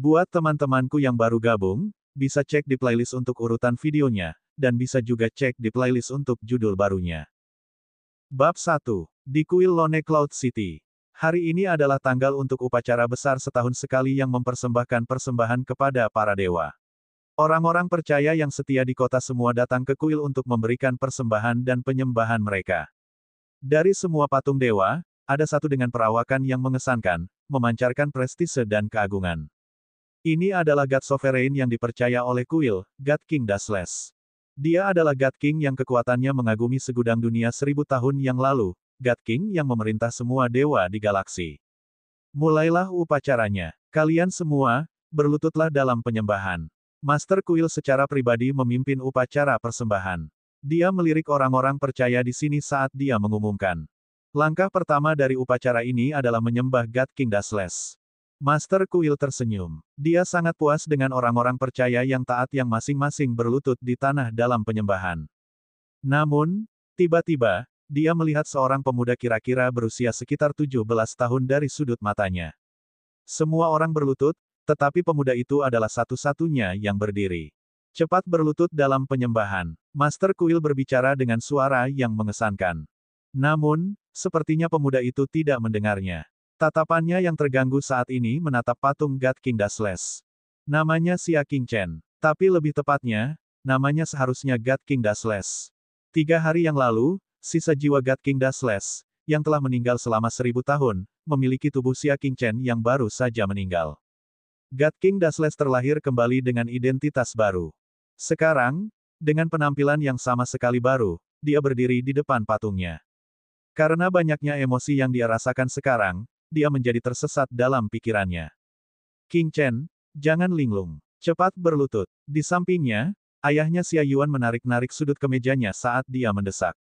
Buat teman-temanku yang baru gabung, bisa cek di playlist untuk urutan videonya, dan bisa juga cek di playlist untuk judul barunya. Bab 1. Di kuil Lone Cloud City. Hari ini adalah tanggal untuk upacara besar setahun sekali yang mempersembahkan persembahan kepada para dewa. Orang-orang percaya yang setia di kota semua datang ke kuil untuk memberikan persembahan dan penyembahan mereka. Dari semua patung dewa, ada satu dengan perawakan yang mengesankan, memancarkan prestise dan keagungan. Ini adalah God Sovereign yang dipercaya oleh kuil, God King Dashless. Dia adalah God King yang kekuatannya mengagumi segudang dunia 1000 tahun yang lalu, God King yang memerintah semua dewa di galaksi. Mulailah upacaranya. Kalian semua, berlututlah dalam penyembahan. Master Kuil secara pribadi memimpin upacara persembahan. Dia melirik orang-orang percaya di sini saat dia mengumumkan. Langkah pertama dari upacara ini adalah menyembah God King Dashless. Master Kuil tersenyum. Dia sangat puas dengan orang-orang percaya yang taat yang masing-masing berlutut di tanah dalam penyembahan. Namun, tiba-tiba, dia melihat seorang pemuda kira-kira berusia sekitar 17 tahun dari sudut matanya. Semua orang berlutut, tetapi pemuda itu adalah satu-satunya yang berdiri. Cepat berlutut dalam penyembahan. Master Kuil berbicara dengan suara yang mengesankan. Namun, sepertinya pemuda itu tidak mendengarnya. Tatapannya yang terganggu saat ini menatap patung God King Dashless. Namanya Xia Qingchen. Tapi lebih tepatnya, namanya seharusnya God King Dashless. 3 hari yang lalu, sisa jiwa God King Dashless, yang telah meninggal selama 1000 tahun, memiliki tubuh Xia Qingchen yang baru saja meninggal. God King Dashless terlahir kembali dengan identitas baru. Sekarang, dengan penampilan yang sama sekali baru, dia berdiri di depan patungnya. Karena banyaknya emosi yang dia rasakan sekarang, dia menjadi tersesat dalam pikirannya. Qingchen, jangan linglung. Cepat berlutut. Di sampingnya, ayahnya Xia Yuan menarik-narik sudut kemejanya saat dia mendesak.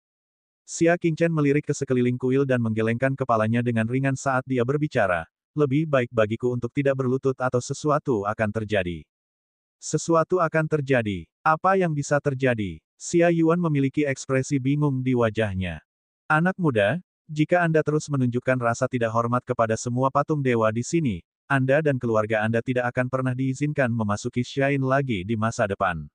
Xia Qingchen melirik ke sekeliling kuil dan menggelengkan kepalanya dengan ringan saat dia berbicara. Lebih baik bagiku untuk tidak berlutut atau sesuatu akan terjadi. Sesuatu akan terjadi. Apa yang bisa terjadi? Xia Yuan memiliki ekspresi bingung di wajahnya. Anak muda, jika Anda terus menunjukkan rasa tidak hormat kepada semua patung dewa di sini, Anda dan keluarga Anda tidak akan pernah diizinkan memasuki Shrine lagi di masa depan.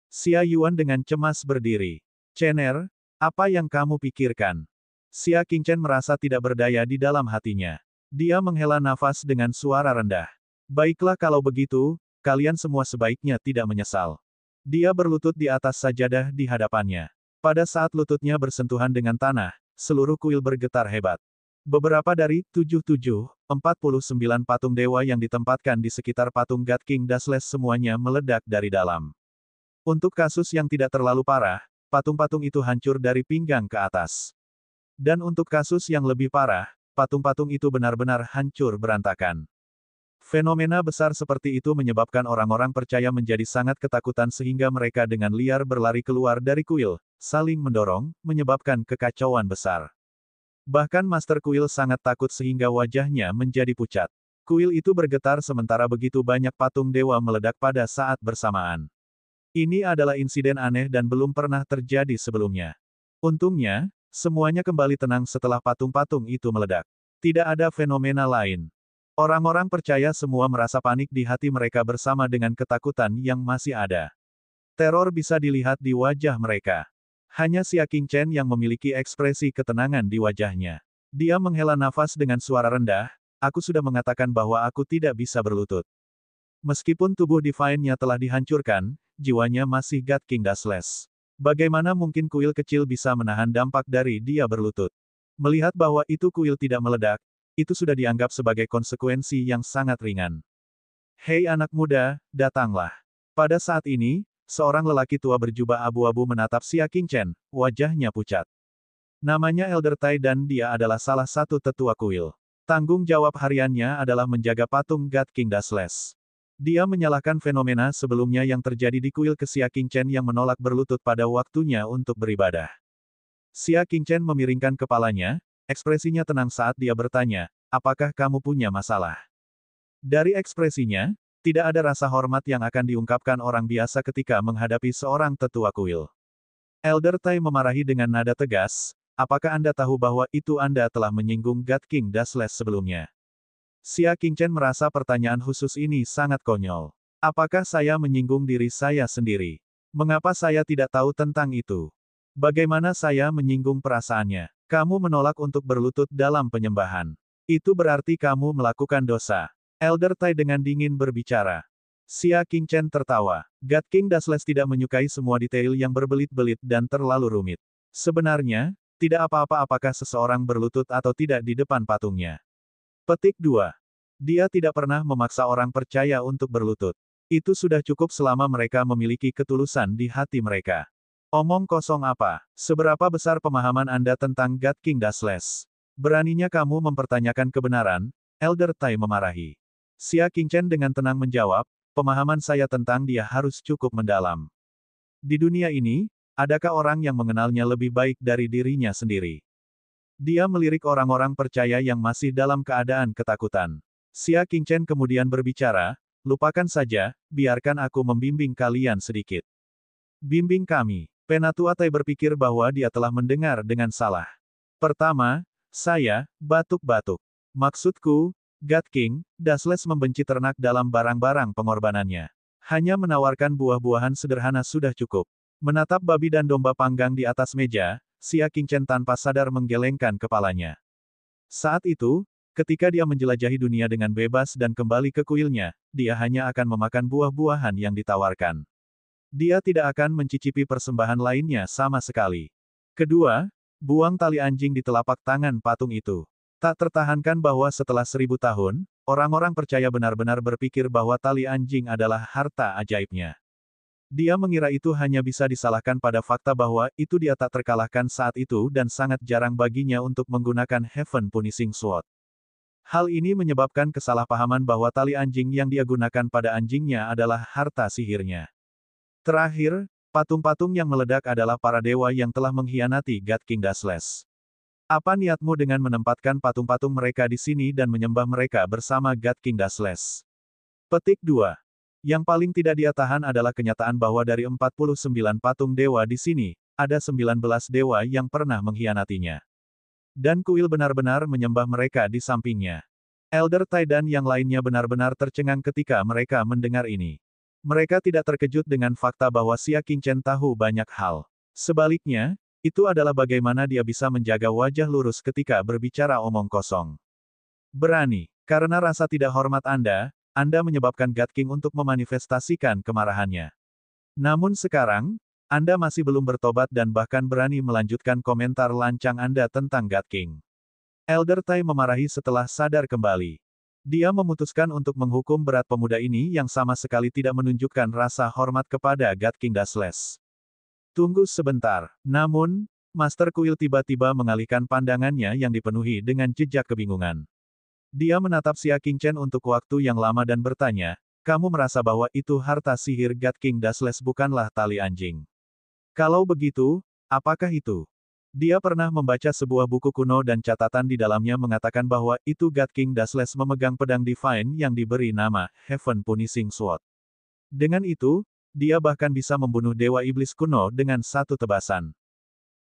Xia Yuan dengan cemas berdiri. Chener, apa yang kamu pikirkan? Xia Qingchen merasa tidak berdaya di dalam hatinya. Dia menghela nafas dengan suara rendah. Baiklah kalau begitu, kalian semua sebaiknya tidak menyesal. Dia berlutut di atas sajadah di hadapannya. Pada saat lututnya bersentuhan dengan tanah, seluruh kuil bergetar hebat. Beberapa dari 49 patung dewa yang ditempatkan di sekitar patung God King Dashless semuanya meledak dari dalam. Untuk kasus yang tidak terlalu parah, patung-patung itu hancur dari pinggang ke atas. Dan untuk kasus yang lebih parah, patung-patung itu benar-benar hancur berantakan. Fenomena besar seperti itu menyebabkan orang-orang percaya menjadi sangat ketakutan sehingga mereka dengan liar berlari keluar dari kuil, saling mendorong, menyebabkan kekacauan besar. Bahkan Master Kuil sangat takut sehingga wajahnya menjadi pucat. Kuil itu bergetar sementara begitu banyak patung dewa meledak pada saat bersamaan. Ini adalah insiden aneh dan belum pernah terjadi sebelumnya. Untungnya, semuanya kembali tenang setelah patung-patung itu meledak. Tidak ada fenomena lain. Orang-orang percaya semua merasa panik di hati mereka bersama dengan ketakutan yang masih ada. Teror bisa dilihat di wajah mereka. Hanya Xia Qingchen yang memiliki ekspresi ketenangan di wajahnya. Dia menghela nafas dengan suara rendah, aku sudah mengatakan bahwa aku tidak bisa berlutut. Meskipun tubuh Divine-nya telah dihancurkan, jiwanya masih God King Dashless. Bagaimana mungkin kuil kecil bisa menahan dampak dari dia berlutut? Melihat bahwa itu kuil tidak meledak, itu sudah dianggap sebagai konsekuensi yang sangat ringan. Hei anak muda, datanglah. Pada saat ini, seorang lelaki tua berjubah abu-abu menatap Xia Qingchen, wajahnya pucat. Namanya Elder Tai dan dia adalah salah satu tetua kuil. Tanggung jawab hariannya adalah menjaga patung God King Dashless. Dia menyalahkan fenomena sebelumnya yang terjadi di kuil ke Xia Qingchen yang menolak berlutut pada waktunya untuk beribadah. Xia Qingchen memiringkan kepalanya, ekspresinya tenang saat dia bertanya, apakah kamu punya masalah? Dari ekspresinya, tidak ada rasa hormat yang akan diungkapkan orang biasa ketika menghadapi seorang tetua kuil. Elder Tai memarahi dengan nada tegas, apakah Anda tahu bahwa itu Anda telah menyinggung God King Dashless sebelumnya? Xia Qingchen merasa pertanyaan khusus ini sangat konyol. Apakah saya menyinggung diri saya sendiri? Mengapa saya tidak tahu tentang itu? Bagaimana saya menyinggung perasaannya? Kamu menolak untuk berlutut dalam penyembahan. Itu berarti kamu melakukan dosa. Elder Tai dengan dingin berbicara. Xia Qingchen tertawa. God King Dashless tidak menyukai semua detail yang berbelit-belit dan terlalu rumit. Sebenarnya, tidak apa-apa apakah seseorang berlutut atau tidak di depan patungnya. Petik 2. Dia tidak pernah memaksa orang percaya untuk berlutut. Itu sudah cukup selama mereka memiliki ketulusan di hati mereka. Omong kosong apa? Seberapa besar pemahaman Anda tentang God King Dashless? Beraninya kamu mempertanyakan kebenaran? Elder Tai memarahi. Xia Qingchen dengan tenang menjawab, pemahaman saya tentang dia harus cukup mendalam. Di dunia ini, adakah orang yang mengenalnya lebih baik dari dirinya sendiri? Dia melirik orang-orang percaya yang masih dalam keadaan ketakutan. Xia Qingchen kemudian berbicara, lupakan saja, biarkan aku membimbing kalian sedikit. Bimbing kami. Penatua Tai berpikir bahwa dia telah mendengar dengan salah. Pertama, saya, batuk-batuk. Maksudku, God King Dashless membenci ternak dalam barang-barang pengorbanannya. Hanya menawarkan buah-buahan sederhana sudah cukup. Menatap babi dan domba panggang di atas meja, Xia Qingchen tanpa sadar menggelengkan kepalanya. Saat itu, ketika dia menjelajahi dunia dengan bebas dan kembali ke kuilnya, dia hanya akan memakan buah-buahan yang ditawarkan. Dia tidak akan mencicipi persembahan lainnya sama sekali. Kedua, buang tali anjing di telapak tangan patung itu. Tak tertahankan bahwa setelah 1000 tahun, orang-orang percaya benar-benar berpikir bahwa tali anjing adalah harta ajaibnya. Dia mengira itu hanya bisa disalahkan pada fakta bahwa itu dia tak terkalahkan saat itu dan sangat jarang baginya untuk menggunakan Heaven Punishing Sword. Hal ini menyebabkan kesalahpahaman bahwa tali anjing yang dia gunakan pada anjingnya adalah harta sihirnya. Terakhir, patung-patung yang meledak adalah para dewa yang telah mengkhianati God King Dashless. Apa niatmu dengan menempatkan patung-patung mereka di sini dan menyembah mereka bersama God King Dashless? Petik 2. Yang paling tidak dia tahan adalah kenyataan bahwa dari 49 patung dewa di sini, ada 19 dewa yang pernah mengkhianatinya. Dan kuil benar-benar menyembah mereka di sampingnya. Elder Tai dan yang lainnya benar-benar tercengang ketika mereka mendengar ini. Mereka tidak terkejut dengan fakta bahwa Xia Qingchen tahu banyak hal. Sebaliknya, itu adalah bagaimana dia bisa menjaga wajah lurus ketika berbicara omong kosong. Berani, karena rasa tidak hormat Anda menyebabkan God King untuk memanifestasikan kemarahannya. Namun sekarang, Anda masih belum bertobat dan bahkan berani melanjutkan komentar lancang Anda tentang God King. Elder Tai memarahi setelah sadar kembali. Dia memutuskan untuk menghukum berat pemuda ini yang sama sekali tidak menunjukkan rasa hormat kepada God King Dashless. Tunggu sebentar. Namun, Master Kuil tiba-tiba mengalihkan pandangannya yang dipenuhi dengan jejak kebingungan. Dia menatap Xia Qingchen untuk waktu yang lama dan bertanya, kamu merasa bahwa itu harta sihir God King Dashless bukanlah tali anjing. Kalau begitu, apakah itu? Dia pernah membaca sebuah buku kuno dan catatan di dalamnya mengatakan bahwa itu God King Dashless memegang pedang divine yang diberi nama Heaven Punishing Sword. Dengan itu, dia bahkan bisa membunuh dewa iblis kuno dengan satu tebasan.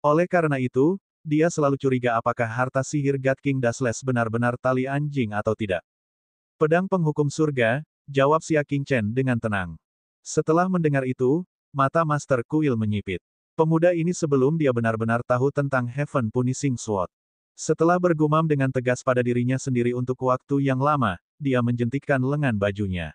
Oleh karena itu, dia selalu curiga apakah harta sihir God King Dashless benar-benar tali anjing atau tidak. Pedang penghukum surga, jawab Xia Qingchen dengan tenang. Setelah mendengar itu, mata Master Kuil menyipit. Pemuda ini sebelum dia benar-benar tahu tentang Heaven Punishing Sword. Setelah bergumam dengan tegas pada dirinya sendiri untuk waktu yang lama, dia menjentikkan lengan bajunya.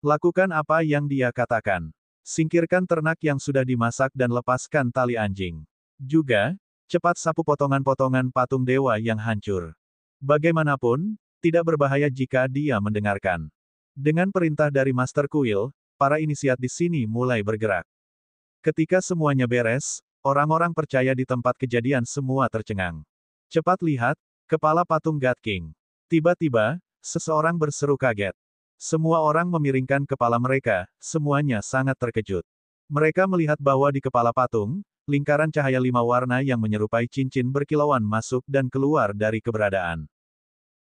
Lakukan apa yang dia katakan. Singkirkan ternak yang sudah dimasak dan lepaskan tali anjing. Juga, cepat sapu potongan-potongan patung dewa yang hancur. Bagaimanapun, tidak berbahaya jika dia mendengarkan. Dengan perintah dari Master Kuil, para inisiat di sini mulai bergerak. Ketika semuanya beres, orang-orang percaya di tempat kejadian semua tercengang. Cepat lihat, kepala patung God King. Tiba-tiba, seseorang berseru kaget. Semua orang memiringkan kepala mereka, semuanya sangat terkejut. Mereka melihat bahwa di kepala patung, lingkaran cahaya 5 warna yang menyerupai cincin berkilauan masuk dan keluar dari keberadaan.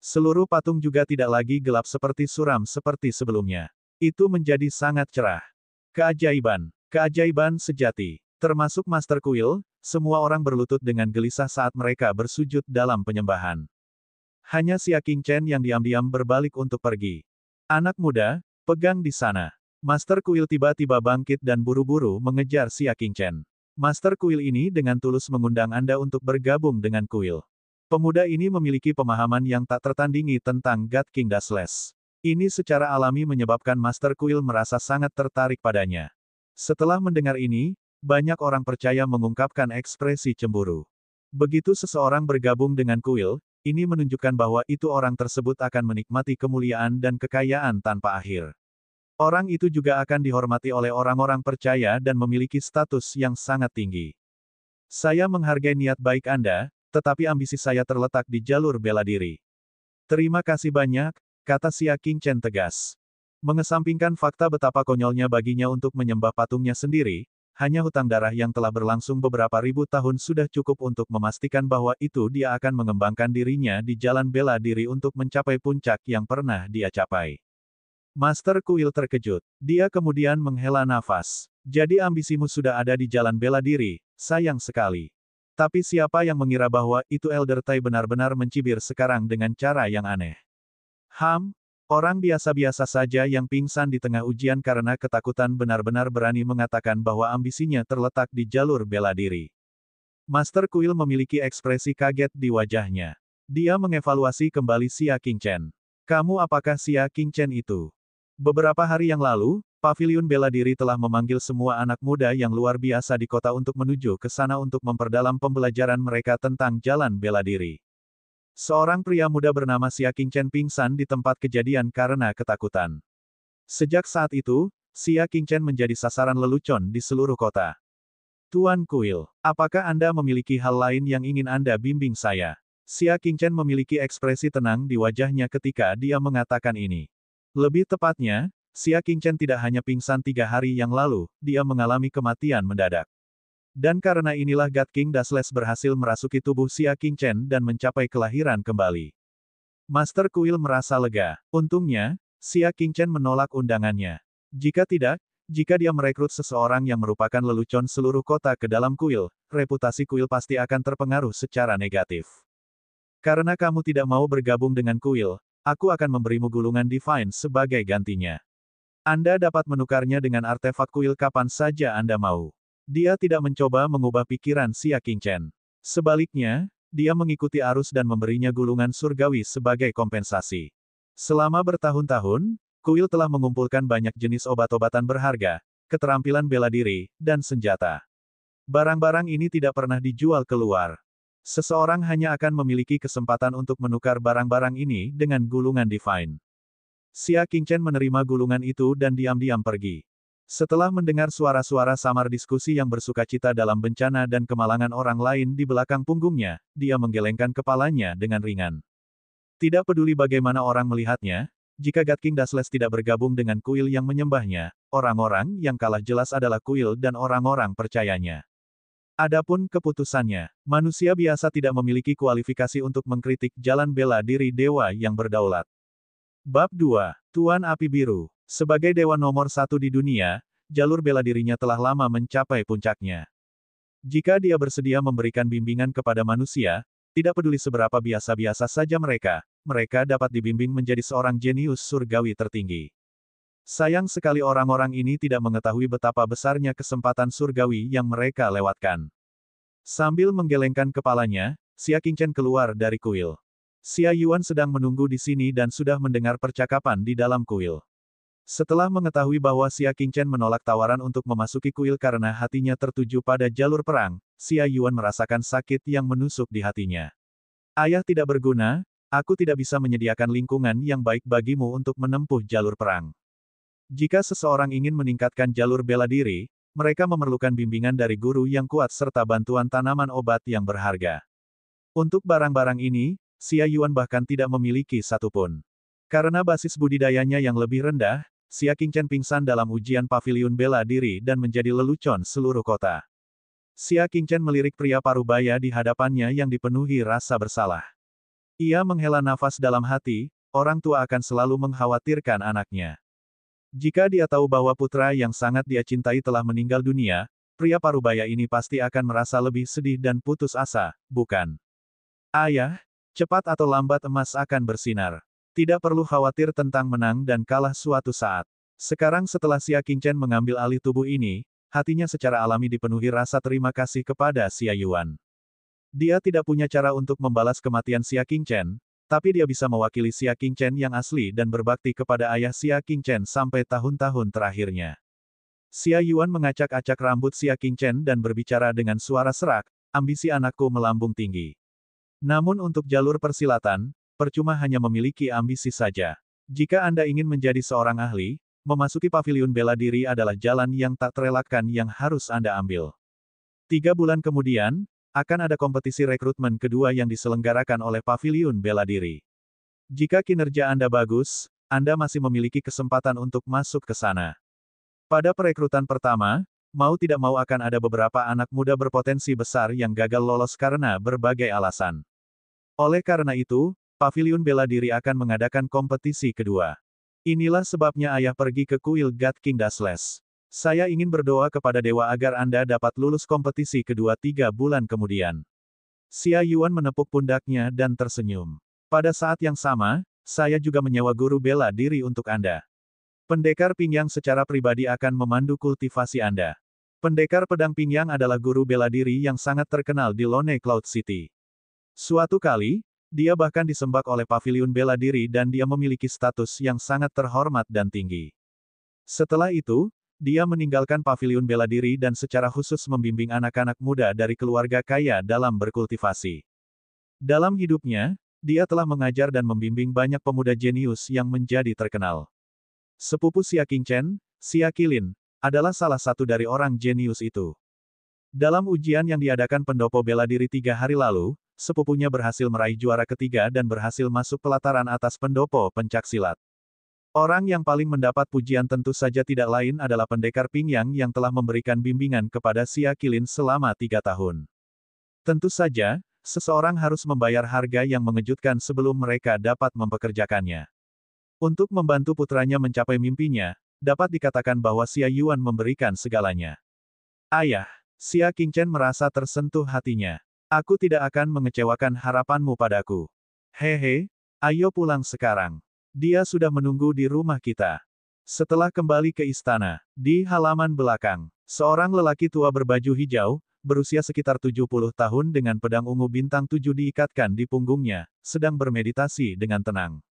Seluruh patung juga tidak lagi gelap seperti suram seperti sebelumnya. Itu menjadi sangat cerah. Keajaiban. Keajaiban sejati. Termasuk Master Kuil, semua orang berlutut dengan gelisah saat mereka bersujud dalam penyembahan. Hanya Xia Qingchen yang diam-diam berbalik untuk pergi. Anak muda, pegang di sana. Master Kuil tiba-tiba bangkit dan buru-buru mengejar Xia Qingchen. Master Kuil ini dengan tulus mengundang Anda untuk bergabung dengan kuil. Pemuda ini memiliki pemahaman yang tak tertandingi tentang God King Dashless. Ini secara alami menyebabkan Master Kuil merasa sangat tertarik padanya. Setelah mendengar ini, banyak orang percaya mengungkapkan ekspresi cemburu. Begitu seseorang bergabung dengan kuil, ini menunjukkan bahwa itu orang tersebut akan menikmati kemuliaan dan kekayaan tanpa akhir. Orang itu juga akan dihormati oleh orang-orang percaya dan memiliki status yang sangat tinggi. Saya menghargai niat baik Anda, tetapi ambisi saya terletak di jalur bela diri. Terima kasih banyak, kata Xia Qingchen tegas. Mengesampingkan fakta betapa konyolnya baginya untuk menyembah patungnya sendiri, hanya hutang darah yang telah berlangsung beberapa ribu tahun sudah cukup untuk memastikan bahwa itu dia akan mengembangkan dirinya di jalan bela diri untuk mencapai puncak yang pernah dia capai. Master Kuil terkejut. Dia kemudian menghela nafas. Jadi ambisimu sudah ada di jalan bela diri, sayang sekali. Tapi siapa yang mengira bahwa itu Elder Tai benar-benar mencibir sekarang dengan cara yang aneh. Orang biasa-biasa saja yang pingsan di tengah ujian karena ketakutan benar-benar berani mengatakan bahwa ambisinya terletak di jalur bela diri. Master Kuil memiliki ekspresi kaget di wajahnya. Dia mengevaluasi kembali Xia Qingchen. Kamu apakah Xia Qingchen itu? Beberapa hari yang lalu, Paviliun Bela Diri telah memanggil semua anak muda yang luar biasa di kota untuk menuju ke sana untuk memperdalam pembelajaran mereka tentang jalan bela diri. Seorang pria muda bernama Xia Qingchen pingsan di tempat kejadian karena ketakutan. Sejak saat itu, Xia Qingchen menjadi sasaran lelucon di seluruh kota. Tuan Kuil, apakah Anda memiliki hal lain yang ingin Anda bimbing saya? Xia Qingchen memiliki ekspresi tenang di wajahnya ketika dia mengatakan ini. Lebih tepatnya, Xia Qingchen tidak hanya pingsan 3 hari yang lalu, dia mengalami kematian mendadak. Dan karena inilah God King Dashless berhasil merasuki tubuh Xia Qingchen dan mencapai kelahiran kembali. Master Kuil merasa lega. Untungnya, Xia Qingchen menolak undangannya. Jika tidak, jika dia merekrut seseorang yang merupakan lelucon seluruh kota ke dalam kuil, reputasi kuil pasti akan terpengaruh secara negatif. Karena kamu tidak mau bergabung dengan kuil, aku akan memberimu gulungan Divine sebagai gantinya. Anda dapat menukarnya dengan artefak kuil kapan saja Anda mau. Dia tidak mencoba mengubah pikiran Xia Qingchen. Sebaliknya, dia mengikuti arus dan memberinya gulungan surgawi sebagai kompensasi. Selama bertahun-tahun, kuil telah mengumpulkan banyak jenis obat-obatan berharga, keterampilan bela diri, dan senjata. Barang-barang ini tidak pernah dijual keluar. Seseorang hanya akan memiliki kesempatan untuk menukar barang-barang ini dengan gulungan Divine. Xia Qingchen menerima gulungan itu dan diam-diam pergi. Setelah mendengar suara-suara samar diskusi yang bersukacita dalam bencana dan kemalangan orang lain di belakang punggungnya, dia menggelengkan kepalanya dengan ringan. Tidak peduli bagaimana orang melihatnya, jika God King Dashless tidak bergabung dengan kuil yang menyembahnya, orang-orang yang kalah jelas adalah kuil dan orang-orang percayanya. Adapun keputusannya, manusia biasa tidak memiliki kualifikasi untuk mengkritik jalan bela diri dewa yang berdaulat. Bab 2. Tuan Api Biru. Sebagai dewa nomor 1 di dunia, jalur bela dirinya telah lama mencapai puncaknya. Jika dia bersedia memberikan bimbingan kepada manusia, tidak peduli seberapa biasa-biasa saja mereka dapat dibimbing menjadi seorang jenius surgawi tertinggi. Sayang sekali orang-orang ini tidak mengetahui betapa besarnya kesempatan surgawi yang mereka lewatkan. Sambil menggelengkan kepalanya, Xia Qingchen keluar dari kuil. Xia Yuan sedang menunggu di sini dan sudah mendengar percakapan di dalam kuil. Setelah mengetahui bahwa Xia Qingchen menolak tawaran untuk memasuki kuil karena hatinya tertuju pada jalur perang, Xia Yuan merasakan sakit yang menusuk di hatinya. Ayah tidak berguna, aku tidak bisa menyediakan lingkungan yang baik bagimu untuk menempuh jalur perang. Jika seseorang ingin meningkatkan jalur bela diri, mereka memerlukan bimbingan dari guru yang kuat serta bantuan tanaman obat yang berharga. Untuk barang-barang ini, Xia Yuan bahkan tidak memiliki satupun. Karena basis budidayanya yang lebih rendah, Xia Qingchen pingsan dalam ujian paviliun bela diri dan menjadi lelucon seluruh kota. Xia Qingchen melirik pria parubaya di hadapannya yang dipenuhi rasa bersalah. Ia menghela nafas dalam hati, orang tua akan selalu mengkhawatirkan anaknya. Jika dia tahu bahwa putra yang sangat dia cintai telah meninggal dunia, pria parubaya ini pasti akan merasa lebih sedih dan putus asa, bukan? Ayah, Cepat atau lambat emas akan bersinar. Tidak perlu khawatir tentang menang dan kalah suatu saat. Sekarang setelah Xia Qingchen mengambil alih tubuh ini, hatinya secara alami dipenuhi rasa terima kasih kepada Xia Yuan. Dia tidak punya cara untuk membalas kematian Xia Qingchen, tapi dia bisa mewakili Xia Qingchen yang asli dan berbakti kepada ayah Xia Qingchen sampai tahun-tahun terakhirnya. Xia Yuan mengacak-acak rambut Xia Qingchen dan berbicara dengan suara serak, ambisi anakku melambung tinggi. Namun untuk jalur persilatan, percuma hanya memiliki ambisi saja. Jika Anda ingin menjadi seorang ahli, memasuki paviliun bela diri adalah jalan yang tak terelakkan yang harus Anda ambil. 3 bulan kemudian, akan ada kompetisi rekrutmen kedua yang diselenggarakan oleh paviliun bela diri. Jika kinerja Anda bagus, Anda masih memiliki kesempatan untuk masuk ke sana. Pada perekrutan pertama, mau tidak mau akan ada beberapa anak muda berpotensi besar yang gagal lolos karena berbagai alasan. Oleh karena itu, paviliun bela diri akan mengadakan kompetisi kedua. Inilah sebabnya ayah pergi ke kuil God King Dashless. Saya ingin berdoa kepada dewa agar Anda dapat lulus kompetisi kedua 3 bulan kemudian. Xia Yuan menepuk pundaknya dan tersenyum. Pada saat yang sama, saya juga menyewa guru bela diri untuk Anda. Pendekar Pingyang secara pribadi akan memandu kultivasi Anda. Pendekar pedang Pingyang adalah guru bela diri yang sangat terkenal di Lone Cloud City. Suatu kali, dia bahkan disembah oleh paviliun bela diri dan dia memiliki status yang sangat terhormat dan tinggi. Setelah itu, dia meninggalkan paviliun bela diri dan secara khusus membimbing anak-anak muda dari keluarga kaya dalam berkultivasi. Dalam hidupnya, dia telah mengajar dan membimbing banyak pemuda jenius yang menjadi terkenal. Sepupu Xia Qingchen, Xia Qilin, adalah salah satu dari orang jenius itu. Dalam ujian yang diadakan pendopo bela diri 3 hari lalu, sepupunya berhasil meraih juara ketiga dan berhasil masuk pelataran atas pendopo pencaksilat. Orang yang paling mendapat pujian tentu saja tidak lain adalah pendekar Pingyang yang telah memberikan bimbingan kepada Xia Qilin selama 3 tahun. Tentu saja, seseorang harus membayar harga yang mengejutkan sebelum mereka dapat mempekerjakannya. Untuk membantu putranya mencapai mimpinya, dapat dikatakan bahwa Xia Yuan memberikan segalanya. Ayah, Xia Qingchen merasa tersentuh hatinya. Aku tidak akan mengecewakan harapanmu padaku. Hehe, ayo pulang sekarang. Dia sudah menunggu di rumah kita. Setelah kembali ke istana, di halaman belakang, seorang lelaki tua berbaju hijau, berusia sekitar 70 tahun dengan pedang ungu bintang 7 diikatkan di punggungnya, sedang bermeditasi dengan tenang.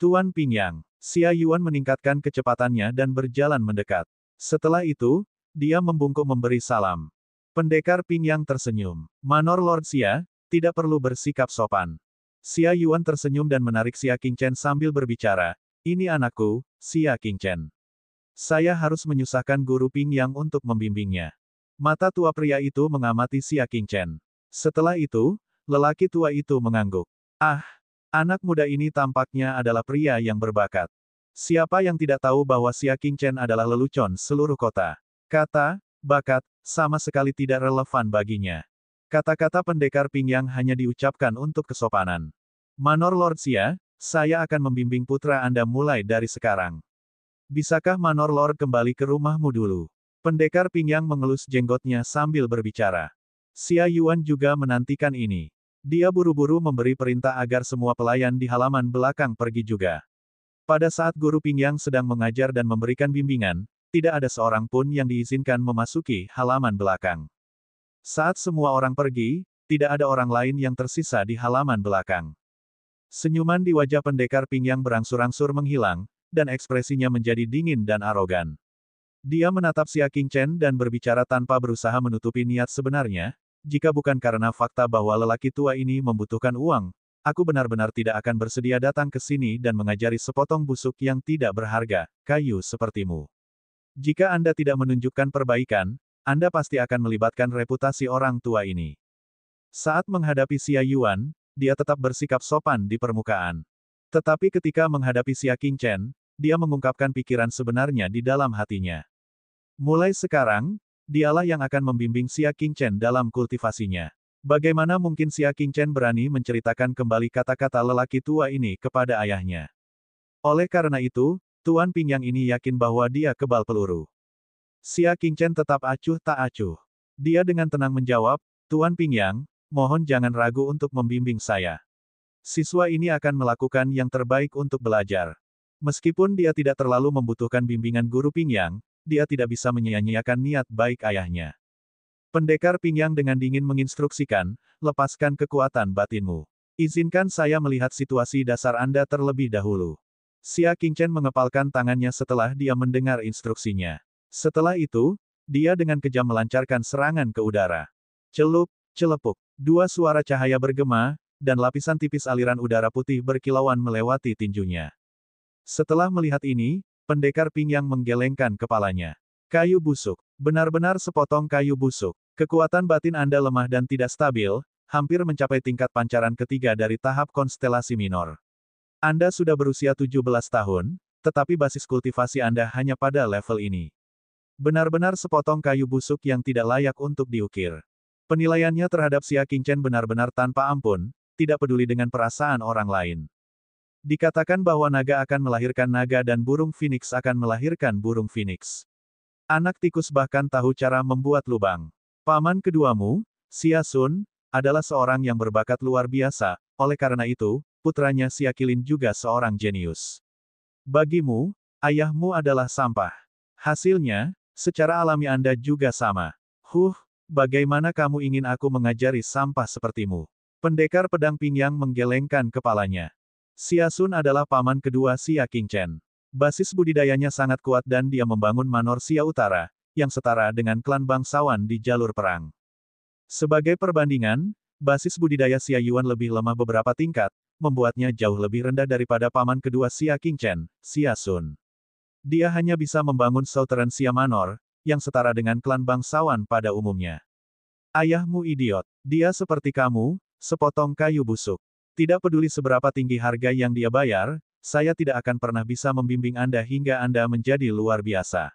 Tuan Pingyang, Xia Yuan meningkatkan kecepatannya dan berjalan mendekat. Setelah itu, dia membungkuk memberi salam. Pendekar Pingyang tersenyum. Manor Lord Xia, tidak perlu bersikap sopan. Xia Yuan tersenyum dan menarik Xia Qingchen sambil berbicara. Ini anakku, Xia Qingchen. Saya harus menyusahkan guru Pingyang untuk membimbingnya. Mata tua pria itu mengamati Xia Qingchen. Setelah itu, lelaki tua itu mengangguk. Ah, anak muda ini tampaknya adalah pria yang berbakat. Siapa yang tidak tahu bahwa Xia Qingchen adalah lelucon seluruh kota? Kata, bakat, sama sekali tidak relevan baginya. Kata-kata pendekar Pingyang hanya diucapkan untuk kesopanan. Manor Lord Xia, saya akan membimbing putra Anda mulai dari sekarang. Bisakah Manor Lord kembali ke rumahmu dulu? Pendekar Pingyang mengelus jenggotnya sambil berbicara. Xia Yuan juga menantikan ini. Dia buru-buru memberi perintah agar semua pelayan di halaman belakang pergi juga. Pada saat guru Pingyang sedang mengajar dan memberikan bimbingan, tidak ada seorang pun yang diizinkan memasuki halaman belakang. Saat semua orang pergi, tidak ada orang lain yang tersisa di halaman belakang. Senyuman di wajah pendekar Pingyang berangsur-angsur menghilang, dan ekspresinya menjadi dingin dan arogan. Dia menatap Xia Qingchen dan berbicara tanpa berusaha menutupi niat sebenarnya, jika bukan karena fakta bahwa lelaki tua ini membutuhkan uang, aku benar-benar tidak akan bersedia datang ke sini dan mengajari sepotong busuk yang tidak berharga, kayu sepertimu. Jika Anda tidak menunjukkan perbaikan, Anda pasti akan melibatkan reputasi orang tua ini. Saat menghadapi Xia Yuan, dia tetap bersikap sopan di permukaan. Tetapi ketika menghadapi Xia Qingchen, dia mengungkapkan pikiran sebenarnya di dalam hatinya. Mulai sekarang, dialah yang akan membimbing Xia Qingchen dalam kultivasinya. Bagaimana mungkin Xia Qingchen berani menceritakan kembali kata-kata lelaki tua ini kepada ayahnya? Oleh karena itu, Tuan Pingyang ini yakin bahwa dia kebal peluru. Xia Qingchen tetap acuh tak acuh. Dia dengan tenang menjawab, Tuan Pingyang, mohon jangan ragu untuk membimbing saya. Siswa ini akan melakukan yang terbaik untuk belajar. Meskipun dia tidak terlalu membutuhkan bimbingan guru Pingyang, dia tidak bisa menyia-nyiakan niat baik ayahnya. Pendekar Pingyang dengan dingin menginstruksikan, lepaskan kekuatan batinmu. Izinkan saya melihat situasi dasar Anda terlebih dahulu. Xia Qingchen mengepalkan tangannya setelah dia mendengar instruksinya. Setelah itu, dia dengan kejam melancarkan serangan ke udara. Celup, celepuk. Dua suara cahaya bergema, dan lapisan tipis aliran udara putih berkilauan melewati tinjunya. Setelah melihat ini, pendekar Pingyang menggelengkan kepalanya. Kayu busuk. Benar-benar sepotong kayu busuk. Kekuatan batin Anda lemah dan tidak stabil, hampir mencapai tingkat pancaran ketiga dari tahap konstelasi minor. Anda sudah berusia 17 tahun, tetapi basis kultivasi Anda hanya pada level ini. Benar-benar sepotong kayu busuk yang tidak layak untuk diukir. Penilaiannya terhadap Xia Qingchen benar-benar tanpa ampun, tidak peduli dengan perasaan orang lain. Dikatakan bahwa naga akan melahirkan naga dan burung phoenix akan melahirkan burung phoenix. Anak tikus bahkan tahu cara membuat lubang. Paman keduamu, Xia Sun, adalah seorang yang berbakat luar biasa, oleh karena itu, putranya Xia Qilin juga seorang jenius. Bagimu, ayahmu adalah sampah. Hasilnya, secara alami Anda juga sama. Bagaimana kamu ingin aku mengajari sampah sepertimu? Pendekar pedang Pingyang menggelengkan kepalanya. Xia Sun adalah paman kedua Xia Qingchen. Basis budidayanya sangat kuat dan dia membangun Manor Xia Utara, yang setara dengan klan bangsawan di jalur perang. Sebagai perbandingan, basis budidaya Xia Yuan lebih lemah beberapa tingkat, membuatnya jauh lebih rendah daripada paman kedua Xia Qingchen, Xia Sun. Dia hanya bisa membangun Southern Xia Manor, yang setara dengan klan bangsawan pada umumnya. Ayahmu idiot. Dia seperti kamu, sepotong kayu busuk. Tidak peduli seberapa tinggi harga yang dia bayar, saya tidak akan pernah bisa membimbing Anda hingga Anda menjadi luar biasa.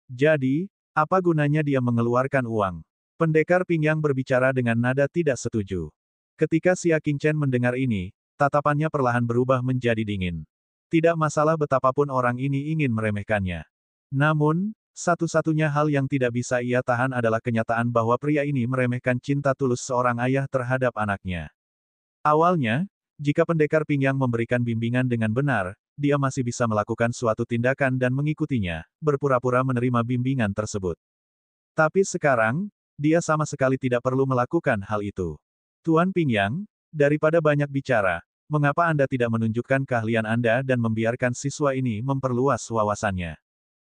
Jadi, apa gunanya dia mengeluarkan uang? Pendekar Pingyang berbicara dengan nada tidak setuju. Ketika Xia Qingchen mendengar ini, tatapannya perlahan berubah menjadi dingin. Tidak masalah betapapun orang ini ingin meremehkannya. Namun, satu-satunya hal yang tidak bisa ia tahan adalah kenyataan bahwa pria ini meremehkan cinta tulus seorang ayah terhadap anaknya. Awalnya, jika pendekar Pingyang memberikan bimbingan dengan benar, dia masih bisa melakukan suatu tindakan dan mengikutinya, berpura-pura menerima bimbingan tersebut. Tapi sekarang, dia sama sekali tidak perlu melakukan hal itu. Tuan Pingyang, daripada banyak bicara, mengapa Anda tidak menunjukkan keahlian Anda dan membiarkan siswa ini memperluas wawasannya?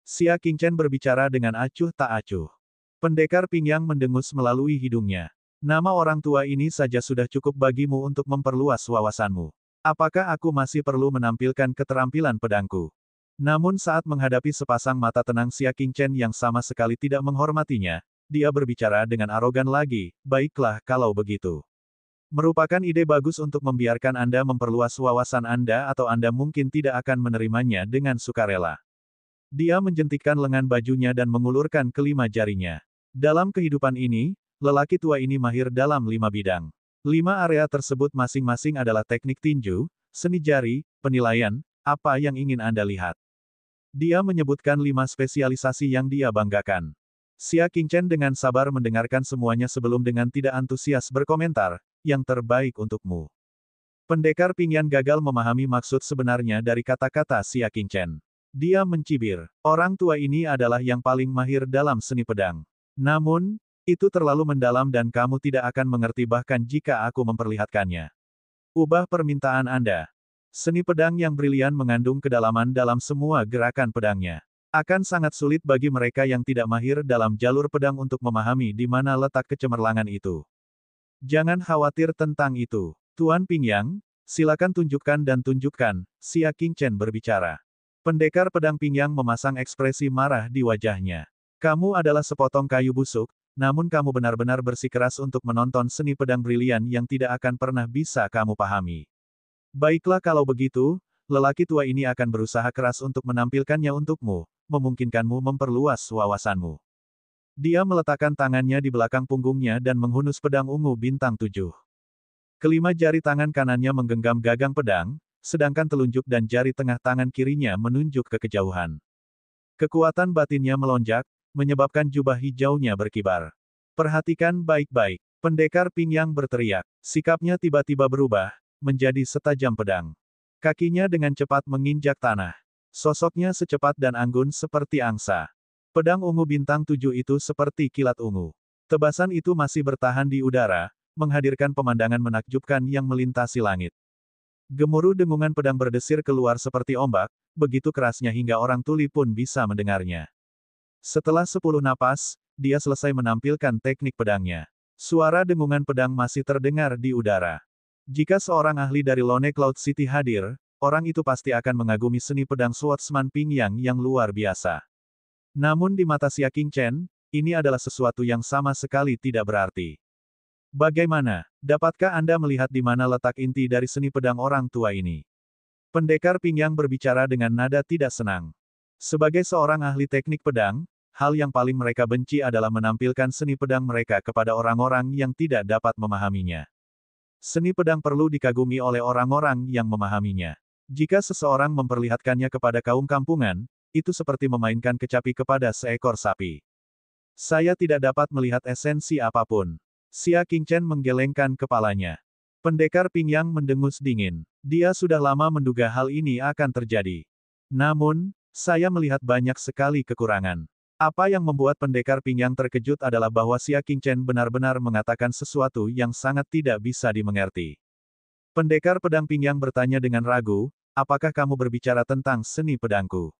Xia Qingchen berbicara dengan acuh tak acuh. Pendekar Pingyang mendengus melalui hidungnya. Nama orang tua ini saja sudah cukup bagimu untuk memperluas wawasanmu. Apakah aku masih perlu menampilkan keterampilan pedangku? Namun saat menghadapi sepasang mata tenang Xia Qingchen yang sama sekali tidak menghormatinya, dia berbicara dengan arogan lagi, baiklah kalau begitu. Merupakan ide bagus untuk membiarkan Anda memperluas wawasan Anda atau Anda mungkin tidak akan menerimanya dengan sukarela. Dia menjentikkan lengan bajunya dan mengulurkan kelima jarinya. Dalam kehidupan ini, lelaki tua ini mahir dalam 5 bidang. 5 area tersebut masing-masing adalah teknik tinju, seni jari, penilaian, apa yang ingin Anda lihat. Dia menyebutkan 5 spesialisasi yang dia banggakan. Xia Qingchen dengan sabar mendengarkan semuanya sebelum dengan tidak antusias berkomentar, yang terbaik untukmu. Pendekar Pingyang gagal memahami maksud sebenarnya dari kata-kata Xia Qingchen. Dia mencibir, orang tua ini adalah yang paling mahir dalam seni pedang. Namun, itu terlalu mendalam dan kamu tidak akan mengerti bahkan jika aku memperlihatkannya. Ubah permintaan Anda. Seni pedang yang brilian mengandung kedalaman dalam semua gerakan pedangnya. Akan sangat sulit bagi mereka yang tidak mahir dalam jalur pedang untuk memahami di mana letak kecemerlangan itu. Jangan khawatir tentang itu. Tuan Pingyang, silakan tunjukkan dan tunjukkan, Xia Qingchen berbicara. Pendekar pedang Pingyang memasang ekspresi marah di wajahnya. Kamu adalah sepotong kayu busuk, namun kamu benar-benar bersikeras untuk menonton seni pedang brilian yang tidak akan pernah bisa kamu pahami. Baiklah kalau begitu, lelaki tua ini akan berusaha keras untuk menampilkannya untukmu, memungkinkanmu memperluas wawasanmu. Dia meletakkan tangannya di belakang punggungnya dan menghunus pedang ungu bintang 7. Kelima jari tangan kanannya menggenggam gagang pedang, sedangkan telunjuk dan jari tengah tangan kirinya menunjuk ke kejauhan. Kekuatan batinnya melonjak, menyebabkan jubah hijaunya berkibar. Perhatikan baik-baik. Pendekar Pingyang berteriak. Sikapnya tiba-tiba berubah, menjadi setajam pedang. Kakinya dengan cepat menginjak tanah. Sosoknya secepat dan anggun seperti angsa. Pedang ungu bintang 7 itu seperti kilat ungu. Tebasan itu masih bertahan di udara, menghadirkan pemandangan menakjubkan yang melintasi langit. Gemuruh dengungan pedang berdesir keluar seperti ombak, begitu kerasnya hingga orang tuli pun bisa mendengarnya. Setelah 10 napas, dia selesai menampilkan teknik pedangnya. Suara dengungan pedang masih terdengar di udara. Jika seorang ahli dari Lone Cloud City hadir, orang itu pasti akan mengagumi seni pedang swordsman Pingyang yang luar biasa. Namun di mata Xia Qingchen, ini adalah sesuatu yang sama sekali tidak berarti. Bagaimana? Dapatkah Anda melihat di mana letak inti dari seni pedang orang tua ini? Pendekar Pingyang berbicara dengan nada tidak senang. Sebagai seorang ahli teknik pedang, hal yang paling mereka benci adalah menampilkan seni pedang mereka kepada orang-orang yang tidak dapat memahaminya. Seni pedang perlu dikagumi oleh orang-orang yang memahaminya. Jika seseorang memperlihatkannya kepada kaum kampungan, itu seperti memainkan kecapi kepada seekor sapi. Saya tidak dapat melihat esensi apapun. Xia Qingchen menggelengkan kepalanya. Pendekar Pingyang mendengus dingin. Dia sudah lama menduga hal ini akan terjadi. Namun, saya melihat banyak sekali kekurangan. Apa yang membuat pendekar Pingyang terkejut adalah bahwa Xia Qingchen benar-benar mengatakan sesuatu yang sangat tidak bisa dimengerti. Pendekar pedang Pingyang bertanya dengan ragu, apakah kamu berbicara tentang seni pedangku?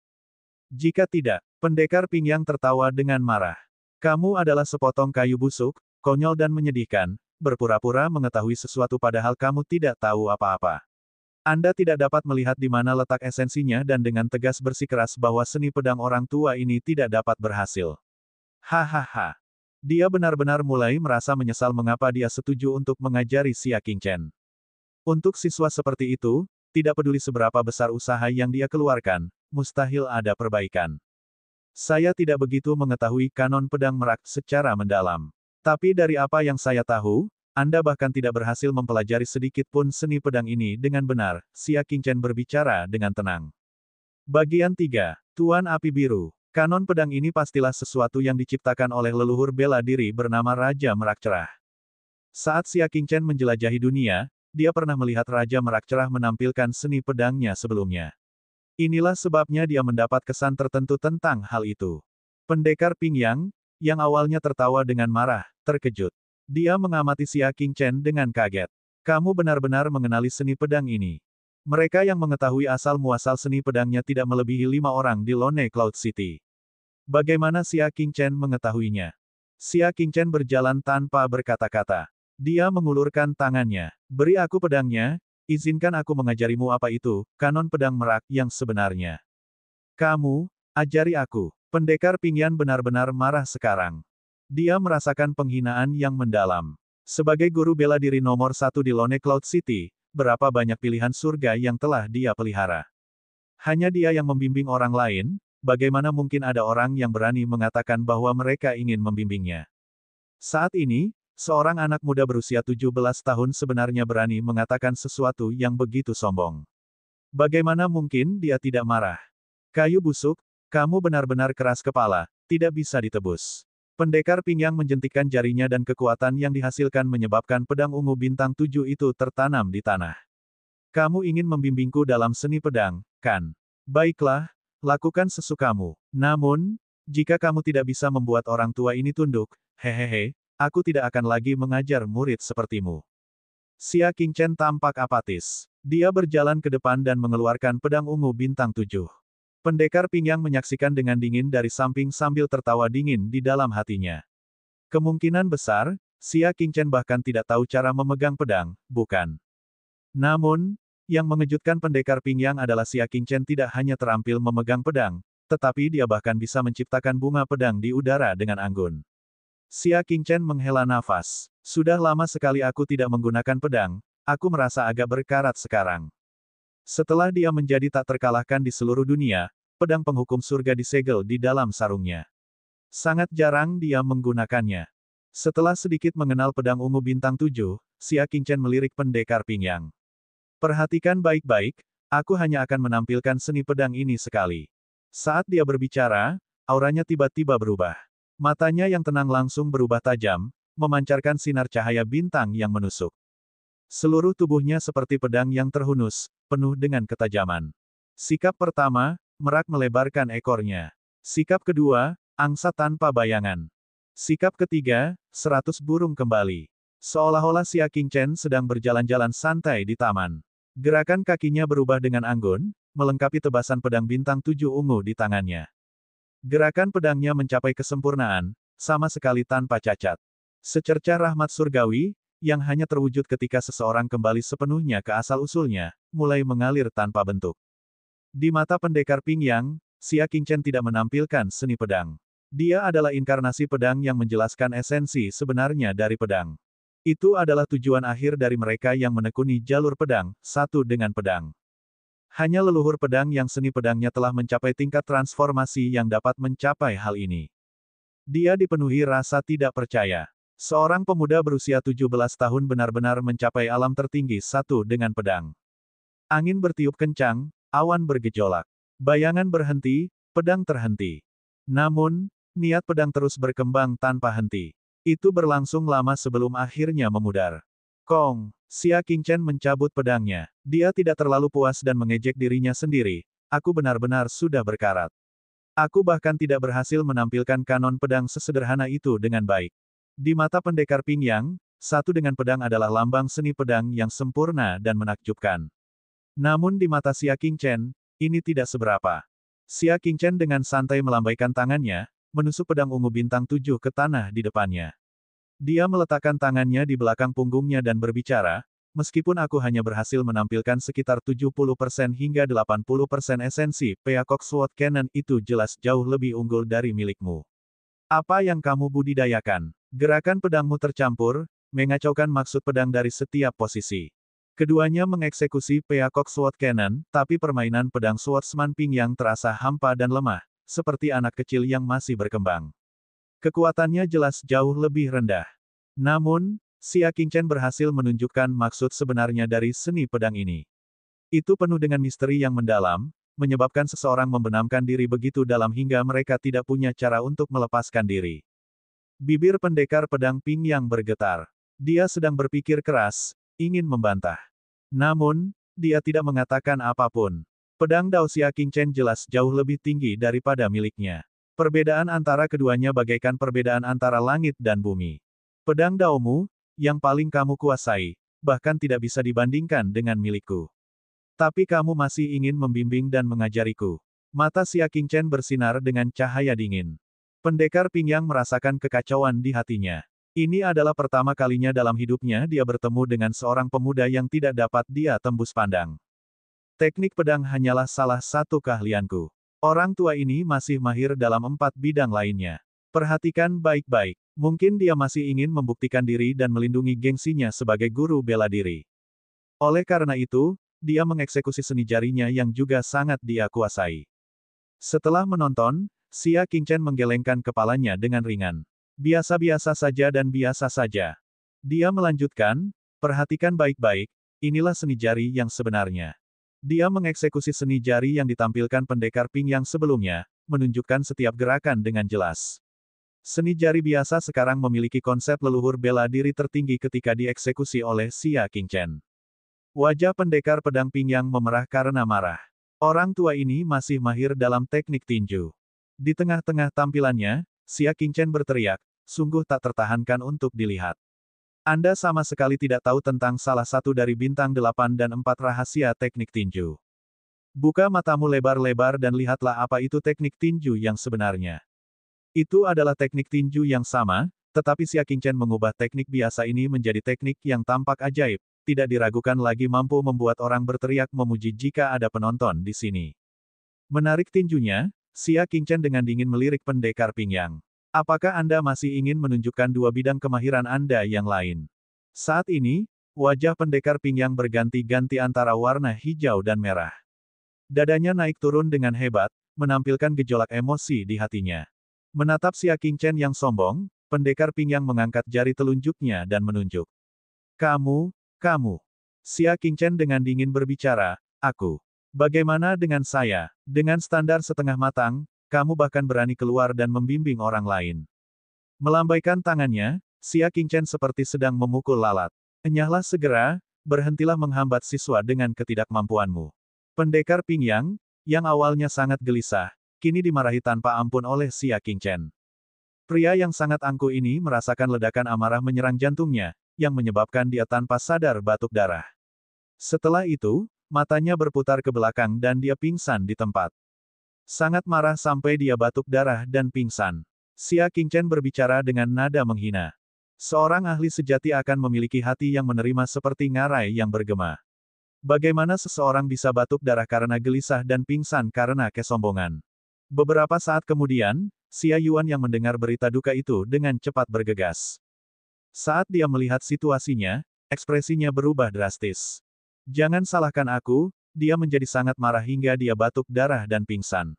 Jika tidak, pendekar Pingyang tertawa dengan marah. Kamu adalah sepotong kayu busuk, konyol dan menyedihkan, berpura-pura mengetahui sesuatu padahal kamu tidak tahu apa-apa. Anda tidak dapat melihat di mana letak esensinya dan dengan tegas bersikeras bahwa seni pedang orang tua ini tidak dapat berhasil. Hahaha. Dia benar-benar mulai merasa menyesal mengapa dia setuju untuk mengajari Xia Qingchen. Untuk siswa seperti itu, tidak peduli seberapa besar usaha yang dia keluarkan, mustahil ada perbaikan. Saya tidak begitu mengetahui kanon pedang merak secara mendalam. Tapi dari apa yang saya tahu, Anda bahkan tidak berhasil mempelajari sedikit pun seni pedang ini dengan benar, Xia Qingchen berbicara dengan tenang. Bagian 3. Tuan Api Biru. Kanon pedang ini pastilah sesuatu yang diciptakan oleh leluhur bela diri bernama Raja Merak Cerah. Saat Xia Qingchen menjelajahi dunia, dia pernah melihat Raja Merak Cerah menampilkan seni pedangnya sebelumnya. Inilah sebabnya dia mendapat kesan tertentu tentang hal itu. Pendekar Pingyang, yang awalnya tertawa dengan marah, terkejut. Dia mengamati Xia Qingchen dengan kaget. Kamu benar-benar mengenali seni pedang ini. Mereka yang mengetahui asal-muasal seni pedangnya tidak melebihi 5 orang di Lone Cloud City. Bagaimana Xia Qingchen mengetahuinya? Xia Qingchen berjalan tanpa berkata-kata. Dia mengulurkan tangannya. Beri aku pedangnya, izinkan aku mengajarimu apa itu, kanon pedang merak yang sebenarnya. Kamu, ajari aku. Pendekar Pingyang benar-benar marah sekarang. Dia merasakan penghinaan yang mendalam. Sebagai guru bela diri nomor 1 di Lone Cloud City, berapa banyak pilihan surga yang telah dia pelihara. Hanya dia yang membimbing orang lain, bagaimana mungkin ada orang yang berani mengatakan bahwa mereka ingin membimbingnya. Saat ini, seorang anak muda berusia 17 tahun sebenarnya berani mengatakan sesuatu yang begitu sombong. Bagaimana mungkin dia tidak marah? Kayu busuk, kamu benar-benar keras kepala, tidak bisa ditebus. Pendekar Pingyang menjentikkan jarinya dan kekuatan yang dihasilkan menyebabkan pedang ungu bintang 7 itu tertanam di tanah. Kamu ingin membimbingku dalam seni pedang, kan? Baiklah, lakukan sesukamu. Namun, jika kamu tidak bisa membuat orang tua ini tunduk, hehehe, aku tidak akan lagi mengajar murid sepertimu. Xia Qingchen tampak apatis. Dia berjalan ke depan dan mengeluarkan pedang ungu bintang 7. Pendekar Pingyang menyaksikan dengan dingin dari samping sambil tertawa dingin di dalam hatinya. Kemungkinan besar, Xia Qingchen bahkan tidak tahu cara memegang pedang, bukan? Namun, yang mengejutkan pendekar Pingyang adalah Xia Qingchen tidak hanya terampil memegang pedang, tetapi dia bahkan bisa menciptakan bunga pedang di udara dengan anggun. Xia Qingchen menghela nafas. Sudah lama sekali aku tidak menggunakan pedang, aku merasa agak berkarat sekarang. Setelah dia menjadi tak terkalahkan di seluruh dunia, pedang penghukum surga disegel di dalam sarungnya. Sangat jarang dia menggunakannya. Setelah sedikit mengenal pedang ungu bintang 7, Xia Qingchen melirik pendekar Pingyang. Perhatikan baik-baik, aku hanya akan menampilkan seni pedang ini sekali. Saat dia berbicara, auranya tiba-tiba berubah. Matanya yang tenang langsung berubah tajam, memancarkan sinar cahaya bintang yang menusuk. Seluruh tubuhnya seperti pedang yang terhunus, penuh dengan ketajaman. Sikap pertama, merak melebarkan ekornya. Sikap kedua, angsa tanpa bayangan. Sikap ketiga, 100 burung kembali. Seolah-olah Xia Qingchen sedang berjalan-jalan santai di taman. Gerakan kakinya berubah dengan anggun, melengkapi tebasan pedang bintang 7 ungu di tangannya. Gerakan pedangnya mencapai kesempurnaan, sama sekali tanpa cacat. Secercah rahmat surgawi, yang hanya terwujud ketika seseorang kembali sepenuhnya ke asal-usulnya, mulai mengalir tanpa bentuk. Di mata pendekar Ping Yang, Xia Qingchen tidak menampilkan seni pedang. Dia adalah inkarnasi pedang yang menjelaskan esensi sebenarnya dari pedang. Itu adalah tujuan akhir dari mereka yang menekuni jalur pedang, satu dengan pedang. Hanya leluhur pedang yang seni pedangnya telah mencapai tingkat transformasi yang dapat mencapai hal ini. Dia dipenuhi rasa tidak percaya. Seorang pemuda berusia 17 tahun benar-benar mencapai alam tertinggi satu dengan pedang. Angin bertiup kencang, awan bergejolak. Bayangan berhenti, pedang terhenti. Namun, niat pedang terus berkembang tanpa henti. Itu berlangsung lama sebelum akhirnya memudar. Kong, Xia Qingchen mencabut pedangnya. Dia tidak terlalu puas dan mengejek dirinya sendiri. Aku benar-benar sudah berkarat. Aku bahkan tidak berhasil menampilkan kanon pedang sesederhana itu dengan baik. Di mata pendekar Ping Yang, satu dengan pedang adalah lambang seni pedang yang sempurna dan menakjubkan. Namun di mata Xia Qingchen, ini tidak seberapa. Xia Qingchen dengan santai melambaikan tangannya, menusuk pedang ungu bintang 7 ke tanah di depannya. Dia meletakkan tangannya di belakang punggungnya dan berbicara, meskipun aku hanya berhasil menampilkan sekitar 70% hingga 80% esensi, Peacock Sword Cannon itu jelas jauh lebih unggul dari milikmu. Apa yang kamu budidayakan? Gerakan pedangmu tercampur, mengacaukan maksud pedang dari setiap posisi. Keduanya mengeksekusi Peacock Sword Cannon, tapi permainan pedang swordsman Ping Yang terasa hampa dan lemah, seperti anak kecil yang masih berkembang. Kekuatannya jelas jauh lebih rendah. Namun, Xia Qingchen berhasil menunjukkan maksud sebenarnya dari seni pedang ini. Itu penuh dengan misteri yang mendalam, menyebabkan seseorang membenamkan diri begitu dalam hingga mereka tidak punya cara untuk melepaskan diri. Bibir pendekar pedang Ping Yang bergetar. Dia sedang berpikir keras, ingin membantah. Namun, dia tidak mengatakan apapun. Pedang Dao Xia Qingchen jelas jauh lebih tinggi daripada miliknya. Perbedaan antara keduanya bagaikan perbedaan antara langit dan bumi. Pedang Daomu, yang paling kamu kuasai, bahkan tidak bisa dibandingkan dengan milikku. Tapi kamu masih ingin membimbing dan mengajariku. Mata Xia Qingchen bersinar dengan cahaya dingin. Pendekar Ping Yang merasakan kekacauan di hatinya. Ini adalah pertama kalinya dalam hidupnya dia bertemu dengan seorang pemuda yang tidak dapat dia tembus pandang. Teknik pedang hanyalah salah satu keahlianku. Orang tua ini masih mahir dalam 4 bidang lainnya. Perhatikan baik-baik. Mungkin dia masih ingin membuktikan diri dan melindungi gengsinya sebagai guru bela diri. Oleh karena itu, dia mengeksekusi seni jarinya yang juga sangat dia kuasai. Setelah menonton, Xia Qingchen menggelengkan kepalanya dengan ringan. Biasa-biasa saja dan biasa saja. Dia melanjutkan, perhatikan baik-baik, inilah seni jari yang sebenarnya. Dia mengeksekusi seni jari yang ditampilkan pendekar Ping Yang sebelumnya, menunjukkan setiap gerakan dengan jelas. Seni jari biasa sekarang memiliki konsep leluhur bela diri tertinggi ketika dieksekusi oleh Xia Qingchen. Wajah pendekar pedang Ping Yang memerah karena marah. Orang tua ini masih mahir dalam teknik tinju. Di tengah-tengah tampilannya, Xia Qingchen berteriak, sungguh tak tertahankan untuk dilihat. Anda sama sekali tidak tahu tentang salah satu dari bintang 8 dan 4 rahasia teknik tinju. Buka matamu lebar-lebar dan lihatlah apa itu teknik tinju yang sebenarnya. Itu adalah teknik tinju yang sama, tetapi Xia Qingchen mengubah teknik biasa ini menjadi teknik yang tampak ajaib, tidak diragukan lagi mampu membuat orang berteriak memuji jika ada penonton di sini. Menarik tinjunya, Xia Qingchen dengan dingin melirik pendekar Ping Yang. Apakah Anda masih ingin menunjukkan 2 bidang kemahiran Anda yang lain? Saat ini, wajah pendekar Ping Yang berganti-ganti antara warna hijau dan merah. Dadanya naik turun dengan hebat, menampilkan gejolak emosi di hatinya. Menatap Xia Qingchen yang sombong, pendekar Ping Yang mengangkat jari telunjuknya dan menunjuk. Kamu. Xia Qingchen dengan dingin berbicara, aku. Bagaimana dengan saya? Dengan standar setengah matang, kamu bahkan berani keluar dan membimbing orang lain. Melambaikan tangannya, Xia Qingchen seperti sedang memukul lalat. Enyahlah segera, berhentilah menghambat siswa dengan ketidakmampuanmu. Pendekar Pingyang, yang awalnya sangat gelisah, kini dimarahi tanpa ampun oleh Xia Qingchen. Pria yang sangat angkuh ini merasakan ledakan amarah menyerang jantungnya, yang menyebabkan dia tanpa sadar batuk darah. Setelah itu, matanya berputar ke belakang dan dia pingsan di tempat. Sangat marah sampai dia batuk darah dan pingsan. Xia Qingchen berbicara dengan nada menghina. Seorang ahli sejati akan memiliki hati yang menerima seperti ngarai yang bergema. Bagaimana seseorang bisa batuk darah karena gelisah dan pingsan karena kesombongan? Beberapa saat kemudian, Xia Yuan yang mendengar berita duka itu dengan cepat bergegas. Saat dia melihat situasinya, ekspresinya berubah drastis. Jangan salahkan aku, dia menjadi sangat marah hingga dia batuk darah dan pingsan.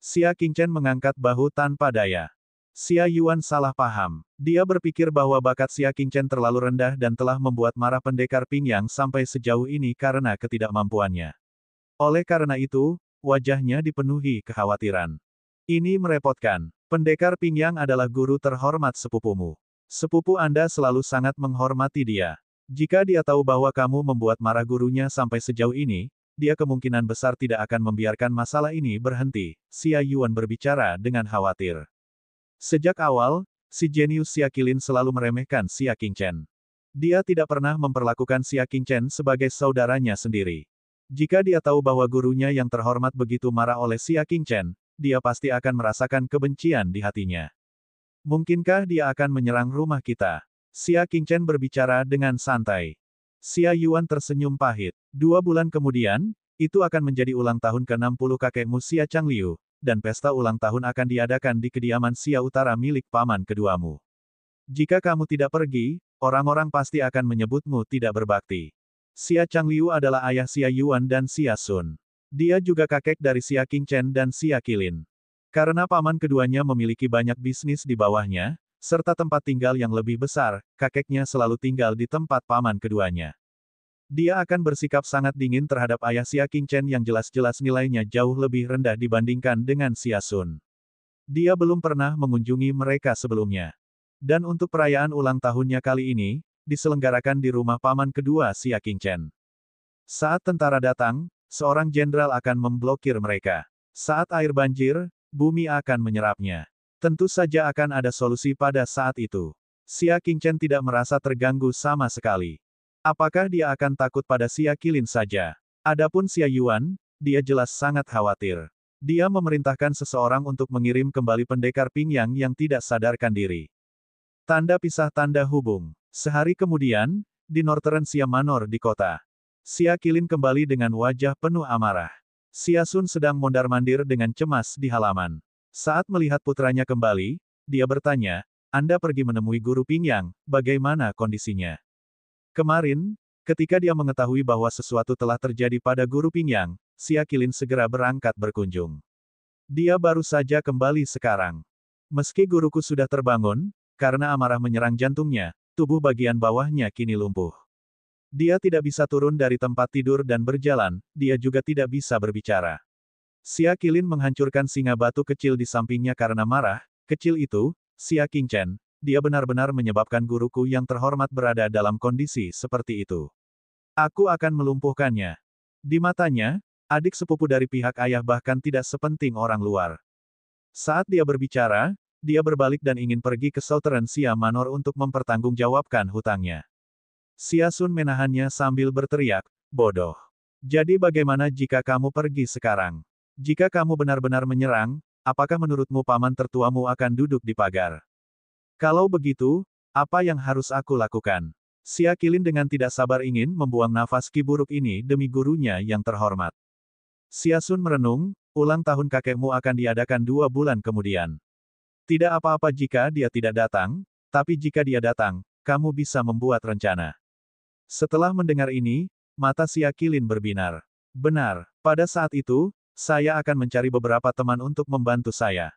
Xia Qingchen mengangkat bahu tanpa daya. Xia Yuan salah paham. Dia berpikir bahwa bakat Xia Qingchen terlalu rendah dan telah membuat marah pendekar Pingyang sampai sejauh ini karena ketidakmampuannya. Oleh karena itu, wajahnya dipenuhi kekhawatiran. Ini merepotkan. Pendekar Pingyang adalah guru terhormat sepupumu. Sepupu Anda selalu sangat menghormati dia. Jika dia tahu bahwa kamu membuat marah gurunya sampai sejauh ini, dia kemungkinan besar tidak akan membiarkan masalah ini berhenti. Xia Yuan berbicara dengan khawatir. Sejak awal, si jenius Xia Qilin selalu meremehkan Xia Qingchen. Dia tidak pernah memperlakukan Xia Qingchen sebagai saudaranya sendiri. Jika dia tahu bahwa gurunya yang terhormat begitu marah oleh Xia Qingchen, dia pasti akan merasakan kebencian di hatinya. Mungkinkah dia akan menyerang rumah kita? Xia Qingchen berbicara dengan santai. Xia Yuan tersenyum pahit. 2 bulan kemudian, itu akan menjadi ulang tahun ke-60 kakekmu Xia Changliu, dan pesta ulang tahun akan diadakan di kediaman Xia Utara milik paman keduamu. Jika kamu tidak pergi, orang-orang pasti akan menyebutmu tidak berbakti. Xia Changliu adalah ayah Xia Yuan dan Xia Sun. Dia juga kakek dari Xia Qingchen dan Xia Qilin. Karena paman keduanya memiliki banyak bisnis di bawahnya, serta tempat tinggal yang lebih besar, kakeknya selalu tinggal di tempat paman keduanya. Dia akan bersikap sangat dingin terhadap ayah Xia Qingchen yang jelas-jelas nilainya jauh lebih rendah dibandingkan dengan Xia Sun. Dia belum pernah mengunjungi mereka sebelumnya. Dan untuk perayaan ulang tahunnya kali ini, diselenggarakan di rumah paman kedua Xia Qingchen. Saat tentara datang, seorang jenderal akan memblokir mereka. Saat air banjir, bumi akan menyerapnya. Tentu saja akan ada solusi pada saat itu. Xia Qingchen tidak merasa terganggu sama sekali. Apakah dia akan takut pada Xia Qilin saja? Adapun Xia Yuan, dia jelas sangat khawatir. Dia memerintahkan seseorang untuk mengirim kembali pendekar Pingyang yang tidak sadarkan diri. Tanda pisah tanda hubung. Sehari kemudian, di Northern Xia Manor di kota. Xia Qilin kembali dengan wajah penuh amarah. Xia Sun sedang mondar-mandir dengan cemas di halaman. Saat melihat putranya kembali, dia bertanya, Anda pergi menemui guru Pingyang, bagaimana kondisinya? Kemarin, ketika dia mengetahui bahwa sesuatu telah terjadi pada guru Pingyang, Xia Qilin segera berangkat berkunjung. Dia baru saja kembali sekarang. Meski guruku sudah terbangun, karena amarah menyerang jantungnya, tubuh bagian bawahnya kini lumpuh. Dia tidak bisa turun dari tempat tidur dan berjalan, dia juga tidak bisa berbicara. Xia Qilin menghancurkan singa batu kecil di sampingnya karena marah, kecil itu, Xia Qingchen, dia benar-benar menyebabkan guruku yang terhormat berada dalam kondisi seperti itu. Aku akan melumpuhkannya. Di matanya, adik sepupu dari pihak ayah bahkan tidak sepenting orang luar. Saat dia berbicara, dia berbalik dan ingin pergi ke Southern Xia Manor untuk mempertanggungjawabkan hutangnya. Xia Sun menahannya sambil berteriak, bodoh. Jadi bagaimana jika kamu pergi sekarang? Jika kamu benar-benar menyerang, apakah menurutmu paman tertuamu akan duduk di pagar? Kalau begitu, apa yang harus aku lakukan? Xia Qilin dengan tidak sabar ingin membuang nafas ki buruk ini demi gurunya yang terhormat. Xia Sun merenung, ulang tahun kakekmu akan diadakan 2 bulan kemudian. Tidak apa-apa jika dia tidak datang, tapi jika dia datang, kamu bisa membuat rencana. Setelah mendengar ini, mata Xia Qilin berbinar. Benar, pada saat itu, saya akan mencari beberapa teman untuk membantu saya.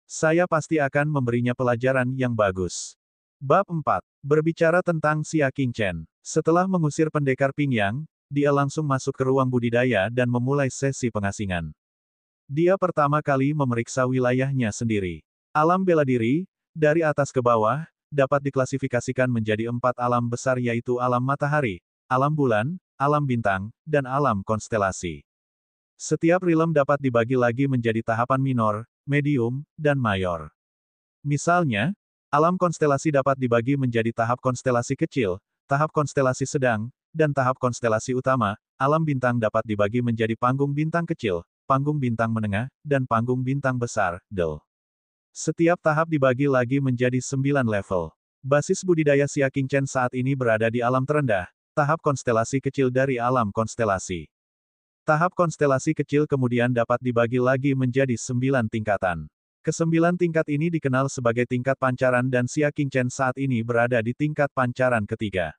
Saya pasti akan memberinya pelajaran yang bagus. Bab 4. Berbicara tentang Xia Qingchen. Setelah mengusir pendekar Pingyang, dia langsung masuk ke ruang budidaya dan memulai sesi pengasingan. Dia pertama kali memeriksa wilayahnya sendiri. Alam bela diri, dari atas ke bawah, dapat diklasifikasikan menjadi 4 alam besar yaitu alam matahari, alam bulan, alam bintang, dan alam konstelasi. Setiap realm dapat dibagi lagi menjadi tahapan minor, medium, dan mayor. Misalnya, alam konstelasi dapat dibagi menjadi tahap konstelasi kecil, tahap konstelasi sedang, dan tahap konstelasi utama. Alam bintang dapat dibagi menjadi panggung bintang kecil, panggung bintang menengah, dan panggung bintang besar, DEL. Setiap tahap dibagi lagi menjadi 9 level. Basis budidaya Xia Qingchen saat ini berada di alam terendah, tahap konstelasi kecil dari alam konstelasi. Tahap konstelasi kecil kemudian dapat dibagi lagi menjadi 9 tingkatan. Kesembilan tingkat ini dikenal sebagai tingkat pancaran dan Xia Qingchen saat ini berada di tingkat pancaran ketiga.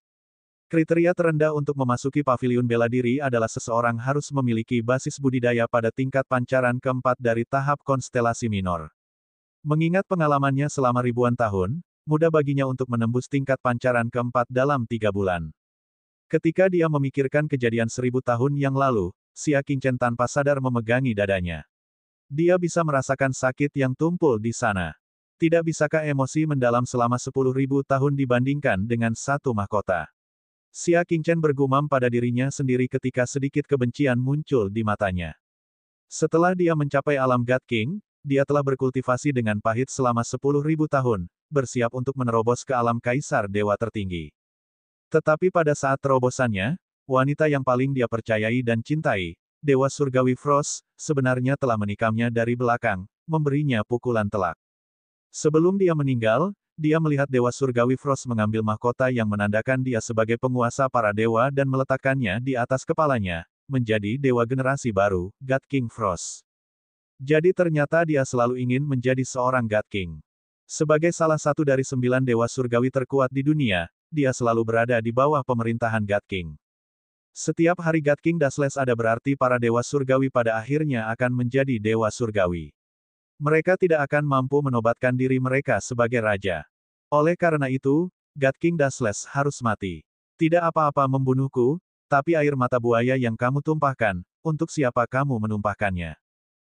Kriteria terendah untuk memasuki paviliun bela diri adalah seseorang harus memiliki basis budidaya pada tingkat pancaran keempat dari tahap konstelasi minor. Mengingat pengalamannya selama ribuan tahun, mudah baginya untuk menembus tingkat pancaran keempat dalam 3 bulan. Ketika dia memikirkan kejadian 1000 tahun yang lalu, Xia Qingchen tanpa sadar memegangi dadanya. Dia bisa merasakan sakit yang tumpul di sana. Tidak bisakah emosi mendalam selama 10.000 tahun dibandingkan dengan satu mahkota? Xia Qingchen bergumam pada dirinya sendiri ketika sedikit kebencian muncul di matanya. Setelah dia mencapai alam God King, dia telah berkultivasi dengan pahit selama 10.000 tahun, bersiap untuk menerobos ke alam Kaisar Dewa Tertinggi. Tetapi pada saat terobosannya, wanita yang paling dia percayai dan cintai, Dewa Surgawi Frost, sebenarnya telah menikamnya dari belakang, memberinya pukulan telak. Sebelum dia meninggal, dia melihat Dewa Surgawi Frost mengambil mahkota yang menandakan dia sebagai penguasa para dewa dan meletakkannya di atas kepalanya, menjadi dewa generasi baru, God King Frost. Jadi ternyata dia selalu ingin menjadi seorang God King. Sebagai salah satu dari 9 dewa surgawi terkuat di dunia, dia selalu berada di bawah pemerintahan God King. Setiap hari God King Dashless ada berarti para dewa surgawi pada akhirnya akan menjadi dewa surgawi. Mereka tidak akan mampu menobatkan diri mereka sebagai raja. Oleh karena itu, God King Dashless harus mati. Tidak apa-apa membunuhku, tapi air mata buaya yang kamu tumpahkan, untuk siapa kamu menumpahkannya?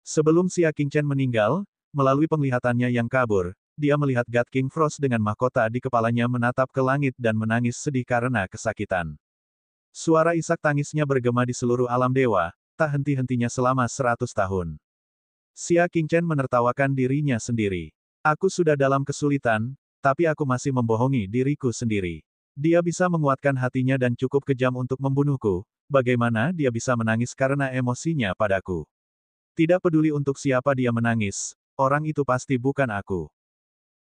Sebelum Xia Qingchen meninggal, melalui penglihatannya yang kabur, dia melihat God King Frost dengan mahkota di kepalanya menatap ke langit dan menangis sedih karena kesakitan. Suara isak tangisnya bergema di seluruh alam dewa, tak henti-hentinya selama 100 tahun. Xia Qingchen menertawakan dirinya sendiri. Aku sudah dalam kesulitan, tapi aku masih membohongi diriku sendiri. Dia bisa menguatkan hatinya dan cukup kejam untuk membunuhku, bagaimana dia bisa menangis karena emosinya padaku? Tidak peduli untuk siapa dia menangis, orang itu pasti bukan aku.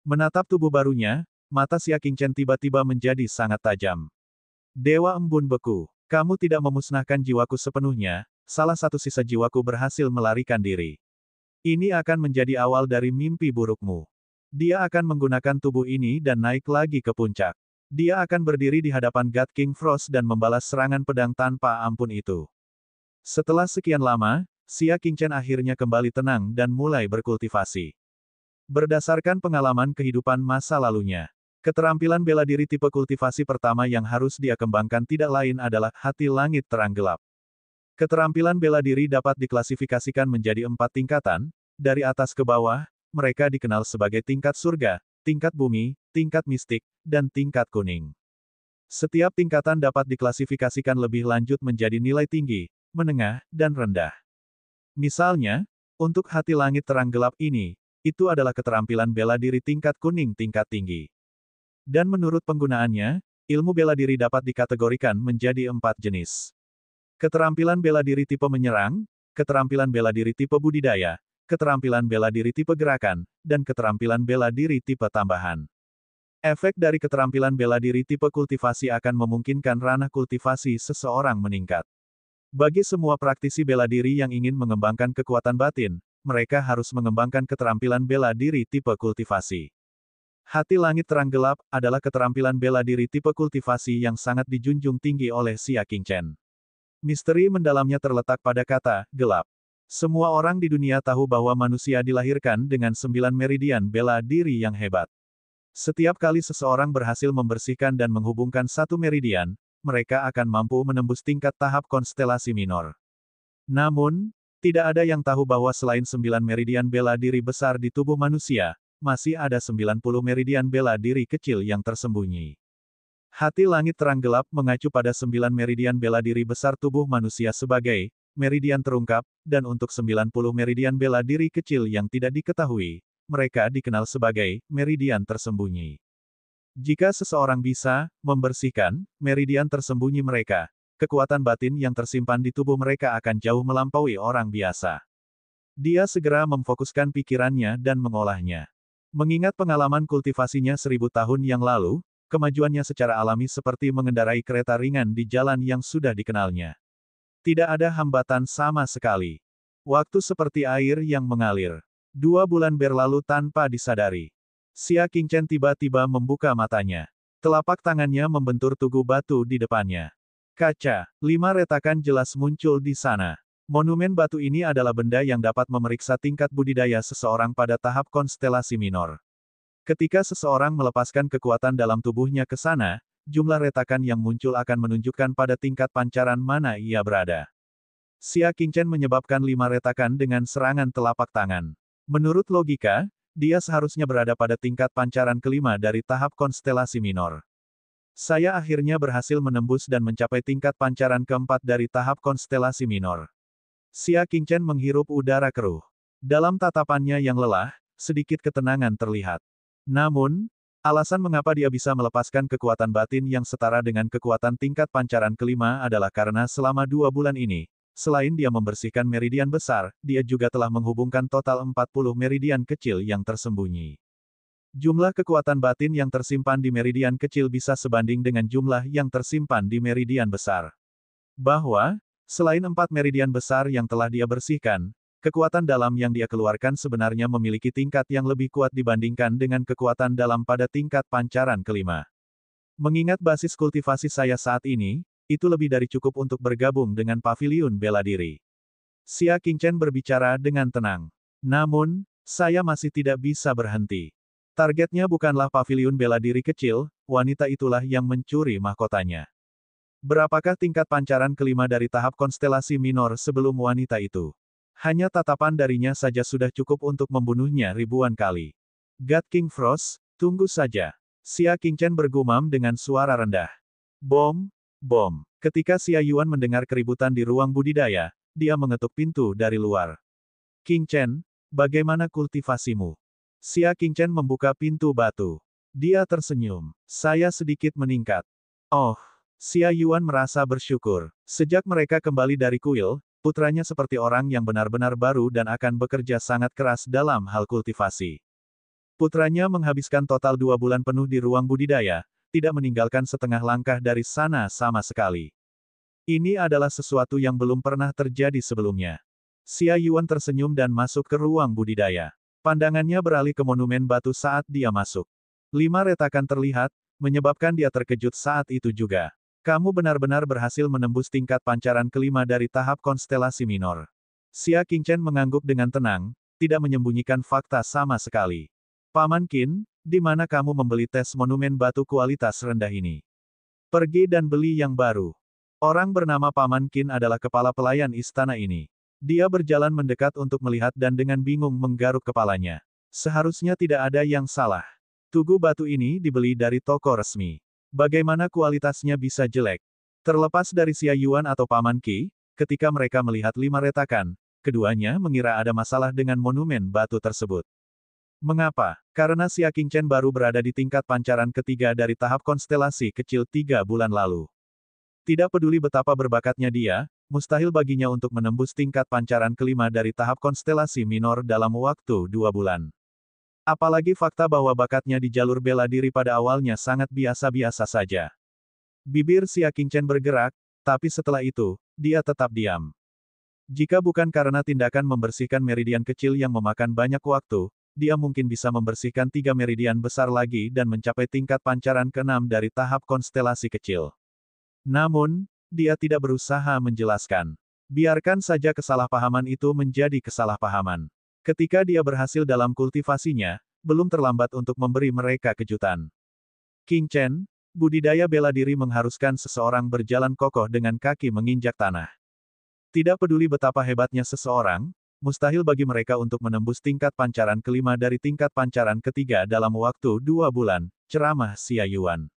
Menatap tubuh barunya, mata Xia Qingchen tiba-tiba menjadi sangat tajam. Dewa Embun Beku, kamu tidak memusnahkan jiwaku sepenuhnya, salah satu sisa jiwaku berhasil melarikan diri. Ini akan menjadi awal dari mimpi burukmu. Dia akan menggunakan tubuh ini dan naik lagi ke puncak. Dia akan berdiri di hadapan God King Frost dan membalas serangan pedang tanpa ampun itu. Setelah sekian lama, Xia Qingchen akhirnya kembali tenang dan mulai berkultivasi. Berdasarkan pengalaman kehidupan masa lalunya, keterampilan bela diri tipe kultivasi pertama yang harus dia kembangkan tidak lain adalah hati langit terang gelap. Keterampilan bela diri dapat diklasifikasikan menjadi 4 tingkatan, dari atas ke bawah, mereka dikenal sebagai tingkat surga, tingkat bumi, tingkat mistik, dan tingkat kuning. Setiap tingkatan dapat diklasifikasikan lebih lanjut menjadi nilai tinggi, menengah, dan rendah. Misalnya, untuk hati langit terang gelap ini, itu adalah keterampilan bela diri tingkat kuning tingkat tinggi. Dan menurut penggunaannya, ilmu bela diri dapat dikategorikan menjadi 4 jenis. Keterampilan bela diri tipe menyerang, keterampilan bela diri tipe budidaya, keterampilan bela diri tipe gerakan, dan keterampilan bela diri tipe tambahan. Efek dari keterampilan bela diri tipe kultivasi akan memungkinkan ranah kultivasi seseorang meningkat. Bagi semua praktisi bela diri yang ingin mengembangkan kekuatan batin, mereka harus mengembangkan keterampilan bela diri tipe kultivasi. Hati langit terang gelap adalah keterampilan bela diri tipe kultivasi yang sangat dijunjung tinggi oleh Xia Qingchen. Misteri mendalamnya terletak pada kata gelap. Semua orang di dunia tahu bahwa manusia dilahirkan dengan 9 meridian bela diri yang hebat. Setiap kali seseorang berhasil membersihkan dan menghubungkan satu meridian, mereka akan mampu menembus tingkat tahap konstelasi minor. Namun, tidak ada yang tahu bahwa selain 9 meridian bela diri besar di tubuh manusia, masih ada 90 meridian bela diri kecil yang tersembunyi. Hati langit terang gelap mengacu pada 9 meridian bela diri besar tubuh manusia sebagai meridian terungkap, dan untuk 90 meridian bela diri kecil yang tidak diketahui, mereka dikenal sebagai meridian tersembunyi. Jika seseorang bisa membersihkan meridian tersembunyi mereka, kekuatan batin yang tersimpan di tubuh mereka akan jauh melampaui orang biasa. Dia segera memfokuskan pikirannya dan mengolahnya. Mengingat pengalaman kultivasinya 1000 tahun yang lalu, kemajuannya secara alami seperti mengendarai kereta ringan di jalan yang sudah dikenalnya. Tidak ada hambatan sama sekali. Waktu seperti air yang mengalir. 2 bulan berlalu tanpa disadari. Xia Qingchen tiba-tiba membuka matanya. Telapak tangannya membentur tugu batu di depannya. Kaca, 5 retakan jelas muncul di sana. Monumen batu ini adalah benda yang dapat memeriksa tingkat budidaya seseorang pada tahap konstelasi minor. Ketika seseorang melepaskan kekuatan dalam tubuhnya ke sana, jumlah retakan yang muncul akan menunjukkan pada tingkat pancaran mana ia berada. Xia Qingchen menyebabkan 5 retakan dengan serangan telapak tangan. Menurut logika, dia seharusnya berada pada tingkat pancaran kelima dari tahap konstelasi minor. Saya akhirnya berhasil menembus dan mencapai tingkat pancaran keempat dari tahap konstelasi minor. Xia Qingchen menghirup udara keruh. Dalam tatapannya yang lelah, sedikit ketenangan terlihat. Namun, alasan mengapa dia bisa melepaskan kekuatan batin yang setara dengan kekuatan tingkat pancaran kelima adalah karena selama 2 bulan ini, selain dia membersihkan meridian besar, dia juga telah menghubungkan total 40 meridian kecil yang tersembunyi. Jumlah kekuatan batin yang tersimpan di meridian kecil bisa sebanding dengan jumlah yang tersimpan di meridian besar. Bahwa, selain 4 meridian besar yang telah dia bersihkan, kekuatan dalam yang dia keluarkan sebenarnya memiliki tingkat yang lebih kuat dibandingkan dengan kekuatan dalam pada tingkat pancaran kelima. Mengingat basis kultivasi saya saat ini, itu lebih dari cukup untuk bergabung dengan paviliun bela diri. Xia Qingchen berbicara dengan tenang. Namun, saya masih tidak bisa berhenti. Targetnya bukanlah paviliun bela diri kecil, wanita itulah yang mencuri mahkotanya. Berapakah tingkat pancaran kelima dari tahap konstelasi minor sebelum wanita itu? Hanya tatapan darinya saja sudah cukup untuk membunuhnya ribuan kali. God King Frost, tunggu saja. Xia Qingchen bergumam dengan suara rendah. Bom, bom. Ketika Xia Yuan mendengar keributan di ruang budidaya, dia mengetuk pintu dari luar. Qingchen, bagaimana kultivasimu? Xia Qingchen membuka pintu batu. Dia tersenyum. Saya sedikit meningkat. Oh, Xia Yuan merasa bersyukur. Sejak mereka kembali dari kuil, putranya seperti orang yang benar-benar baru dan akan bekerja sangat keras dalam hal kultivasi. Putranya menghabiskan total 2 bulan penuh di ruang budidaya, tidak meninggalkan setengah langkah dari sana sama sekali. Ini adalah sesuatu yang belum pernah terjadi sebelumnya. Xia Yuan tersenyum dan masuk ke ruang budidaya. Pandangannya beralih ke monumen batu saat dia masuk. 5 retakan terlihat, menyebabkan dia terkejut saat itu juga. Kamu benar-benar berhasil menembus tingkat pancaran kelima dari tahap konstelasi minor. Xia Qingchen mengangguk dengan tenang, tidak menyembunyikan fakta sama sekali. Paman Qin, di mana kamu membeli tes monumen batu kualitas rendah ini? Pergi dan beli yang baru. Orang bernama Paman Qin adalah kepala pelayan istana ini. Dia berjalan mendekat untuk melihat dan dengan bingung menggaruk kepalanya. Seharusnya tidak ada yang salah. Tugu batu ini dibeli dari toko resmi. Bagaimana kualitasnya bisa jelek? Terlepas dari Xia Yuan atau Paman Qi, ketika mereka melihat 5 retakan, keduanya mengira ada masalah dengan monumen batu tersebut. Mengapa? Karena Xia Qingchen baru berada di tingkat pancaran ketiga dari tahap konstelasi kecil 3 bulan lalu. Tidak peduli betapa berbakatnya dia, mustahil baginya untuk menembus tingkat pancaran kelima dari tahap konstelasi minor dalam waktu 2 bulan. Apalagi fakta bahwa bakatnya di jalur bela diri pada awalnya sangat biasa-biasa saja. Bibir Xia Qingchen bergerak, tapi setelah itu, dia tetap diam. Jika bukan karena tindakan membersihkan meridian kecil yang memakan banyak waktu, dia mungkin bisa membersihkan 3 meridian besar lagi dan mencapai tingkat pancaran ke-6 dari tahap konstelasi kecil. Namun, dia tidak berusaha menjelaskan. Biarkan saja kesalahpahaman itu menjadi kesalahpahaman. Ketika dia berhasil dalam kultivasinya, belum terlambat untuk memberi mereka kejutan. Qingchen, budidaya bela diri mengharuskan seseorang berjalan kokoh dengan kaki menginjak tanah. Tidak peduli betapa hebatnya seseorang, mustahil bagi mereka untuk menembus tingkat pancaran kelima dari tingkat pancaran ketiga dalam waktu 2 bulan, ceramah Xia Yuan.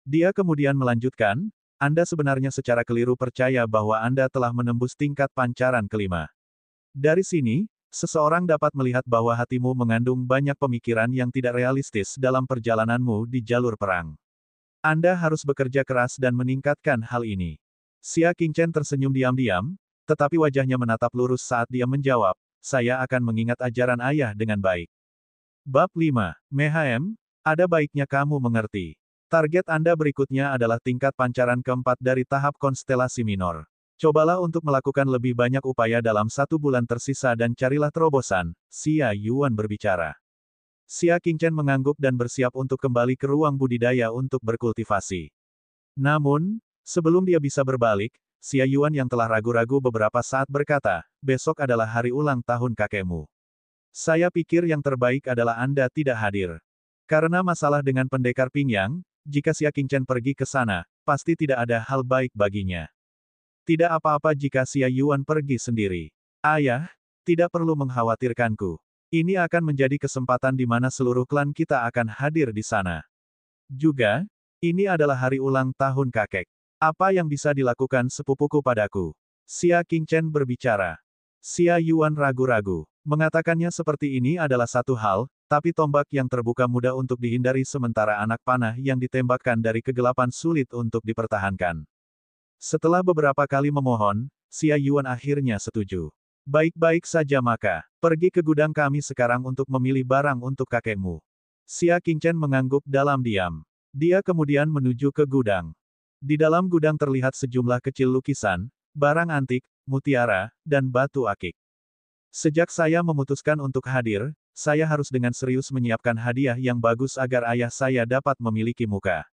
Dia kemudian melanjutkan, Anda sebenarnya secara keliru percaya bahwa Anda telah menembus tingkat pancaran kelima. Dari sini, seseorang dapat melihat bahwa hatimu mengandung banyak pemikiran yang tidak realistis dalam perjalananmu di jalur perang. Anda harus bekerja keras dan meningkatkan hal ini. Xia Qingchen tersenyum diam-diam, tetapi wajahnya menatap lurus saat dia menjawab, saya akan mengingat ajaran ayah dengan baik. Bab 5, Mehem, ada baiknya kamu mengerti. Target Anda berikutnya adalah tingkat pancaran keempat dari tahap konstelasi minor. Cobalah untuk melakukan lebih banyak upaya dalam 1 bulan tersisa dan carilah terobosan, Xia Yuan berbicara. Xia Qingchen mengangguk dan bersiap untuk kembali ke ruang budidaya untuk berkultivasi. Namun, sebelum dia bisa berbalik, Xia Yuan yang telah ragu-ragu beberapa saat berkata, besok adalah hari ulang tahun kakekmu. Saya pikir yang terbaik adalah Anda tidak hadir. Karena masalah dengan pendekar Pingyang, jika Xia Qingchen pergi ke sana, pasti tidak ada hal baik baginya. Tidak apa-apa jika Xia Yuan pergi sendiri. Ayah, tidak perlu mengkhawatirkanku. Ini akan menjadi kesempatan di mana seluruh klan kita akan hadir di sana. Juga, ini adalah hari ulang tahun kakek. Apa yang bisa dilakukan sepupuku padaku? Xia Qingchen berbicara. Xia Yuan ragu-ragu. Mengatakannya seperti ini adalah satu hal, tapi tombak yang terbuka mudah untuk dihindari sementara anak panah yang ditembakkan dari kegelapan sulit untuk dipertahankan. Setelah beberapa kali memohon, Xia Yuan akhirnya setuju. Baik-baik saja maka, pergi ke gudang kami sekarang untuk memilih barang untuk kakekmu. Xia Qingchen mengangguk dalam diam. Dia kemudian menuju ke gudang. Di dalam gudang terlihat sejumlah kecil lukisan, barang antik, mutiara, dan batu akik. Sejak saya memutuskan untuk hadir, saya harus dengan serius menyiapkan hadiah yang bagus agar ayah saya dapat memiliki muka.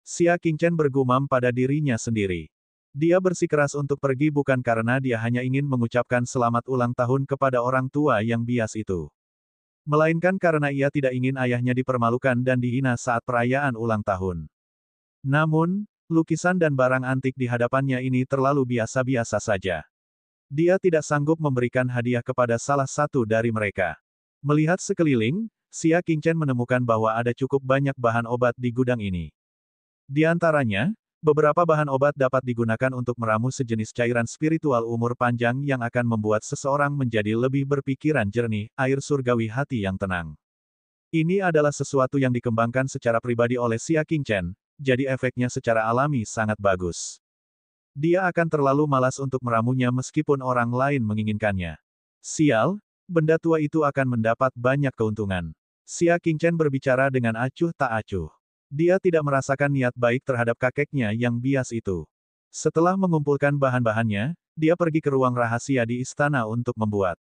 Xia Qingchen bergumam pada dirinya sendiri. Dia bersikeras untuk pergi bukan karena dia hanya ingin mengucapkan selamat ulang tahun kepada orang tua yang bias itu. Melainkan karena ia tidak ingin ayahnya dipermalukan dan dihina saat perayaan ulang tahun. Namun, lukisan dan barang antik di hadapannya ini terlalu biasa-biasa saja. Dia tidak sanggup memberikan hadiah kepada salah satu dari mereka. Melihat sekeliling, Xia Qingchen menemukan bahwa ada cukup banyak bahan obat di gudang ini. Di antaranya, beberapa bahan obat dapat digunakan untuk meramu sejenis cairan spiritual umur panjang yang akan membuat seseorang menjadi lebih berpikiran jernih, air surgawi hati yang tenang. Ini adalah sesuatu yang dikembangkan secara pribadi oleh Xia Qingchen, jadi efeknya secara alami sangat bagus. Dia akan terlalu malas untuk meramunya meskipun orang lain menginginkannya. Sial, benda tua itu akan mendapat banyak keuntungan. Xia Qingchen berbicara dengan acuh tak acuh. Dia tidak merasakan niat baik terhadap kakeknya yang bias itu. Setelah mengumpulkan bahan-bahannya, dia pergi ke ruang rahasia di istana untuk membuat.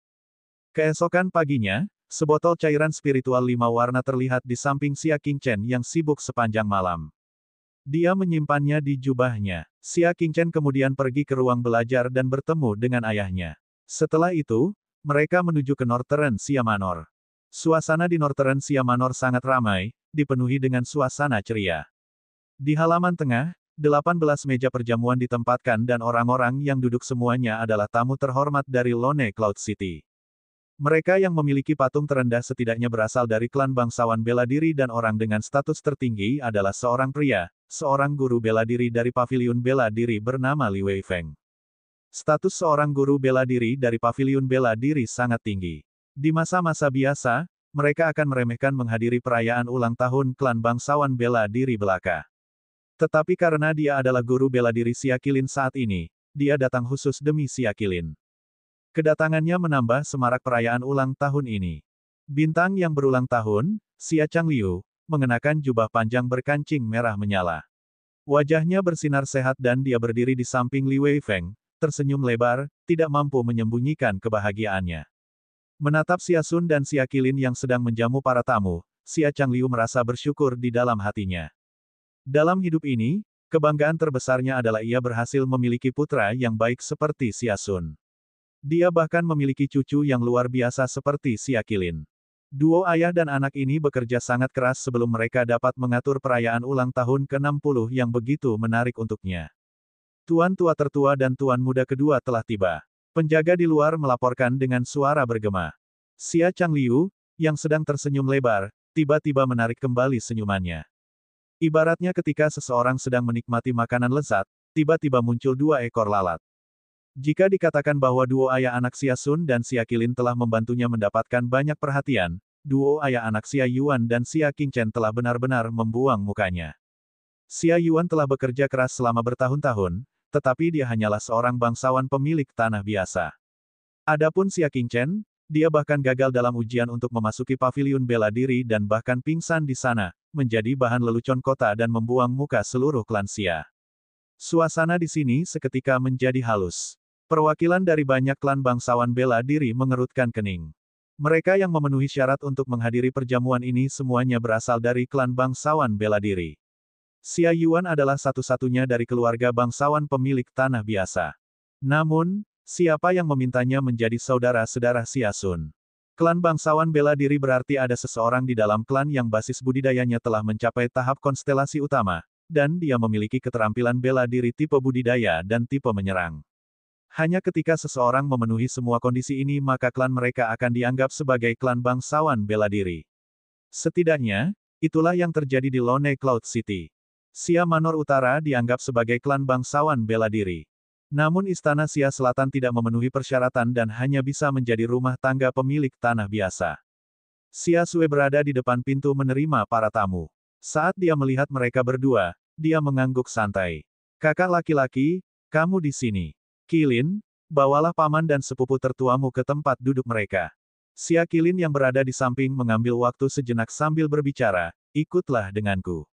Keesokan paginya, sebotol cairan spiritual 5 warna terlihat di samping Xia Qingchen yang sibuk sepanjang malam. Dia menyimpannya di jubahnya. Xia Qingchen kemudian pergi ke ruang belajar dan bertemu dengan ayahnya. Setelah itu, mereka menuju ke Northern Xia Manor. Suasana di Northern Xia Manor sangat ramai, dipenuhi dengan suasana ceria. Di halaman tengah, 18 meja perjamuan ditempatkan dan orang-orang yang duduk semuanya adalah tamu terhormat dari Lone Cloud City. Mereka yang memiliki patung terendah setidaknya berasal dari klan bangsawan bela diri dan orang dengan status tertinggi adalah seorang pria, seorang guru bela diri dari paviliun bela diri bernama Li Weifeng. Status seorang guru bela diri dari paviliun bela diri sangat tinggi. Di masa-masa biasa, mereka akan meremehkan menghadiri perayaan ulang tahun klan bangsawan bela diri belaka. Tetapi karena dia adalah guru bela diri Xia Qilin saat ini, dia datang khusus demi Xia Qilin. Kedatangannya menambah semarak perayaan ulang tahun ini. Bintang yang berulang tahun, Xia Changliu, mengenakan jubah panjang berkancing merah menyala. Wajahnya bersinar sehat dan dia berdiri di samping Li Weifeng, tersenyum lebar, tidak mampu menyembunyikan kebahagiaannya. Menatap Xia Sun dan Xia Qilin yang sedang menjamu para tamu, Xia Changliu merasa bersyukur di dalam hatinya. Dalam hidup ini, kebanggaan terbesarnya adalah ia berhasil memiliki putra yang baik seperti Xia Sun. Dia bahkan memiliki cucu yang luar biasa seperti Xia Qilin. Duo ayah dan anak ini bekerja sangat keras sebelum mereka dapat mengatur perayaan ulang tahun ke-60 yang begitu menarik untuknya. Tuan tua tertua dan tuan muda kedua telah tiba. Penjaga di luar melaporkan dengan suara bergema. Xia Changliu, yang sedang tersenyum lebar, tiba-tiba menarik kembali senyumannya. Ibaratnya ketika seseorang sedang menikmati makanan lezat, tiba-tiba muncul 2 ekor lalat. Jika dikatakan bahwa duo ayah anak Xia Sun dan Xia Qilin telah membantunya mendapatkan banyak perhatian, duo ayah anak Xia Yuan dan Xia Qingchen telah benar-benar membuang mukanya. Xia Yuan telah bekerja keras selama bertahun-tahun, tetapi dia hanyalah seorang bangsawan pemilik tanah biasa. Adapun Xia Qingchen, dia bahkan gagal dalam ujian untuk memasuki paviliun bela diri dan bahkan pingsan di sana, menjadi bahan lelucon kota dan membuang muka seluruh klan Xia. Suasana di sini seketika menjadi halus. Perwakilan dari banyak klan bangsawan bela diri mengerutkan kening. Mereka yang memenuhi syarat untuk menghadiri perjamuan ini semuanya berasal dari klan bangsawan bela diri. Xia Yuan adalah satu-satunya dari keluarga bangsawan pemilik tanah biasa. Namun, siapa yang memintanya menjadi saudara-saudara Xia Sun? Klan bangsawan bela diri berarti ada seseorang di dalam klan yang basis budidayanya telah mencapai tahap konstelasi utama, dan dia memiliki keterampilan bela diri tipe budidaya dan tipe menyerang. Hanya ketika seseorang memenuhi semua kondisi ini maka klan mereka akan dianggap sebagai klan bangsawan bela diri. Setidaknya, itulah yang terjadi di Lone Cloud City. Xia Manor Utara dianggap sebagai klan bangsawan bela diri. Namun Istana Xia Selatan tidak memenuhi persyaratan dan hanya bisa menjadi rumah tangga pemilik tanah biasa. Xia Sue berada di depan pintu menerima para tamu. Saat dia melihat mereka berdua, dia mengangguk santai. Kakak laki-laki, kamu di sini. Qilin, bawalah paman dan sepupu tertuamu ke tempat duduk mereka. Xia Qilin yang berada di samping mengambil waktu sejenak sambil berbicara, ikutlah denganku.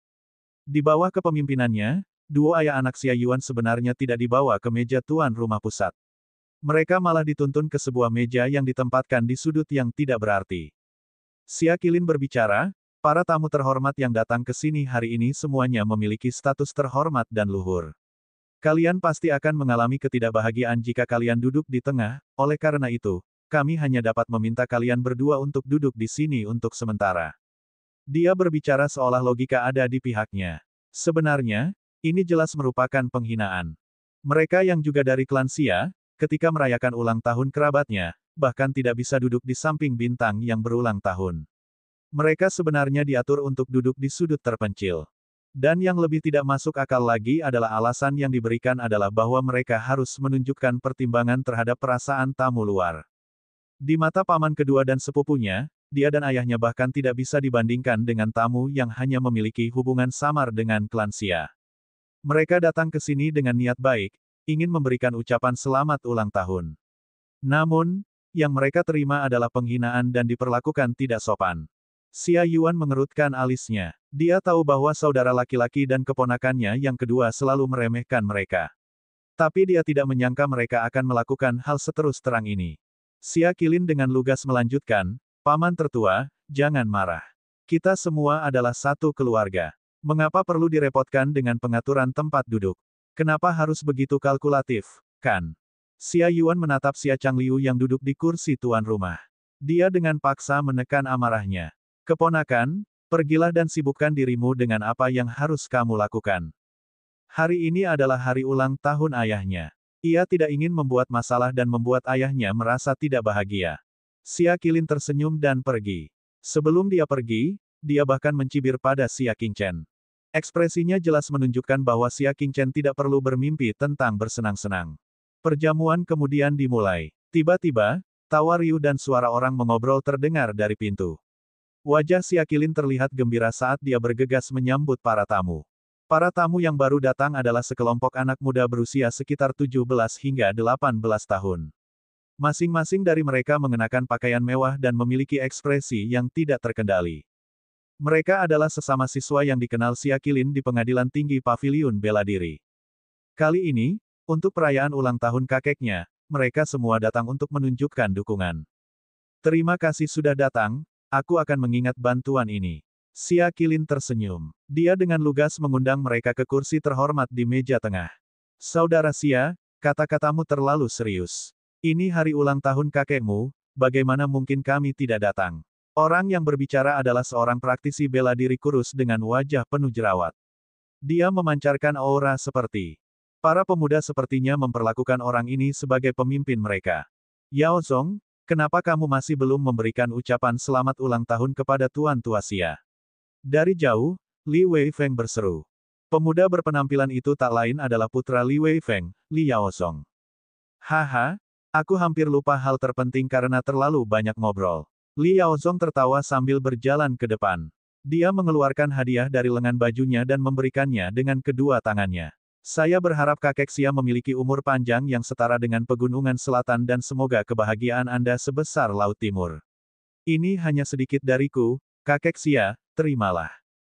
Di bawah kepemimpinannya, duo ayah anak Xia Yuan sebenarnya tidak dibawa ke meja tuan rumah pusat. Mereka malah dituntun ke sebuah meja yang ditempatkan di sudut yang tidak berarti. Xia Qilin berbicara, para tamu terhormat yang datang ke sini hari ini semuanya memiliki status terhormat dan luhur. Kalian pasti akan mengalami ketidakbahagiaan jika kalian duduk di tengah, oleh karena itu, kami hanya dapat meminta kalian berdua untuk duduk di sini untuk sementara. Dia berbicara seolah logika ada di pihaknya. Sebenarnya, ini jelas merupakan penghinaan. Mereka yang juga dari klan Xia, ketika merayakan ulang tahun kerabatnya, bahkan tidak bisa duduk di samping bintang yang berulang tahun. Mereka sebenarnya diatur untuk duduk di sudut terpencil. Dan yang lebih tidak masuk akal lagi adalah alasan yang diberikan adalah bahwa mereka harus menunjukkan pertimbangan terhadap perasaan tamu luar. Di mata paman kedua dan sepupunya, dia dan ayahnya bahkan tidak bisa dibandingkan dengan tamu yang hanya memiliki hubungan samar dengan klan Xia. Mereka datang ke sini dengan niat baik, ingin memberikan ucapan selamat ulang tahun. Namun, yang mereka terima adalah penghinaan dan diperlakukan tidak sopan. Xia Yuan mengerutkan alisnya. Dia tahu bahwa saudara laki-laki dan keponakannya yang kedua selalu meremehkan mereka. Tapi dia tidak menyangka mereka akan melakukan hal seterus terang ini. Xia Qilin dengan lugas melanjutkan, Paman tertua, jangan marah. Kita semua adalah satu keluarga. Mengapa perlu direpotkan dengan pengaturan tempat duduk? Kenapa harus begitu kalkulatif, kan? Xia Yuan menatap Xia Changliu yang duduk di kursi tuan rumah. Dia dengan paksa menekan amarahnya. Keponakan, pergilah dan sibukkan dirimu dengan apa yang harus kamu lakukan. Hari ini adalah hari ulang tahun ayahnya. Ia tidak ingin membuat masalah dan membuat ayahnya merasa tidak bahagia. Xia Qilin tersenyum dan pergi. Sebelum dia pergi, dia bahkan mencibir pada Xia Qingchen. Ekspresinya jelas menunjukkan bahwa Xia Qingchen tidak perlu bermimpi tentang bersenang-senang. Perjamuan kemudian dimulai. Tiba-tiba, tawa riuh dan suara orang mengobrol terdengar dari pintu. Wajah Xia Qilin terlihat gembira saat dia bergegas menyambut para tamu. Para tamu yang baru datang adalah sekelompok anak muda berusia sekitar 17 hingga 18 tahun. Masing-masing dari mereka mengenakan pakaian mewah dan memiliki ekspresi yang tidak terkendali. Mereka adalah sesama siswa yang dikenal Xia Qilin di Pengadilan Tinggi Paviliun Bela Diri. Kali ini, untuk perayaan ulang tahun kakeknya, mereka semua datang untuk menunjukkan dukungan. Terima kasih sudah datang. Aku akan mengingat bantuan ini. Xia Qilin tersenyum. Dia dengan lugas mengundang mereka ke kursi terhormat di meja tengah. Saudara Xia, kata-katamu terlalu serius. Ini hari ulang tahun kakekmu, bagaimana mungkin kami tidak datang? Orang yang berbicara adalah seorang praktisi bela diri kurus dengan wajah penuh jerawat. Dia memancarkan aura seperti. Para pemuda sepertinya memperlakukan orang ini sebagai pemimpin mereka. Yao Zong, kenapa kamu masih belum memberikan ucapan selamat ulang tahun kepada Tuan Tua Xia? Dari jauh, Li Weifeng berseru. Pemuda berpenampilan itu tak lain adalah putra Li Weifeng, Li Yaozong. Haha, aku hampir lupa hal terpenting karena terlalu banyak ngobrol. Li Yaozong tertawa sambil berjalan ke depan. Dia mengeluarkan hadiah dari lengan bajunya dan memberikannya dengan kedua tangannya. Saya berharap kakek Xia memiliki umur panjang yang setara dengan pegunungan selatan dan semoga kebahagiaan Anda sebesar Laut Timur. Ini hanya sedikit dariku, kakek Xia, terimalah.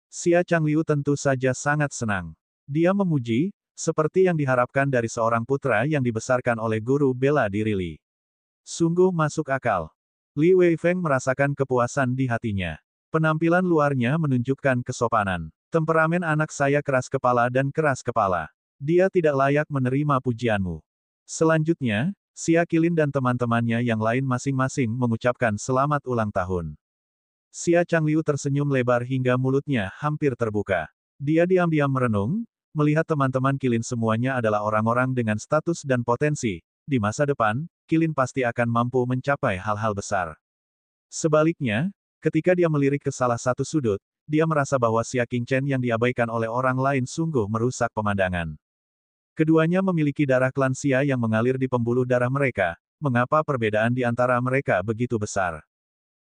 Xia Changliu tentu saja sangat senang. Dia memuji, seperti yang diharapkan dari seorang putra yang dibesarkan oleh guru bela diri Li. Sungguh masuk akal. Li Weifeng merasakan kepuasan di hatinya. Penampilan luarnya menunjukkan kesopanan. Temperamen anak saya keras kepala dan keras kepala. Dia tidak layak menerima pujianmu. Selanjutnya, Xia Qilin dan teman-temannya yang lain masing-masing mengucapkan selamat ulang tahun. Xia Changliu tersenyum lebar hingga mulutnya hampir terbuka. Dia diam-diam merenung, melihat teman-teman Qilin semuanya adalah orang-orang dengan status dan potensi. Di masa depan, Qilin pasti akan mampu mencapai hal-hal besar. Sebaliknya, ketika dia melirik ke salah satu sudut, dia merasa bahwa Xia Qingchen yang diabaikan oleh orang lain sungguh merusak pemandangan. Keduanya memiliki darah klan Xia yang mengalir di pembuluh darah mereka, mengapa perbedaan di antara mereka begitu besar?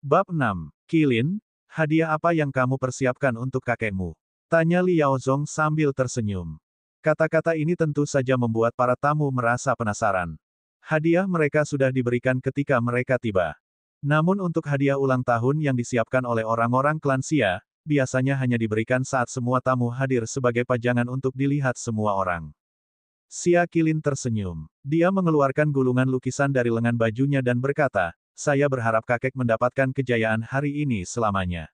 Bab 6. Qilin, hadiah apa yang kamu persiapkan untuk kakekmu? Tanya Li Yaozong sambil tersenyum. Kata-kata ini tentu saja membuat para tamu merasa penasaran. Hadiah mereka sudah diberikan ketika mereka tiba. Namun untuk hadiah ulang tahun yang disiapkan oleh orang-orang klan Xia, biasanya hanya diberikan saat semua tamu hadir sebagai pajangan untuk dilihat semua orang. Xia Qilin tersenyum. Dia mengeluarkan gulungan lukisan dari lengan bajunya dan berkata, saya berharap kakek mendapatkan kejayaan hari ini selamanya.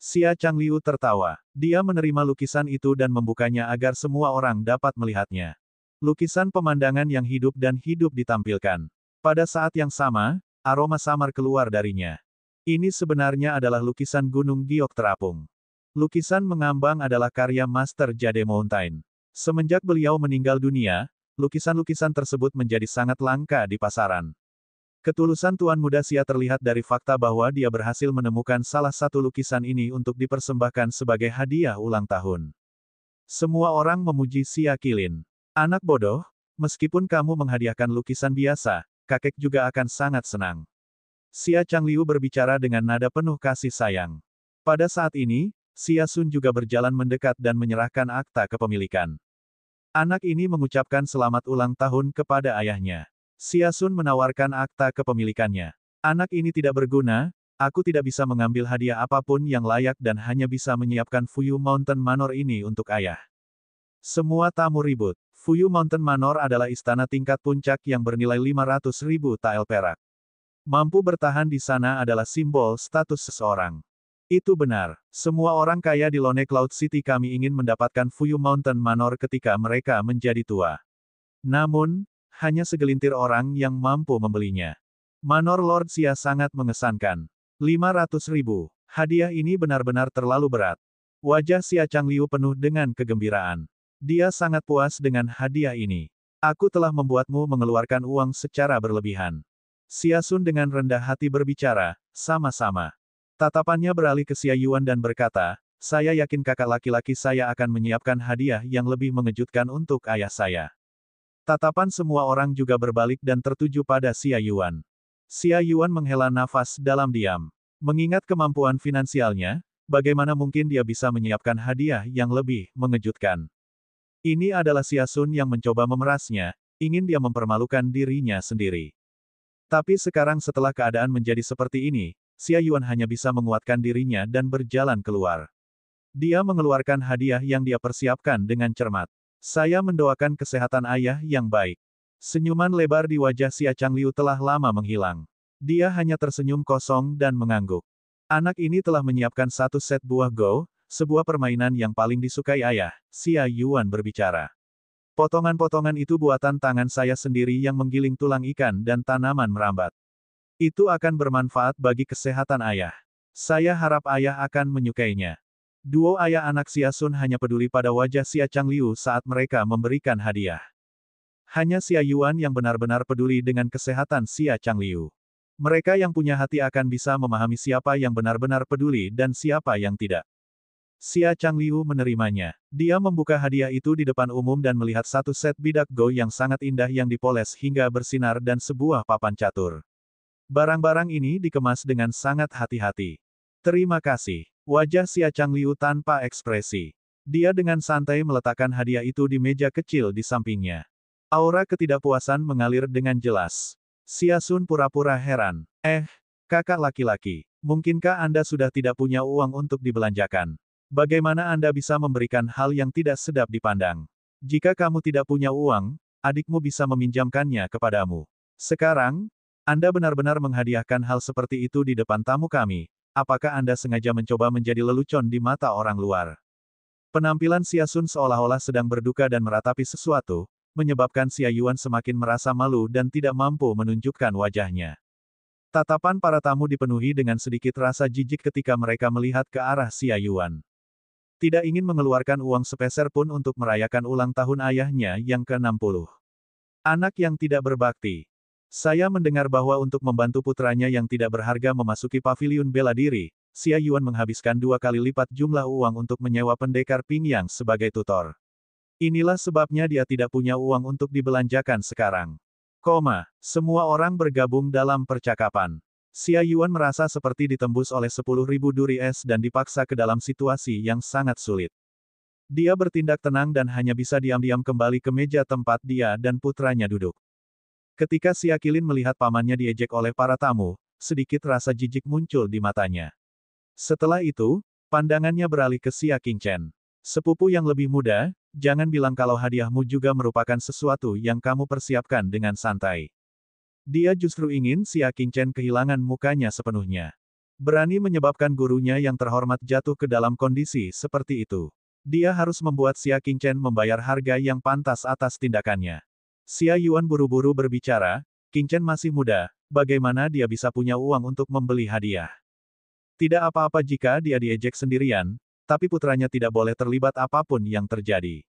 Xia Changliu tertawa. Dia menerima lukisan itu dan membukanya agar semua orang dapat melihatnya. Lukisan pemandangan yang hidup dan hidup ditampilkan. Pada saat yang sama, aroma samar keluar darinya. Ini sebenarnya adalah lukisan Gunung Giok terapung. Lukisan mengambang adalah karya Master Jade Mountain. Semenjak beliau meninggal dunia, lukisan-lukisan tersebut menjadi sangat langka di pasaran. Ketulusan Tuan Muda Xia terlihat dari fakta bahwa dia berhasil menemukan salah satu lukisan ini untuk dipersembahkan sebagai hadiah ulang tahun. Semua orang memuji Xia Qilin. Anak bodoh, meskipun kamu menghadiahkan lukisan biasa, kakek juga akan sangat senang. Xia Changliu berbicara dengan nada penuh kasih sayang. Pada saat ini, Xia Sun juga berjalan mendekat dan menyerahkan akta kepemilikan. Anak ini mengucapkan selamat ulang tahun kepada ayahnya. Xia Sun menawarkan akta kepemilikannya. Anak ini tidak berguna, aku tidak bisa mengambil hadiah apapun yang layak dan hanya bisa menyiapkan Fuyu Mountain Manor ini untuk ayah. Semua tamu ribut. Fuyu Mountain Manor adalah istana tingkat puncak yang bernilai 500.000 tael perak. Mampu bertahan di sana adalah simbol status seseorang. Itu benar. Semua orang kaya di Lone Cloud City kami ingin mendapatkan Fuyu Mountain Manor ketika mereka menjadi tua. Namun, hanya segelintir orang yang mampu membelinya. Manor Lord Xia sangat mengesankan. 500.000. Hadiah ini benar-benar terlalu berat. Wajah Xia Changliu penuh dengan kegembiraan. Dia sangat puas dengan hadiah ini. Aku telah membuatmu mengeluarkan uang secara berlebihan. Xia Sun dengan rendah hati berbicara, sama-sama. Tatapannya beralih ke Xia Yuan dan berkata, saya yakin kakak laki-laki saya akan menyiapkan hadiah yang lebih mengejutkan untuk ayah saya. Tatapan semua orang juga berbalik dan tertuju pada Xia Yuan. Xia Yuan menghela nafas dalam diam. Mengingat kemampuan finansialnya, bagaimana mungkin dia bisa menyiapkan hadiah yang lebih mengejutkan. Ini adalah Xia Sun yang mencoba memerasnya, ingin dia mempermalukan dirinya sendiri. Tapi sekarang setelah keadaan menjadi seperti ini, Xia Yuan hanya bisa menguatkan dirinya dan berjalan keluar. Dia mengeluarkan hadiah yang dia persiapkan dengan cermat. Saya mendoakan kesehatan ayah yang baik. Senyuman lebar di wajah Xia Changliu telah lama menghilang. Dia hanya tersenyum kosong dan mengangguk. Anak ini telah menyiapkan satu set buah Go, sebuah permainan yang paling disukai ayah, Xia Yuan berbicara. Potongan-potongan itu buatan tangan saya sendiri yang menggiling tulang ikan dan tanaman merambat. Itu akan bermanfaat bagi kesehatan ayah. Saya harap ayah akan menyukainya. Duo ayah anak Xia Sun hanya peduli pada wajah Xia Changliu saat mereka memberikan hadiah. Hanya Xia Yuan yang benar-benar peduli dengan kesehatan Xia Changliu. Mereka yang punya hati akan bisa memahami siapa yang benar-benar peduli dan siapa yang tidak. Xia Changliu menerimanya. Dia membuka hadiah itu di depan umum dan melihat satu set bidak go yang sangat indah yang dipoles hingga bersinar dan sebuah papan catur. Barang-barang ini dikemas dengan sangat hati-hati. Terima kasih. Wajah Xia Changliu tanpa ekspresi. Dia dengan santai meletakkan hadiah itu di meja kecil di sampingnya. Aura ketidakpuasan mengalir dengan jelas. Xia Sun pura-pura heran. Kakak laki-laki, mungkinkah Anda sudah tidak punya uang untuk dibelanjakan? Bagaimana Anda bisa memberikan hal yang tidak sedap dipandang? Jika kamu tidak punya uang, adikmu bisa meminjamkannya kepadamu. Sekarang, Anda benar-benar menghadiahkan hal seperti itu di depan tamu kami. Apakah Anda sengaja mencoba menjadi lelucon di mata orang luar? Penampilan Xia Sun seolah-olah sedang berduka dan meratapi sesuatu, menyebabkan Xia Yuan semakin merasa malu dan tidak mampu menunjukkan wajahnya. Tatapan para tamu dipenuhi dengan sedikit rasa jijik ketika mereka melihat ke arah Xia Yuan. Tidak ingin mengeluarkan uang sepeser pun untuk merayakan ulang tahun ayahnya yang ke-60. Anak yang tidak berbakti. Saya mendengar bahwa untuk membantu putranya yang tidak berharga memasuki paviliun bela diri, Xia Yuan menghabiskan 2 kali lipat jumlah uang untuk menyewa pendekar Pingyang sebagai tutor. Inilah sebabnya dia tidak punya uang untuk dibelanjakan sekarang. Semua orang bergabung dalam percakapan. Xia Yuan merasa seperti ditembus oleh 10.000 duri es dan dipaksa ke dalam situasi yang sangat sulit. Dia bertindak tenang dan hanya bisa diam-diam kembali ke meja tempat dia dan putranya duduk. Ketika Xia Qilin melihat pamannya diejek oleh para tamu, sedikit rasa jijik muncul di matanya. Setelah itu, pandangannya beralih ke Xia Qingchen. Sepupu yang lebih muda, jangan bilang kalau hadiahmu juga merupakan sesuatu yang kamu persiapkan dengan santai. Dia justru ingin Xia Qingchen kehilangan mukanya sepenuhnya. Berani menyebabkan gurunya yang terhormat jatuh ke dalam kondisi seperti itu. Dia harus membuat Xia Qingchen membayar harga yang pantas atas tindakannya. Xia Yuan buru-buru berbicara, Qingchen masih muda, bagaimana dia bisa punya uang untuk membeli hadiah? Tidak apa-apa jika dia diejek sendirian, tapi putranya tidak boleh terlibat apapun yang terjadi.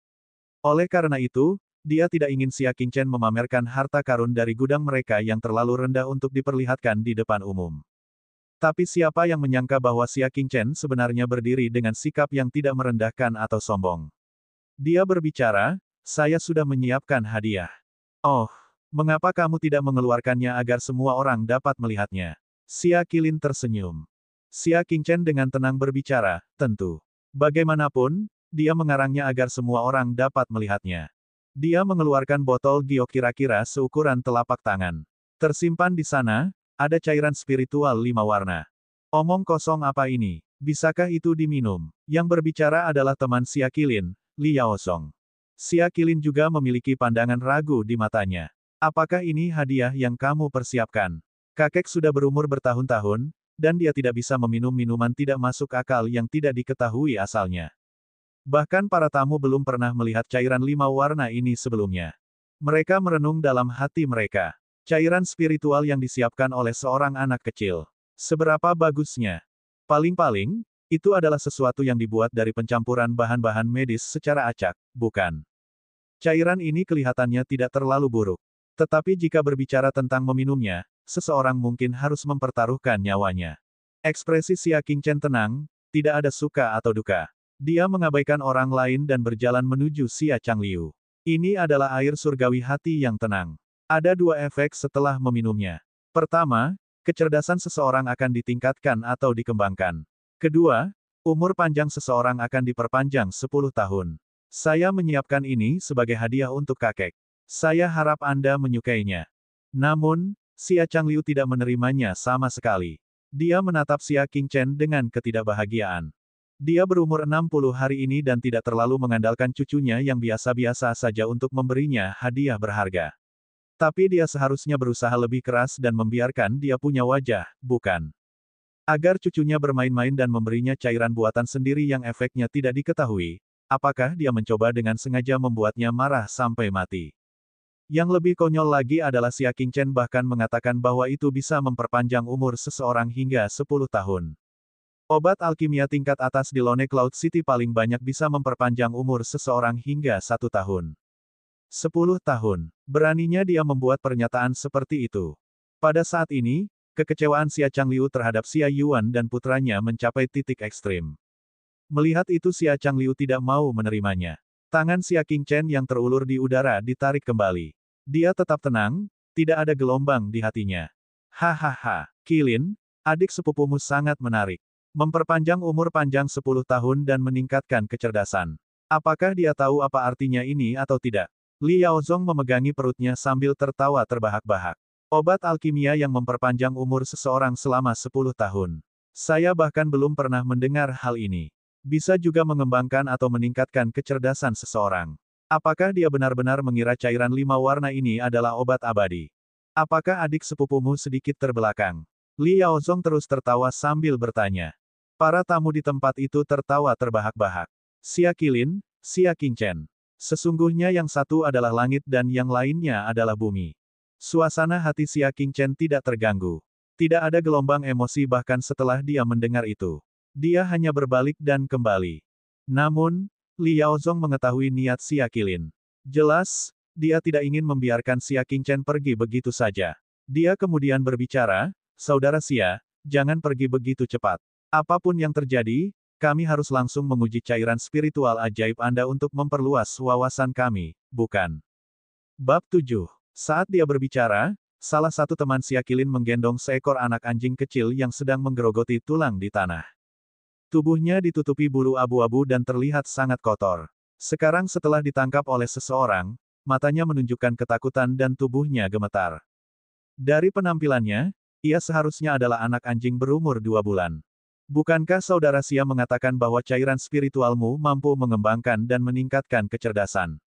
Oleh karena itu, dia tidak ingin Xia Qingchen memamerkan harta karun dari gudang mereka yang terlalu rendah untuk diperlihatkan di depan umum. Tapi siapa yang menyangka bahwa Xia Qingchen sebenarnya berdiri dengan sikap yang tidak merendahkan atau sombong. Dia berbicara, saya sudah menyiapkan hadiah. Oh, mengapa kamu tidak mengeluarkannya agar semua orang dapat melihatnya? Xia Qilin tersenyum. Xia Qingchen dengan tenang berbicara, tentu. Bagaimanapun, dia mengarangnya agar semua orang dapat melihatnya. Dia mengeluarkan botol giok kira-kira seukuran telapak tangan. Tersimpan di sana, ada cairan spiritual 5 warna. Omong kosong apa ini? Bisakah itu diminum? Yang berbicara adalah teman Xia Qilin, Li Yaosong. Xia Qilin juga memiliki pandangan ragu di matanya. Apakah ini hadiah yang kamu persiapkan? Kakek sudah berumur bertahun-tahun, dan dia tidak bisa meminum minuman tidak masuk akal yang tidak diketahui asalnya. Bahkan para tamu belum pernah melihat cairan 5 warna ini sebelumnya. Mereka merenung dalam hati mereka. Cairan spiritual yang disiapkan oleh seorang anak kecil. Seberapa bagusnya? Paling-paling, itu adalah sesuatu yang dibuat dari pencampuran bahan-bahan medis secara acak, bukan? Cairan ini kelihatannya tidak terlalu buruk. Tetapi jika berbicara tentang meminumnya, seseorang mungkin harus mempertaruhkan nyawanya. Ekspresi Xia Qingchen tenang, tidak ada suka atau duka. Dia mengabaikan orang lain dan berjalan menuju Xia Changliu. Ini adalah air surgawi hati yang tenang. Ada 2 efek setelah meminumnya. Pertama, kecerdasan seseorang akan ditingkatkan atau dikembangkan. Kedua, umur panjang seseorang akan diperpanjang 10 tahun. Saya menyiapkan ini sebagai hadiah untuk kakek. Saya harap Anda menyukainya. Namun, Xia Changliu tidak menerimanya sama sekali. Dia menatap Xia Qingchen dengan ketidakbahagiaan. Dia berumur 60 hari ini dan tidak terlalu mengandalkan cucunya yang biasa-biasa saja untuk memberinya hadiah berharga. Tapi dia seharusnya berusaha lebih keras dan membiarkan dia punya wajah, bukan? Agar cucunya bermain-main dan memberinya cairan buatan sendiri yang efeknya tidak diketahui, apakah dia mencoba dengan sengaja membuatnya marah sampai mati? Yang lebih konyol lagi adalah Xia Qingchen bahkan mengatakan bahwa itu bisa memperpanjang umur seseorang hingga 10 tahun. Obat alkimia tingkat atas di Lone Cloud City paling banyak bisa memperpanjang umur seseorang hingga 1 tahun. 10 tahun. Beraninya dia membuat pernyataan seperti itu. Pada saat ini, kekecewaan Xia Changliu terhadap Xia Yuan dan putranya mencapai titik ekstrim. Melihat itu Xia Changliu tidak mau menerimanya. Tangan Xia Qingchen yang terulur di udara ditarik kembali. Dia tetap tenang, tidak ada gelombang di hatinya. Hahaha, Qilin, adik sepupumu sangat menarik. Memperpanjang umur panjang 10 tahun dan meningkatkan kecerdasan. Apakah dia tahu apa artinya ini atau tidak? Li Yaozong memegangi perutnya sambil tertawa terbahak-bahak. Obat alkimia yang memperpanjang umur seseorang selama 10 tahun. Saya bahkan belum pernah mendengar hal ini. Bisa juga mengembangkan atau meningkatkan kecerdasan seseorang. Apakah dia benar-benar mengira cairan 5 warna ini adalah obat abadi? Apakah adik sepupumu sedikit terbelakang? Li Yaozong terus tertawa sambil bertanya. Para tamu di tempat itu tertawa terbahak-bahak. Xia Qilin, Xia Qingchen. Sesungguhnya yang satu adalah langit dan yang lainnya adalah bumi. Suasana hati Xia Qingchen tidak terganggu. Tidak ada gelombang emosi bahkan setelah dia mendengar itu. Dia hanya berbalik dan kembali. Namun, Li Yaozong mengetahui niat Xia Qilin. Jelas, dia tidak ingin membiarkan Xia Qingchen pergi begitu saja. Dia kemudian berbicara, Saudara Xia, jangan pergi begitu cepat. Apapun yang terjadi, kami harus langsung menguji cairan spiritual ajaib Anda untuk memperluas wawasan kami, bukan? Bab 7. Saat dia berbicara, salah satu teman Xia Qilin menggendong seekor anak anjing kecil yang sedang menggerogoti tulang di tanah. Tubuhnya ditutupi bulu abu-abu dan terlihat sangat kotor. Sekarang setelah ditangkap oleh seseorang, matanya menunjukkan ketakutan dan tubuhnya gemetar. Dari penampilannya, ia seharusnya adalah anak anjing berumur 2 bulan. Bukankah saudara Xia mengatakan bahwa cairan spiritualmu mampu mengembangkan dan meningkatkan kecerdasan?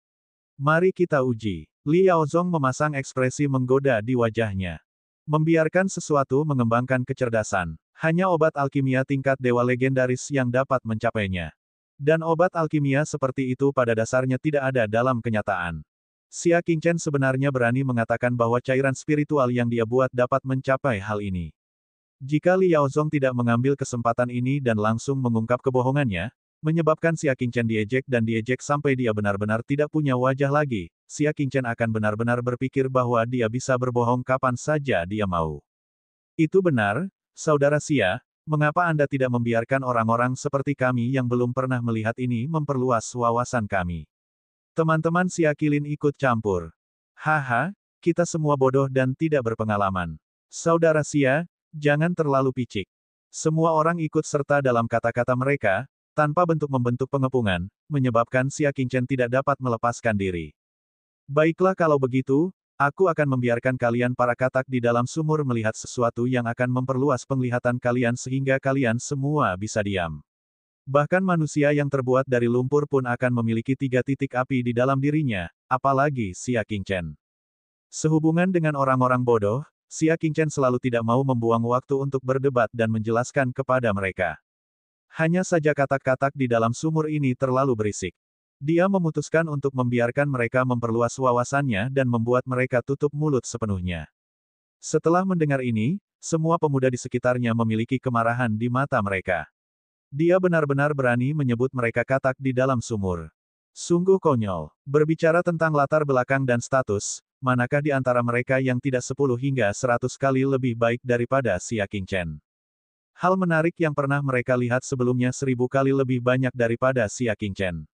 Mari kita uji. Li Yaozong memasang ekspresi menggoda di wajahnya. Membiarkan sesuatu mengembangkan kecerdasan. Hanya obat alkimia tingkat dewa legendaris yang dapat mencapainya. Dan obat alkimia seperti itu pada dasarnya tidak ada dalam kenyataan. Xia Qingchen sebenarnya berani mengatakan bahwa cairan spiritual yang dia buat dapat mencapai hal ini. Jika Li Yaozong tidak mengambil kesempatan ini dan langsung mengungkap kebohongannya, menyebabkan Xia Qingchen diejek dan diejek sampai dia benar-benar tidak punya wajah lagi, Xia Qingchen akan benar-benar berpikir bahwa dia bisa berbohong kapan saja dia mau. Itu benar, Saudara Xia, mengapa Anda tidak membiarkan orang-orang seperti kami yang belum pernah melihat ini memperluas wawasan kami? Teman-teman Xia Qilin ikut campur. Haha, kita semua bodoh dan tidak berpengalaman. Saudara Xia, jangan terlalu picik. Semua orang ikut serta dalam kata-kata mereka, tanpa bentuk-membentuk pengepungan, menyebabkan Xia Qingchen tidak dapat melepaskan diri. Baiklah kalau begitu, aku akan membiarkan kalian para katak di dalam sumur melihat sesuatu yang akan memperluas penglihatan kalian sehingga kalian semua bisa diam. Bahkan manusia yang terbuat dari lumpur pun akan memiliki 3 titik api di dalam dirinya, apalagi Xia Qingchen. Sehubungan dengan orang-orang bodoh, Xia Qingchen selalu tidak mau membuang waktu untuk berdebat dan menjelaskan kepada mereka. Hanya saja katak-katak di dalam sumur ini terlalu berisik. Dia memutuskan untuk membiarkan mereka memperluas wawasannya dan membuat mereka tutup mulut sepenuhnya. Setelah mendengar ini, semua pemuda di sekitarnya memiliki kemarahan di mata mereka. Dia benar-benar berani menyebut mereka katak di dalam sumur. Sungguh konyol. Berbicara tentang latar belakang dan status, manakah di antara mereka yang tidak 10 hingga 100 kali lebih baik daripada Xia Qingchen? Hal menarik yang pernah mereka lihat sebelumnya 1000 kali lebih banyak daripada Xia Qingchen.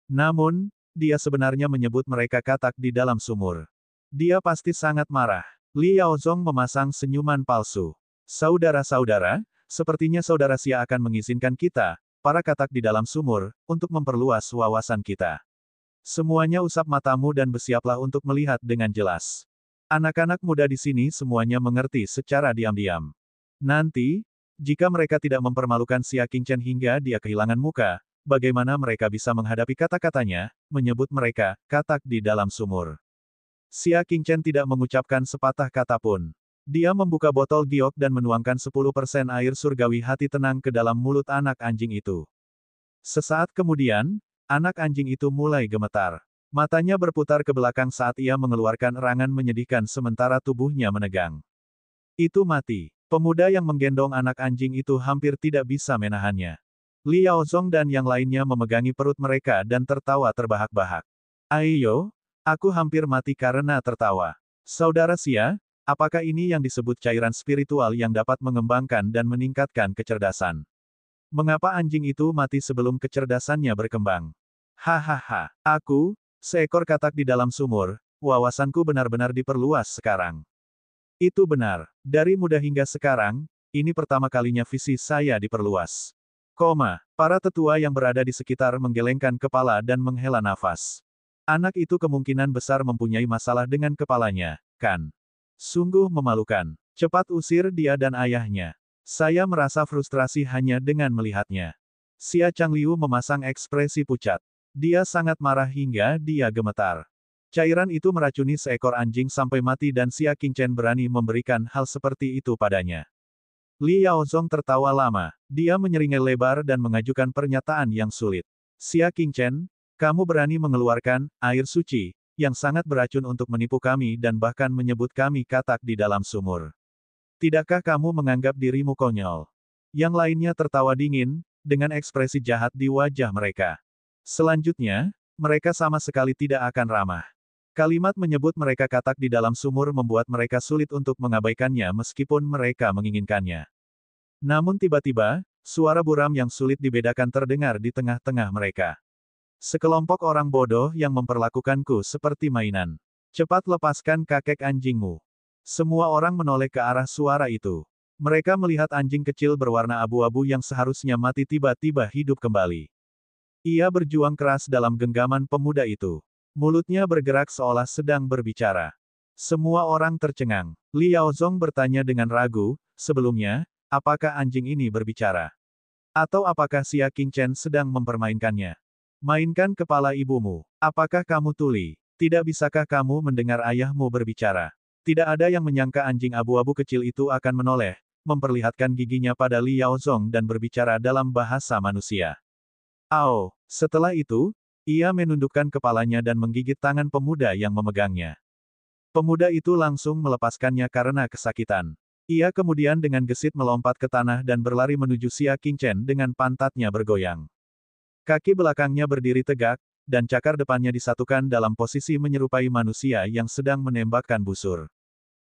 Namun, dia sebenarnya menyebut mereka katak di dalam sumur. Dia pasti sangat marah. Li Yaozong memasang senyuman palsu. Saudara-saudara, sepertinya saudara Xia akan mengizinkan kita, para katak di dalam sumur, untuk memperluas wawasan kita. Semuanya usap matamu dan bersiaplah untuk melihat dengan jelas. Anak-anak muda di sini semuanya mengerti secara diam-diam. Nanti, jika mereka tidak mempermalukan Xia Qingchen hingga dia kehilangan muka, bagaimana mereka bisa menghadapi kata-katanya, menyebut mereka, katak di dalam sumur. Xia Qingchen tidak mengucapkan sepatah kata pun. Dia membuka botol giok dan menuangkan 10% air surgawi hati tenang ke dalam mulut anak anjing itu. Sesaat kemudian, anak anjing itu mulai gemetar. Matanya berputar ke belakang saat ia mengeluarkan erangan menyedihkan sementara tubuhnya menegang. Itu mati. Pemuda yang menggendong anak anjing itu hampir tidak bisa menahannya. Li Yaozong dan yang lainnya memegangi perut mereka dan tertawa terbahak-bahak. Ayo, aku hampir mati karena tertawa. Saudara Xia, apakah ini yang disebut cairan spiritual yang dapat mengembangkan dan meningkatkan kecerdasan? Mengapa anjing itu mati sebelum kecerdasannya berkembang? Hahaha, aku, seekor katak di dalam sumur, wawasanku benar-benar diperluas sekarang. Itu benar, dari muda hingga sekarang, ini pertama kalinya visi saya diperluas. Para tetua yang berada di sekitar menggelengkan kepala dan menghela nafas. Anak itu kemungkinan besar mempunyai masalah dengan kepalanya, kan? Sungguh memalukan. Cepat usir dia dan ayahnya. Saya merasa frustrasi hanya dengan melihatnya. Xia Changliu memasang ekspresi pucat. Dia sangat marah hingga dia gemetar. Cairan itu meracuni seekor anjing sampai mati dan Xia Qingchen berani memberikan hal seperti itu padanya. Li Yaozong tertawa lama. Dia menyeringai lebar dan mengajukan pernyataan yang sulit. Xia Qingchen, kamu berani mengeluarkan air suci yang sangat beracun untuk menipu kami dan bahkan menyebut kami katak di dalam sumur. Tidakkah kamu menganggap dirimu konyol? Yang lainnya tertawa dingin, dengan ekspresi jahat di wajah mereka. Selanjutnya, mereka sama sekali tidak akan ramah. Kalimat menyebut mereka katak di dalam sumur membuat mereka sulit untuk mengabaikannya meskipun mereka menginginkannya. Namun tiba-tiba, suara buram yang sulit dibedakan terdengar di tengah-tengah mereka. Sekelompok orang bodoh yang memperlakukanku seperti mainan. Cepat lepaskan kakek anjingmu. Semua orang menoleh ke arah suara itu. Mereka melihat anjing kecil berwarna abu-abu yang seharusnya mati tiba-tiba hidup kembali. Ia berjuang keras dalam genggaman pemuda itu. Mulutnya bergerak seolah sedang berbicara. Semua orang tercengang. Li Yaozong bertanya dengan ragu, sebelumnya, apakah anjing ini berbicara? Atau apakah Xia Qingchen sedang mempermainkannya? Mainkan kepala ibumu. Apakah kamu tuli? Tidak bisakah kamu mendengar ayahmu berbicara? Tidak ada yang menyangka anjing abu-abu kecil itu akan menoleh, memperlihatkan giginya pada Li Yaozong dan berbicara dalam bahasa manusia. Ao, setelah itu, ia menundukkan kepalanya dan menggigit tangan pemuda yang memegangnya. Pemuda itu langsung melepaskannya karena kesakitan. Ia kemudian dengan gesit melompat ke tanah dan berlari menuju Xia Qingchen dengan pantatnya bergoyang. Kaki belakangnya berdiri tegak, dan cakar depannya disatukan dalam posisi menyerupai manusia yang sedang menembakkan busur.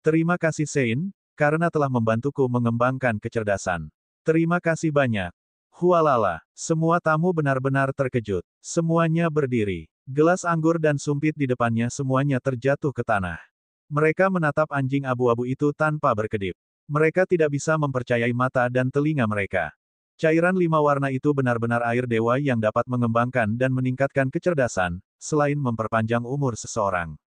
Terima kasih Sein, karena telah membantuku mengembangkan kecerdasan. Terima kasih banyak. Hualala, semua tamu benar-benar terkejut. Semuanya berdiri. Gelas anggur dan sumpit di depannya semuanya terjatuh ke tanah. Mereka menatap anjing abu-abu itu tanpa berkedip. Mereka tidak bisa mempercayai mata dan telinga mereka. Cairan 5 warna itu benar-benar air dewa yang dapat mengembangkan dan meningkatkan kecerdasan, selain memperpanjang umur seseorang.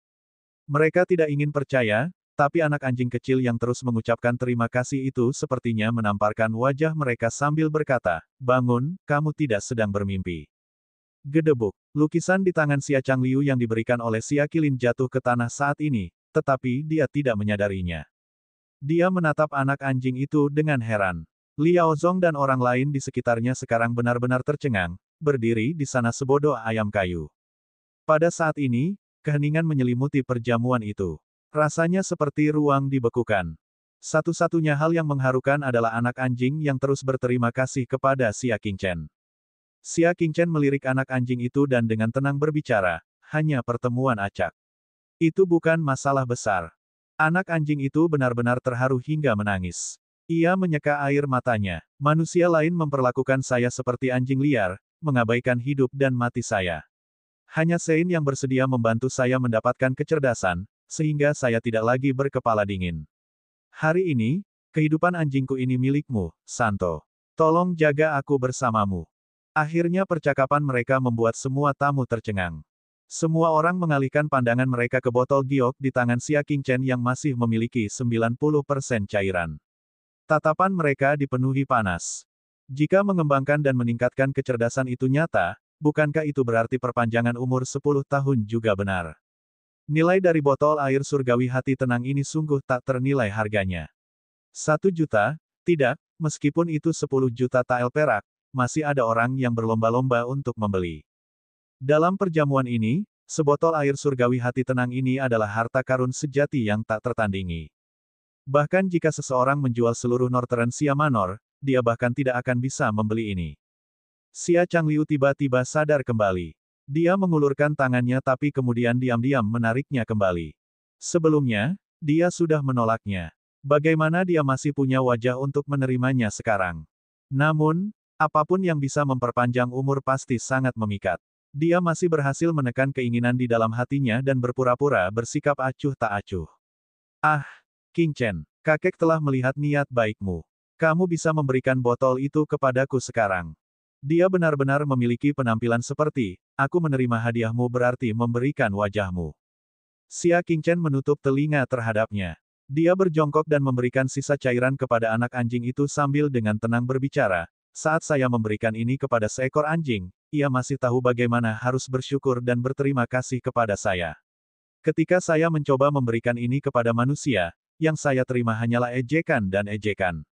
Mereka tidak ingin percaya, tapi anak anjing kecil yang terus mengucapkan terima kasih itu sepertinya menamparkan wajah mereka sambil berkata, bangun, kamu tidak sedang bermimpi. Gedebuk. Lukisan di tangan Xia Changliu yang diberikan oleh Xia Qilin jatuh ke tanah saat ini, tetapi dia tidak menyadarinya. Dia menatap anak anjing itu dengan heran. Li Yaozong dan orang lain di sekitarnya sekarang benar-benar tercengang, berdiri di sana sebodoh ayam kayu. Pada saat ini, keheningan menyelimuti perjamuan itu. Rasanya seperti ruang dibekukan. Satu-satunya hal yang mengharukan adalah anak anjing yang terus berterima kasih kepada Xia Qingchen. Xia Qingchen melirik anak anjing itu dan dengan tenang berbicara, hanya pertemuan acak. Itu bukan masalah besar. Anak anjing itu benar-benar terharu hingga menangis. Ia menyeka air matanya. Manusia lain memperlakukan saya seperti anjing liar, mengabaikan hidup dan mati saya. Hanya Sein yang bersedia membantu saya mendapatkan kecerdasan, sehingga saya tidak lagi berkepala dingin. Hari ini, kehidupan anjingku ini milikmu, Santo. Tolong jaga aku bersamamu. Akhirnya percakapan mereka membuat semua tamu tercengang. Semua orang mengalihkan pandangan mereka ke botol giok di tangan Xia Qingchen yang masih memiliki 90% cairan. Tatapan mereka dipenuhi panas. Jika mengembangkan dan meningkatkan kecerdasan itu nyata, bukankah itu berarti perpanjangan umur 10 tahun juga benar? Nilai dari botol air surgawi hati tenang ini sungguh tak ternilai harganya. 1 juta? Tidak, meskipun itu 10 juta tael perak, masih ada orang yang berlomba-lomba untuk membeli. Dalam perjamuan ini, sebotol air surgawi hati tenang ini adalah harta karun sejati yang tak tertandingi. Bahkan jika seseorang menjual seluruh Northern Xia Manor, dia bahkan tidak akan bisa membeli ini. Xia Changliu tiba-tiba sadar kembali. Dia mengulurkan tangannya tapi kemudian diam-diam menariknya kembali. Sebelumnya, dia sudah menolaknya. Bagaimana dia masih punya wajah untuk menerimanya sekarang? Namun, Apapun yang bisa memperpanjang umur pasti sangat memikat. Dia masih berhasil menekan keinginan di dalam hatinya dan berpura-pura bersikap acuh tak acuh. Ah, King Chen, kakek telah melihat niat baikmu. Kamu bisa memberikan botol itu kepadaku sekarang. Dia benar-benar memiliki penampilan seperti, aku menerima hadiahmu berarti memberikan wajahmu. Xia Qingchen menutup telinga terhadapnya. Dia berjongkok dan memberikan sisa cairan kepada anak anjing itu sambil dengan tenang berbicara, saat saya memberikan ini kepada seekor anjing, ia masih tahu bagaimana harus bersyukur dan berterima kasih kepada saya. Ketika saya mencoba memberikan ini kepada manusia, yang saya terima hanyalah ejekan dan ejekan.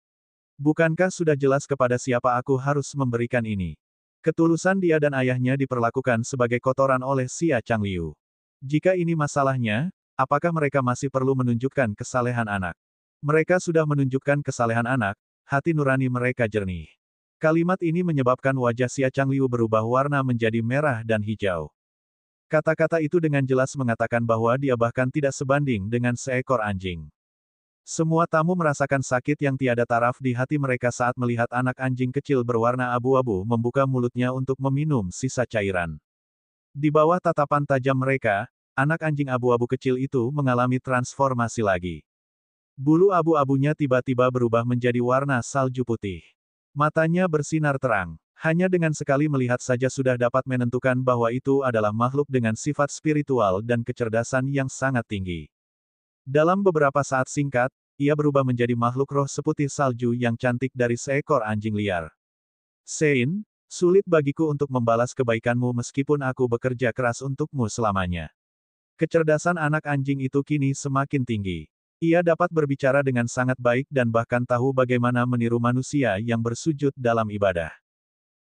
Bukankah sudah jelas kepada siapa aku harus memberikan ini? Ketulusan dia dan ayahnya diperlakukan sebagai kotoran oleh Xia Changliu. Jika ini masalahnya, apakah mereka masih perlu menunjukkan kesalehan anak? Mereka sudah menunjukkan kesalehan anak, hati nurani mereka jernih. Kalimat ini menyebabkan wajah Xia Changliu berubah warna menjadi merah dan hijau. Kata-kata itu dengan jelas mengatakan bahwa dia bahkan tidak sebanding dengan seekor anjing. Semua tamu merasakan sakit yang tiada taraf di hati mereka saat melihat anak anjing kecil berwarna abu-abu membuka mulutnya untuk meminum sisa cairan. Di bawah tatapan tajam mereka, anak anjing abu-abu kecil itu mengalami transformasi lagi. Bulu abu-abunya tiba-tiba berubah menjadi warna salju putih. Matanya bersinar terang. Hanya dengan sekali melihat saja sudah dapat menentukan bahwa itu adalah makhluk dengan sifat spiritual dan kecerdasan yang sangat tinggi. Dalam beberapa saat singkat, ia berubah menjadi makhluk roh seputih salju yang cantik dari seekor anjing liar. Sein, sulit bagiku untuk membalas kebaikanmu meskipun aku bekerja keras untukmu selamanya. Kecerdasan anak anjing itu kini semakin tinggi. Ia dapat berbicara dengan sangat baik dan bahkan tahu bagaimana meniru manusia yang bersujud dalam ibadah.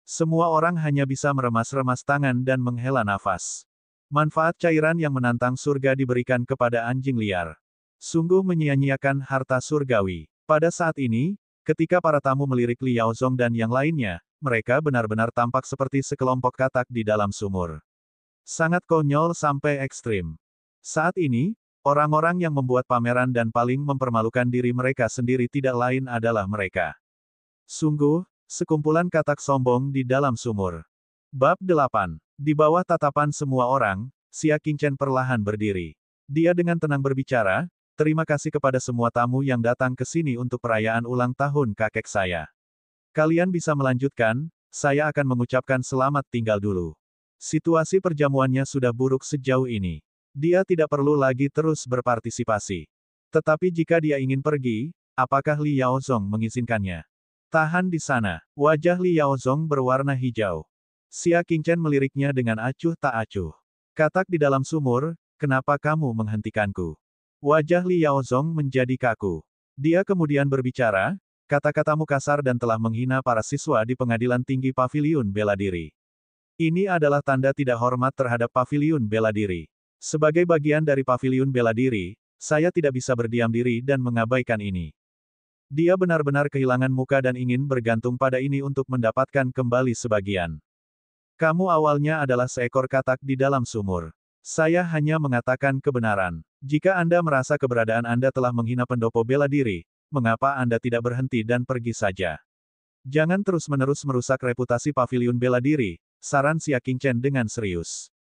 Semua orang hanya bisa meremas-remas tangan dan menghela nafas. Manfaat cairan yang menantang surga diberikan kepada anjing liar. Sungguh menyia-nyiakan harta surgawi. Pada saat ini, ketika para tamu melirik Liao Zong dan yang lainnya, mereka benar-benar tampak seperti sekelompok katak di dalam sumur. Sangat konyol sampai ekstrim. Saat ini, orang-orang yang membuat pameran dan paling mempermalukan diri mereka sendiri tidak lain adalah mereka. Sungguh, sekumpulan katak sombong di dalam sumur. Bab 8. Di bawah tatapan semua orang, Xia Qingchen perlahan berdiri. Dia dengan tenang berbicara, terima kasih kepada semua tamu yang datang ke sini untuk perayaan ulang tahun kakek saya. Kalian bisa melanjutkan, saya akan mengucapkan selamat tinggal dulu. Situasi perjamuannya sudah buruk sejauh ini. Dia tidak perlu lagi terus berpartisipasi. Tetapi jika dia ingin pergi, apakah Li Yaozong mengizinkannya? Tahan di sana. Wajah Li Yaozong berwarna hijau. Xia Qingchen meliriknya dengan acuh tak acuh. Katak di dalam sumur, kenapa kamu menghentikanku? Wajah Li Yaozong menjadi kaku. Dia kemudian berbicara, kata-katamu kasar dan telah menghina para siswa di pengadilan tinggi Paviliun Bela Diri. Ini adalah tanda tidak hormat terhadap Paviliun Bela Diri. Sebagai bagian dari Paviliun Bela Diri, saya tidak bisa berdiam diri dan mengabaikan ini. Dia benar-benar kehilangan muka dan ingin bergantung pada ini untuk mendapatkan kembali sebagian. Kamu awalnya adalah seekor katak di dalam sumur. Saya hanya mengatakan kebenaran. Jika Anda merasa keberadaan Anda telah menghina pendopo bela diri, mengapa Anda tidak berhenti dan pergi saja? Jangan terus-menerus merusak reputasi Paviliun Bela Diri, saran Xia Qingchen dengan serius.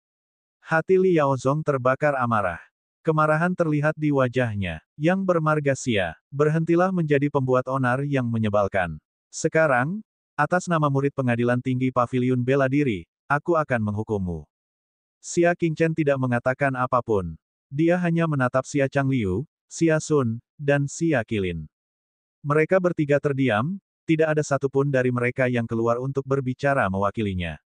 Hati Li Yaozong terbakar amarah. Kemarahan terlihat di wajahnya, yang bermarga Xia. Berhentilah menjadi pembuat onar yang menyebalkan. Sekarang, atas nama murid pengadilan tinggi Paviliun Bela Diri, aku akan menghukummu. Xia Qingchen tidak mengatakan apapun. Dia hanya menatap Xia Changliu, Xia Sun, dan Xia Qilin. Mereka bertiga terdiam, tidak ada satupun dari mereka yang keluar untuk berbicara mewakilinya.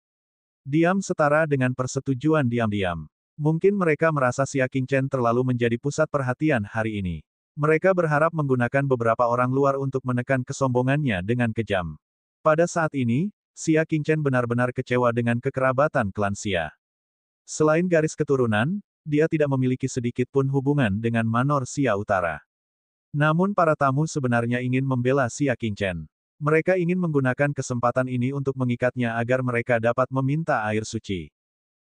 Diam setara dengan persetujuan diam-diam. Mungkin mereka merasa Xia Qingchen terlalu menjadi pusat perhatian hari ini. Mereka berharap menggunakan beberapa orang luar untuk menekan kesombongannya dengan kejam. Pada saat ini, Xia Qingchen benar-benar kecewa dengan kekerabatan klan Xia. Selain garis keturunan, dia tidak memiliki sedikit pun hubungan dengan Manor Xia Utara. Namun para tamu sebenarnya ingin membela Xia Qingchen. Mereka ingin menggunakan kesempatan ini untuk mengikatnya agar mereka dapat meminta air suci.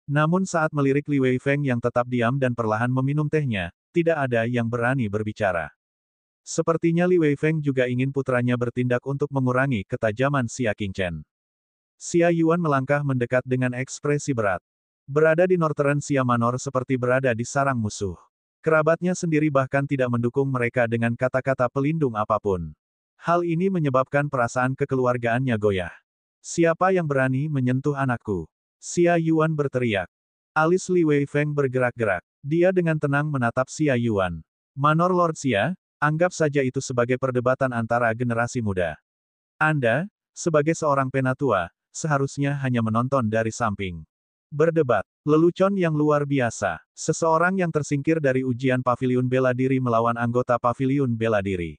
Namun saat melirik Li Weifeng yang tetap diam dan perlahan meminum tehnya, tidak ada yang berani berbicara. Sepertinya Li Weifeng juga ingin putranya bertindak untuk mengurangi ketajaman Xia Qingchen. Xia Yuan melangkah mendekat dengan ekspresi berat. Berada di Northern Xia Manor seperti berada di sarang musuh. Kerabatnya sendiri bahkan tidak mendukung mereka dengan kata-kata pelindung apapun. Hal ini menyebabkan perasaan kekeluargaannya goyah. Siapa yang berani menyentuh anakku? Xia Yuan berteriak. Alis Li Weifeng bergerak-gerak. Dia dengan tenang menatap Xia Yuan. Manor Lord Xia, anggap saja itu sebagai perdebatan antara generasi muda. Anda, sebagai seorang penatua, seharusnya hanya menonton dari samping. Berdebat. Lelucon yang luar biasa. Seseorang yang tersingkir dari ujian paviliun bela diri melawan anggota paviliun bela diri.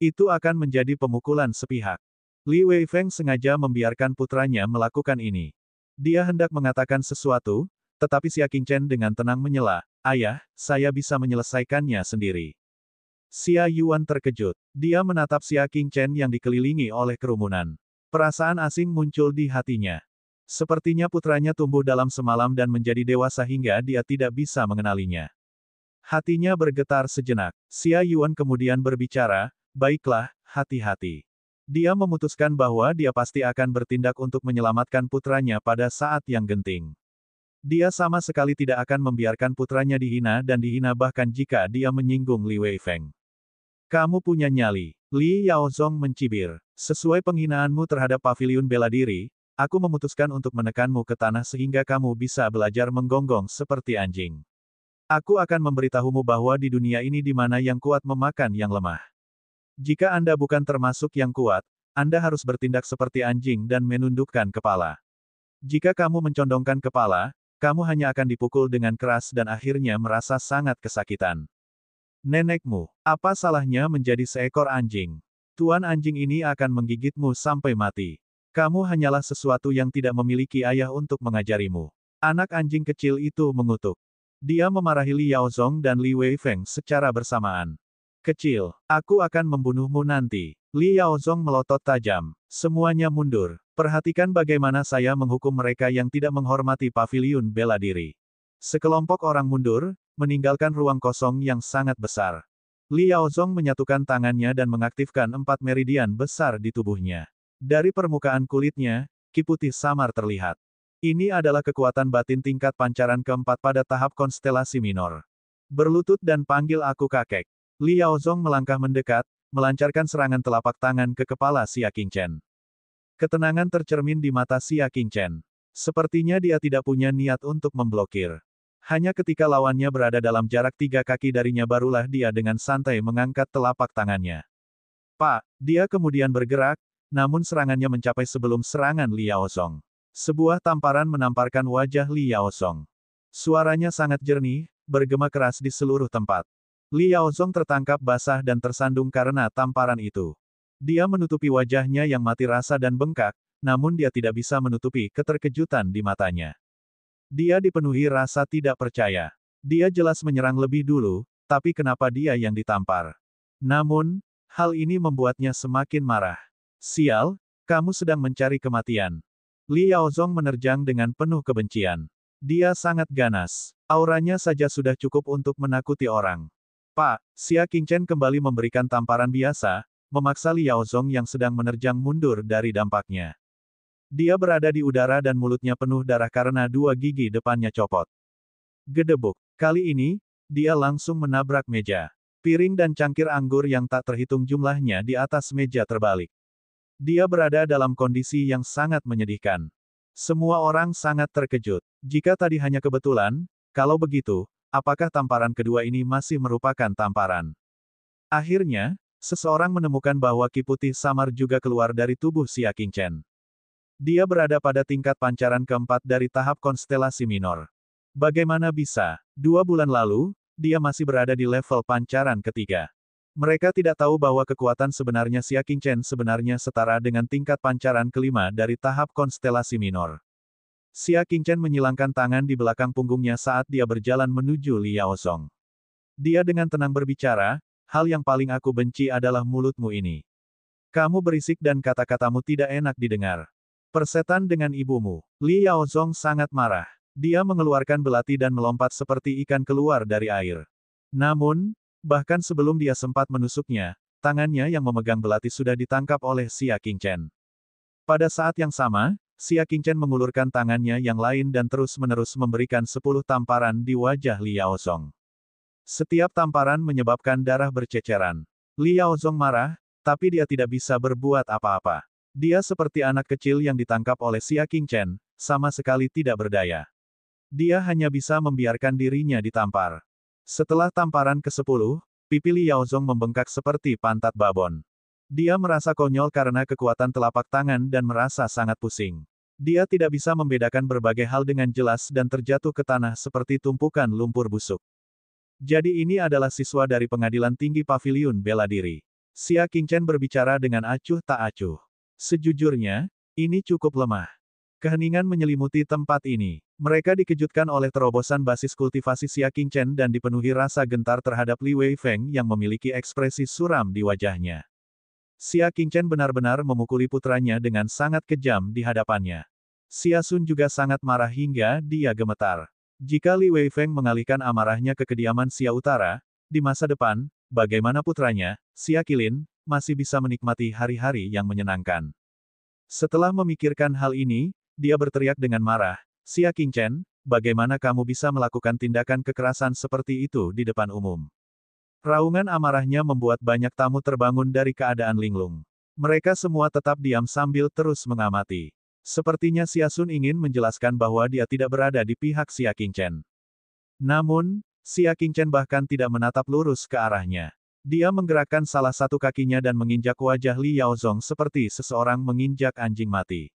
Itu akan menjadi pemukulan sepihak. Li Weifeng sengaja membiarkan putranya melakukan ini. Dia hendak mengatakan sesuatu, tetapi Xia Qingchen dengan tenang menyela, "Ayah, saya bisa menyelesaikannya sendiri." Xia Yuan terkejut. Dia menatap Xia Qingchen yang dikelilingi oleh kerumunan. Perasaan asing muncul di hatinya. Sepertinya putranya tumbuh dalam semalam dan menjadi dewasa hingga dia tidak bisa mengenalinya. Hatinya bergetar sejenak. Xia Yuan kemudian berbicara, "Baiklah, hati-hati." Dia memutuskan bahwa dia pasti akan bertindak untuk menyelamatkan putranya pada saat yang genting. Dia sama sekali tidak akan membiarkan putranya dihina dan dihina bahkan jika dia menyinggung Li Weifeng. "Kamu punya nyali." Li Yaozong mencibir. "Sesuai penghinaanmu terhadap paviliun bela diri, aku memutuskan untuk menekanmu ke tanah sehingga kamu bisa belajar menggonggong seperti anjing. Aku akan memberitahumu bahwa di dunia ini di mana yang kuat memakan yang lemah. Jika Anda bukan termasuk yang kuat, Anda harus bertindak seperti anjing dan menundukkan kepala. Jika kamu mencondongkan kepala, kamu hanya akan dipukul dengan keras dan akhirnya merasa sangat kesakitan. Nenekmu, apa salahnya menjadi seekor anjing? Tuan anjing ini akan menggigitmu sampai mati. Kamu hanyalah sesuatu yang tidak memiliki ayah untuk mengajarimu." Anak anjing kecil itu mengutuk. Dia memarahi Li Yaozong dan Li Weifeng secara bersamaan. "Kecil, aku akan membunuhmu nanti." Li Yaozong melotot tajam. "Semuanya mundur. Perhatikan bagaimana saya menghukum mereka yang tidak menghormati paviliun bela diri." Sekelompok orang mundur, meninggalkan ruang kosong yang sangat besar. Li Yaozong menyatukan tangannya dan mengaktifkan 4 meridian besar di tubuhnya. Dari permukaan kulitnya, ki putih samar terlihat. Ini adalah kekuatan batin tingkat pancaran keempat pada tahap konstelasi minor. "Berlutut dan panggil aku kakek." Li Yaozong melangkah mendekat, melancarkan serangan telapak tangan ke kepala Xia Qingchen. Ketenangan tercermin di mata Xia Qingchen. Sepertinya dia tidak punya niat untuk memblokir. Hanya ketika lawannya berada dalam jarak 3 kaki darinya barulah dia dengan santai mengangkat telapak tangannya. "Pak!" Dia kemudian bergerak, namun serangannya mencapai sebelum serangan Li Yaozong. Sebuah tamparan menamparkan wajah Li Yaozong. Suaranya sangat jernih, bergema keras di seluruh tempat. Li Yaozong tertangkap basah dan tersandung karena tamparan itu. Dia menutupi wajahnya yang mati rasa dan bengkak, namun dia tidak bisa menutupi keterkejutan di matanya. Dia dipenuhi rasa tidak percaya. Dia jelas menyerang lebih dulu, tapi kenapa dia yang ditampar? Namun, hal ini membuatnya semakin marah. "Sial, kamu sedang mencari kematian." Li Yaozong menerjang dengan penuh kebencian. Dia sangat ganas. Auranya saja sudah cukup untuk menakuti orang. "Pak!" Xia Qingchen kembali memberikan tamparan biasa, memaksa Li Yaozong yang sedang menerjang mundur dari dampaknya. Dia berada di udara dan mulutnya penuh darah karena 2 gigi depannya copot. Gedebuk. Kali ini, dia langsung menabrak meja. Piring dan cangkir anggur yang tak terhitung jumlahnya di atas meja terbalik. Dia berada dalam kondisi yang sangat menyedihkan. Semua orang sangat terkejut. Jika tadi hanya kebetulan, kalau begitu, apakah tamparan kedua ini masih merupakan tamparan? Akhirnya, seseorang menemukan bahwa ki putih samar juga keluar dari tubuh Xia Qingchen. Dia berada pada tingkat pancaran keempat dari tahap konstelasi minor. Bagaimana bisa? 2 bulan lalu, dia masih berada di level pancaran ketiga. Mereka tidak tahu bahwa kekuatan sebenarnya Xia Qingchen sebenarnya setara dengan tingkat pancaran kelima dari tahap konstelasi minor. Xia Qingchen menyilangkan tangan di belakang punggungnya saat dia berjalan menuju Li Yaozong. Dia dengan tenang berbicara, "Hal yang paling aku benci adalah mulutmu ini. Kamu berisik dan kata-katamu tidak enak didengar. Persetan dengan ibumu." Li Yaozong sangat marah. Dia mengeluarkan belati dan melompat seperti ikan keluar dari air. Namun, bahkan sebelum dia sempat menusuknya, tangannya yang memegang belati sudah ditangkap oleh Xia Qingchen. Pada saat yang sama, Xia Qingchen mengulurkan tangannya yang lain dan terus-menerus memberikan 10 tamparan di wajah Liao Zong. Setiap tamparan menyebabkan darah berceceran. Liao Zong marah, tapi dia tidak bisa berbuat apa-apa. Dia seperti anak kecil yang ditangkap oleh Xia Qingchen, sama sekali tidak berdaya. Dia hanya bisa membiarkan dirinya ditampar. Setelah tamparan ke-10, pipi Liao Zong membengkak seperti pantat babon. Dia merasa konyol karena kekuatan telapak tangan dan merasa sangat pusing. Dia tidak bisa membedakan berbagai hal dengan jelas dan terjatuh ke tanah seperti tumpukan lumpur busuk. Jadi ini adalah siswa dari pengadilan tinggi paviliun bela diri. Xia Qingchen berbicara dengan acuh tak acuh. Sejujurnya, ini cukup lemah. Keheningan menyelimuti tempat ini. Mereka dikejutkan oleh terobosan basis kultivasi Xia Qingchen dan dipenuhi rasa gentar terhadap Li Weifeng yang memiliki ekspresi suram di wajahnya. Xia Qingchen benar-benar memukuli putranya dengan sangat kejam di hadapannya. Xia Sun juga sangat marah hingga dia gemetar. Jika Li Weifeng mengalihkan amarahnya ke kediaman Xia Utara, di masa depan, bagaimana putranya, Xia Qilin, masih bisa menikmati hari-hari yang menyenangkan. Setelah memikirkan hal ini, dia berteriak dengan marah, Xia Qingchen, bagaimana kamu bisa melakukan tindakan kekerasan seperti itu di depan umum? Raungan amarahnya membuat banyak tamu terbangun dari keadaan linglung. Mereka semua tetap diam sambil terus mengamati. Sepertinya Xia Sun ingin menjelaskan bahwa dia tidak berada di pihak Xia Qingchen. Namun, Xia Qingchen bahkan tidak menatap lurus ke arahnya. Dia menggerakkan salah satu kakinya dan menginjak wajah Liao Zong seperti seseorang menginjak anjing mati.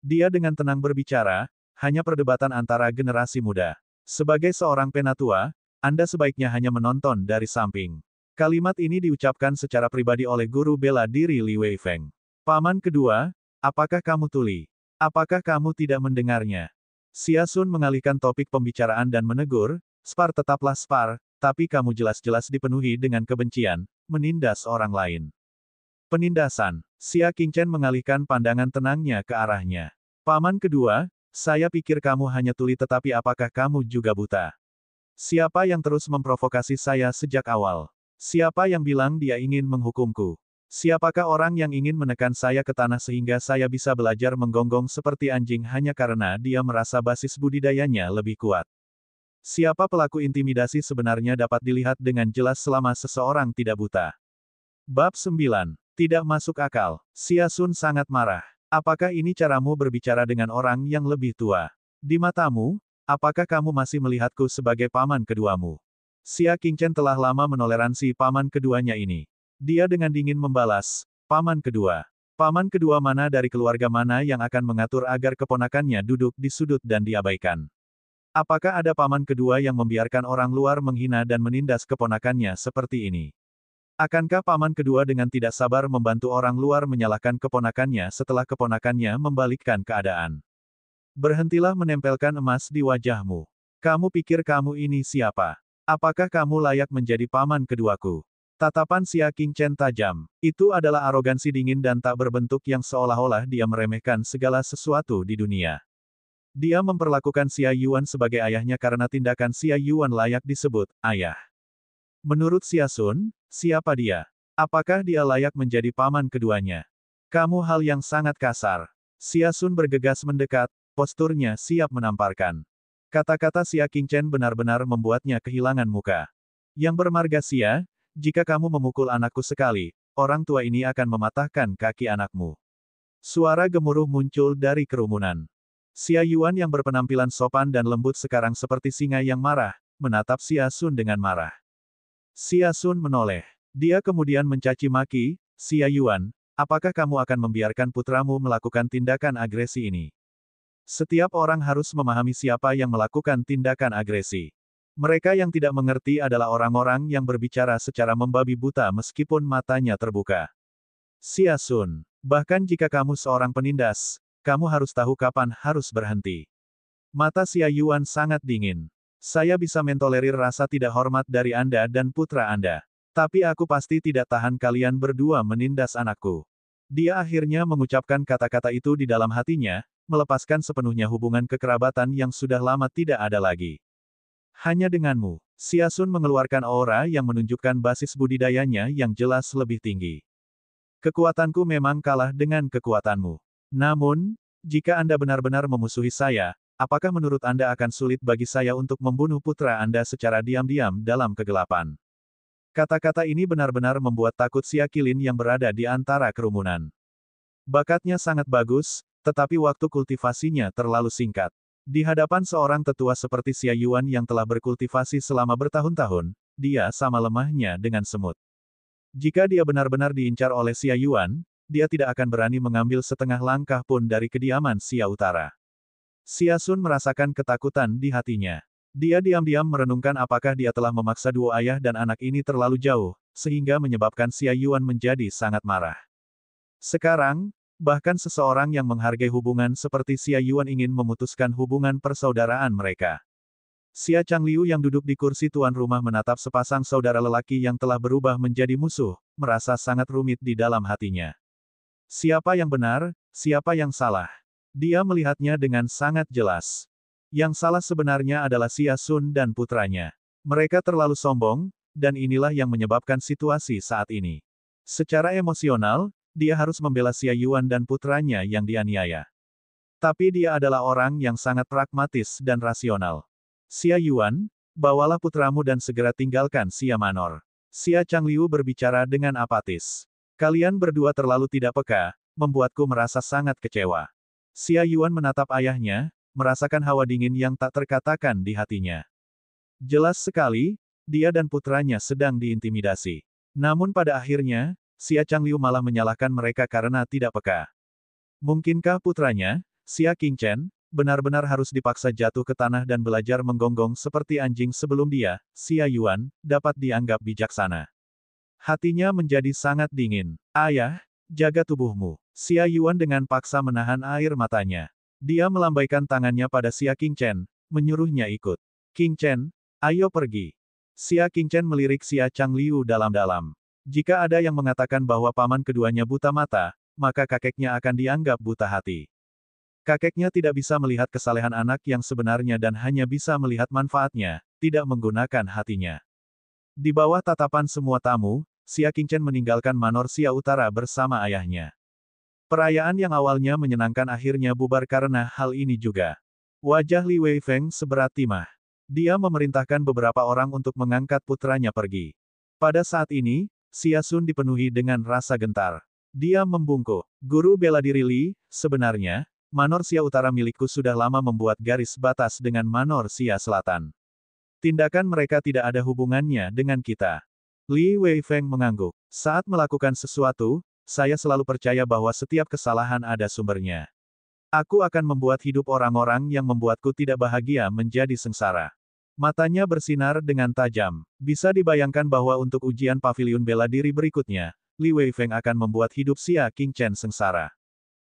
Dia dengan tenang berbicara, hanya perdebatan antara generasi muda. Sebagai seorang penatua, Anda sebaiknya hanya menonton dari samping. Kalimat ini diucapkan secara pribadi oleh guru bela diri Li Weifeng. Paman kedua, apakah kamu tuli? Apakah kamu tidak mendengarnya? Xia Sun mengalihkan topik pembicaraan dan menegur, Spar tetaplah Spar, tapi kamu jelas-jelas dipenuhi dengan kebencian, menindas orang lain. Penindasan. Xia Qingchen mengalihkan pandangan tenangnya ke arahnya. Paman kedua, saya pikir kamu hanya tuli tetapi apakah kamu juga buta? Siapa yang terus memprovokasi saya sejak awal? Siapa yang bilang dia ingin menghukumku? Siapakah orang yang ingin menekan saya ke tanah sehingga saya bisa belajar menggonggong seperti anjing hanya karena dia merasa basis budidayanya lebih kuat? Siapa pelaku intimidasi sebenarnya dapat dilihat dengan jelas selama seseorang tidak buta. Bab 9. Tidak masuk akal. Xia Sun sangat marah. Apakah ini caramu berbicara dengan orang yang lebih tua? Di matamu, apakah kamu masih melihatku sebagai paman keduamu? Xia Qingchen telah lama menoleransi paman keduanya ini. Dia dengan dingin membalas, paman kedua. Paman kedua mana dari keluarga mana yang akan mengatur agar keponakannya duduk di sudut dan diabaikan? Apakah ada paman kedua yang membiarkan orang luar menghina dan menindas keponakannya seperti ini? Akankah paman kedua dengan tidak sabar membantu orang luar menyalahkan keponakannya setelah keponakannya membalikkan keadaan? Berhentilah menempelkan emas di wajahmu. Kamu pikir kamu ini siapa? Apakah kamu layak menjadi paman keduaku? Tatapan Xia Qingchen tajam. Itu adalah arogansi dingin dan tak berbentuk yang seolah-olah dia meremehkan segala sesuatu di dunia. Dia memperlakukan Xia Yuan sebagai ayahnya karena tindakan Xia Yuan layak disebut ayah. Menurut Xia Sun, siapa dia? Apakah dia layak menjadi paman keduanya? Kamu hal yang sangat kasar. Xia Sun bergegas mendekat, posturnya siap menamparkan. Kata-kata Xia Qingchen benar-benar membuatnya kehilangan muka. Yang bermarga Xia, jika kamu memukul anakku sekali, orang tua ini akan mematahkan kaki anakmu. Suara gemuruh muncul dari kerumunan. Xia Yuan yang berpenampilan sopan dan lembut sekarang seperti singa yang marah, menatap Xia Sun dengan marah. Xia Sun menoleh. Dia kemudian mencaci maki, Xia Yuan, apakah kamu akan membiarkan putramu melakukan tindakan agresi ini? Setiap orang harus memahami siapa yang melakukan tindakan agresi. Mereka yang tidak mengerti adalah orang-orang yang berbicara secara membabi buta meskipun matanya terbuka. Xia Sun, bahkan jika kamu seorang penindas, kamu harus tahu kapan harus berhenti. Mata Xia Yuan sangat dingin. Saya bisa mentolerir rasa tidak hormat dari Anda dan putra Anda. Tapi aku pasti tidak tahan kalian berdua menindas anakku. Dia akhirnya mengucapkan kata-kata itu di dalam hatinya, melepaskan sepenuhnya hubungan kekerabatan yang sudah lama tidak ada lagi. Hanya denganmu, Xia Sun mengeluarkan aura yang menunjukkan basis budidayanya yang jelas lebih tinggi. Kekuatanku memang kalah dengan kekuatanmu. Namun, Jika Anda benar-benar memusuhi saya, apakah menurut Anda akan sulit bagi saya untuk membunuh putra Anda secara diam-diam dalam kegelapan? Kata-kata ini benar-benar membuat takut Xia Qilin yang berada di antara kerumunan. Bakatnya sangat bagus, tetapi waktu kultivasinya terlalu singkat. Di hadapan seorang tetua seperti Xia Yuan yang telah berkultivasi selama bertahun-tahun, dia sama lemahnya dengan semut. Jika dia benar-benar diincar oleh Xia Yuan, dia tidak akan berani mengambil setengah langkah pun dari kediaman Xia Utara. Xia Sun merasakan ketakutan di hatinya. Dia diam-diam merenungkan apakah dia telah memaksa dua ayah dan anak ini terlalu jauh, sehingga menyebabkan Xia Yuan menjadi sangat marah. Sekarang, bahkan seseorang yang menghargai hubungan seperti Xia Yuan ingin memutuskan hubungan persaudaraan mereka. Xia Changliu yang duduk di kursi tuan rumah menatap sepasang saudara lelaki yang telah berubah menjadi musuh, merasa sangat rumit di dalam hatinya. Siapa yang benar, siapa yang salah? Dia melihatnya dengan sangat jelas. Yang salah sebenarnya adalah Xia Sun dan putranya. Mereka terlalu sombong, dan inilah yang menyebabkan situasi saat ini. Secara emosional, dia harus membela Xia Yuan dan putranya yang dianiaya. Tapi dia adalah orang yang sangat pragmatis dan rasional. Xia Yuan, bawalah putramu dan segera tinggalkan Xia Manor. Xia Changliu berbicara dengan apatis. Kalian berdua terlalu tidak peka, membuatku merasa sangat kecewa. Xia Yuan menatap ayahnya, merasakan hawa dingin yang tak terkatakan di hatinya. Jelas sekali, dia dan putranya sedang diintimidasi. Namun pada akhirnya, Xia Changliu malah menyalahkan mereka karena tidak peka. Mungkinkah putranya, Xia Qingchen, benar-benar harus dipaksa jatuh ke tanah dan belajar menggonggong seperti anjing sebelum dia, Xia Yuan, dapat dianggap bijaksana? Hatinya menjadi sangat dingin. Ayah, jaga tubuhmu. Xia Yuan dengan paksa menahan air matanya. Dia melambaikan tangannya pada Xia Qingchen, menyuruhnya ikut. Qingchen, ayo pergi. Xia Qingchen melirik Xia Changliu dalam-dalam. Jika ada yang mengatakan bahwa paman keduanya buta mata, maka kakeknya akan dianggap buta hati. Kakeknya tidak bisa melihat kesalehan anak yang sebenarnya dan hanya bisa melihat manfaatnya, tidak menggunakan hatinya. Di bawah tatapan semua tamu, Xia Qingchen meninggalkan Manor Xia Utara bersama ayahnya. Perayaan yang awalnya menyenangkan akhirnya bubar karena hal ini juga. Wajah Li Weifeng seberat timah. Dia memerintahkan beberapa orang untuk mengangkat putranya pergi. Pada saat ini, Xia Sun dipenuhi dengan rasa gentar. Dia membungkuk. Guru bela diri Li, sebenarnya, Manor Xia Utara milikku sudah lama membuat garis batas dengan Manor Xia Selatan. Tindakan mereka tidak ada hubungannya dengan kita. Li Weifeng mengangguk. Saat melakukan sesuatu, saya selalu percaya bahwa setiap kesalahan ada sumbernya. Aku akan membuat hidup orang-orang yang membuatku tidak bahagia menjadi sengsara. Matanya bersinar dengan tajam. Bisa dibayangkan bahwa untuk ujian pavilion bela diri berikutnya, Li Weifeng akan membuat hidup Xia Qingchen sengsara.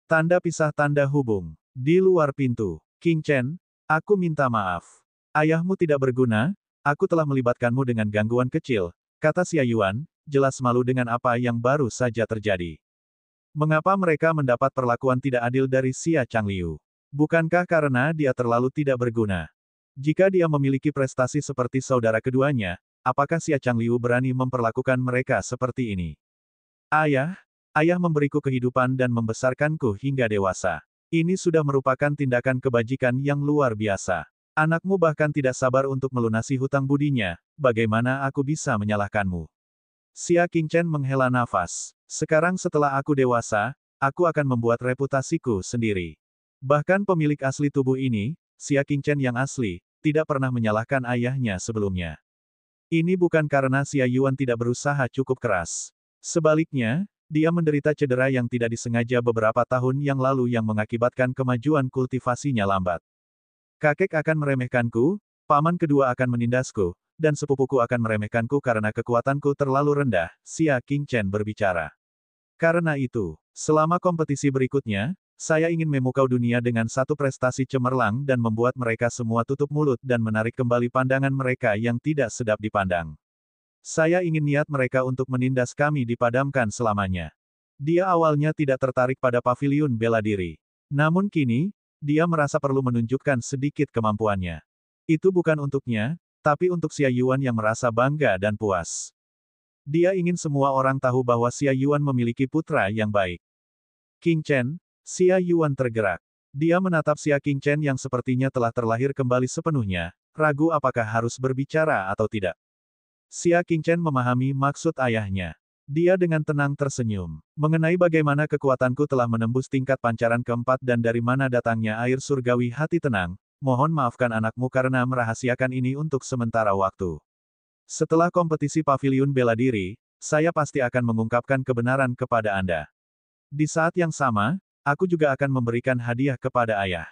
Tanda pisah tanda hubung. Di luar pintu. Qingchen, aku minta maaf. Ayahmu tidak berguna, aku telah melibatkanmu dengan gangguan kecil, kata Xia Yuan, jelas malu dengan apa yang baru saja terjadi. Mengapa mereka mendapat perlakuan tidak adil dari Xia Changliu? Bukankah karena dia terlalu tidak berguna? Jika dia memiliki prestasi seperti saudara keduanya, apakah Xia Changliu berani memperlakukan mereka seperti ini? Ayah, ayah memberiku kehidupan dan membesarkanku hingga dewasa. Ini sudah merupakan tindakan kebajikan yang luar biasa. Anakmu bahkan tidak sabar untuk melunasi hutang budinya, bagaimana aku bisa menyalahkanmu? Xia Qingchen menghela nafas. Sekarang setelah aku dewasa, aku akan membuat reputasiku sendiri. Bahkan pemilik asli tubuh ini, Xia Qingchen yang asli, tidak pernah menyalahkan ayahnya sebelumnya. Ini bukan karena Xia Yuan tidak berusaha cukup keras. Sebaliknya, dia menderita cedera yang tidak disengaja beberapa tahun yang lalu yang mengakibatkan kemajuan kultivasinya lambat. Kakek akan meremehkanku, paman kedua akan menindasku, dan sepupuku akan meremehkanku karena kekuatanku terlalu rendah, Xia Qingchen berbicara. Karena itu, selama kompetisi berikutnya, saya ingin memukau dunia dengan satu prestasi cemerlang dan membuat mereka semua tutup mulut dan menarik kembali pandangan mereka yang tidak sedap dipandang. Saya ingin niat mereka untuk menindas kami dipadamkan selamanya. Dia awalnya tidak tertarik pada pavilion bela diri. Namun kini, dia merasa perlu menunjukkan sedikit kemampuannya. Itu bukan untuknya, tapi untuk Xia Yuan yang merasa bangga dan puas. Dia ingin semua orang tahu bahwa Xia Yuan memiliki putra yang baik. Qingchen, Xia Yuan tergerak. Dia menatap Xia Qingchen yang sepertinya telah terlahir kembali sepenuhnya, ragu apakah harus berbicara atau tidak. Xia Qingchen memahami maksud ayahnya. Dia dengan tenang tersenyum. Mengenai bagaimana kekuatanku telah menembus tingkat pancaran keempat dan dari mana datangnya air surgawi hati tenang, mohon maafkan anakmu karena merahasiakan ini untuk sementara waktu. Setelah kompetisi paviliun bela diri, saya pasti akan mengungkapkan kebenaran kepada Anda. Di saat yang sama, aku juga akan memberikan hadiah kepada ayah.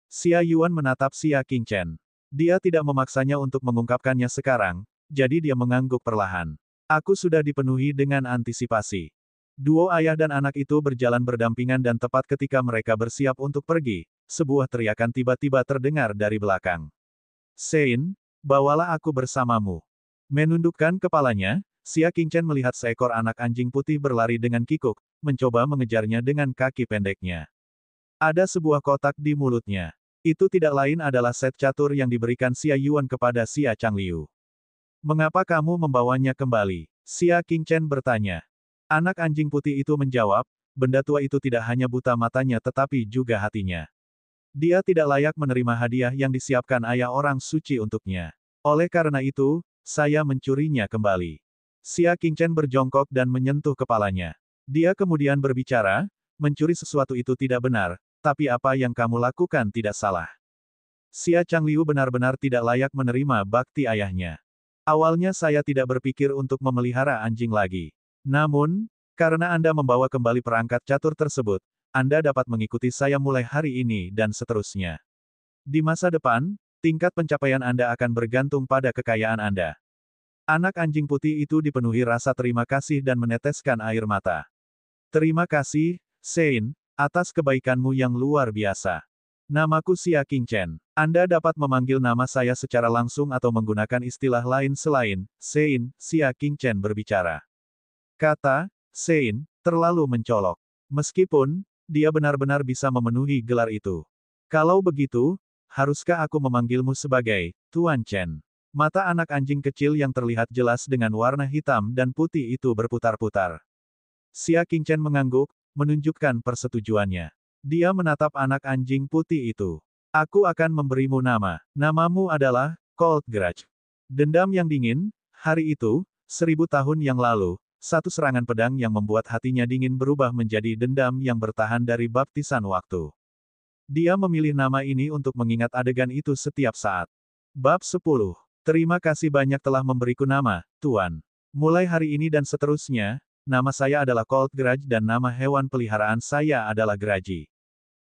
Xia Yuan menatap Xia Qingchen. Dia tidak memaksanya untuk mengungkapkannya sekarang, jadi dia mengangguk perlahan. Aku sudah dipenuhi dengan antisipasi. Duo ayah dan anak itu berjalan berdampingan dan tepat ketika mereka bersiap untuk pergi, sebuah teriakan tiba-tiba terdengar dari belakang. Sein, bawalah aku bersamamu. Menundukkan kepalanya, Xia Qingchen melihat seekor anak anjing putih berlari dengan kikuk, mencoba mengejarnya dengan kaki pendeknya. Ada sebuah kotak di mulutnya. Itu tidak lain adalah set catur yang diberikan Xia Yuan kepada Xia Changliu. Mengapa kamu membawanya kembali? Xia Qingchen bertanya. Anak anjing putih itu menjawab, benda tua itu tidak hanya buta matanya tetapi juga hatinya. Dia tidak layak menerima hadiah yang disiapkan ayah orang suci untuknya. Oleh karena itu, saya mencurinya kembali. Xia Qingchen berjongkok dan menyentuh kepalanya. Dia kemudian berbicara, mencuri sesuatu itu tidak benar, tapi apa yang kamu lakukan tidak salah. Xia Changliu benar-benar tidak layak menerima bakti ayahnya. Awalnya saya tidak berpikir untuk memelihara anjing lagi. Namun, karena Anda membawa kembali perangkat catur tersebut, Anda dapat mengikuti saya mulai hari ini dan seterusnya. Di masa depan, tingkat pencapaian Anda akan bergantung pada kekayaan Anda. Anak anjing putih itu dipenuhi rasa terima kasih dan meneteskan air mata. Terima kasih, Sein, atas kebaikanmu yang luar biasa. Namaku Xia Qingchen. Anda dapat memanggil nama saya secara langsung atau menggunakan istilah lain selain Sein, Xia Qingchen berbicara. Kata Sein terlalu mencolok. Meskipun dia benar-benar bisa memenuhi gelar itu. Kalau begitu, haruskah aku memanggilmu sebagai Tuan Chen? Mata anak anjing kecil yang terlihat jelas dengan warna hitam dan putih itu berputar-putar. Xia Qingchen mengangguk, menunjukkan persetujuannya. Dia menatap anak anjing putih itu. Aku akan memberimu nama. Namamu adalah Cold Grudge. Dendam yang dingin. Hari itu, 1000 tahun yang lalu, satu serangan pedang yang membuat hatinya dingin berubah menjadi dendam yang bertahan dari baptisan waktu. Dia memilih nama ini untuk mengingat adegan itu setiap saat. Bab 10. Terima kasih banyak telah memberiku nama, Tuan. Mulai hari ini dan seterusnya, nama saya adalah Cold Grudge dan nama hewan peliharaan saya adalah Graji.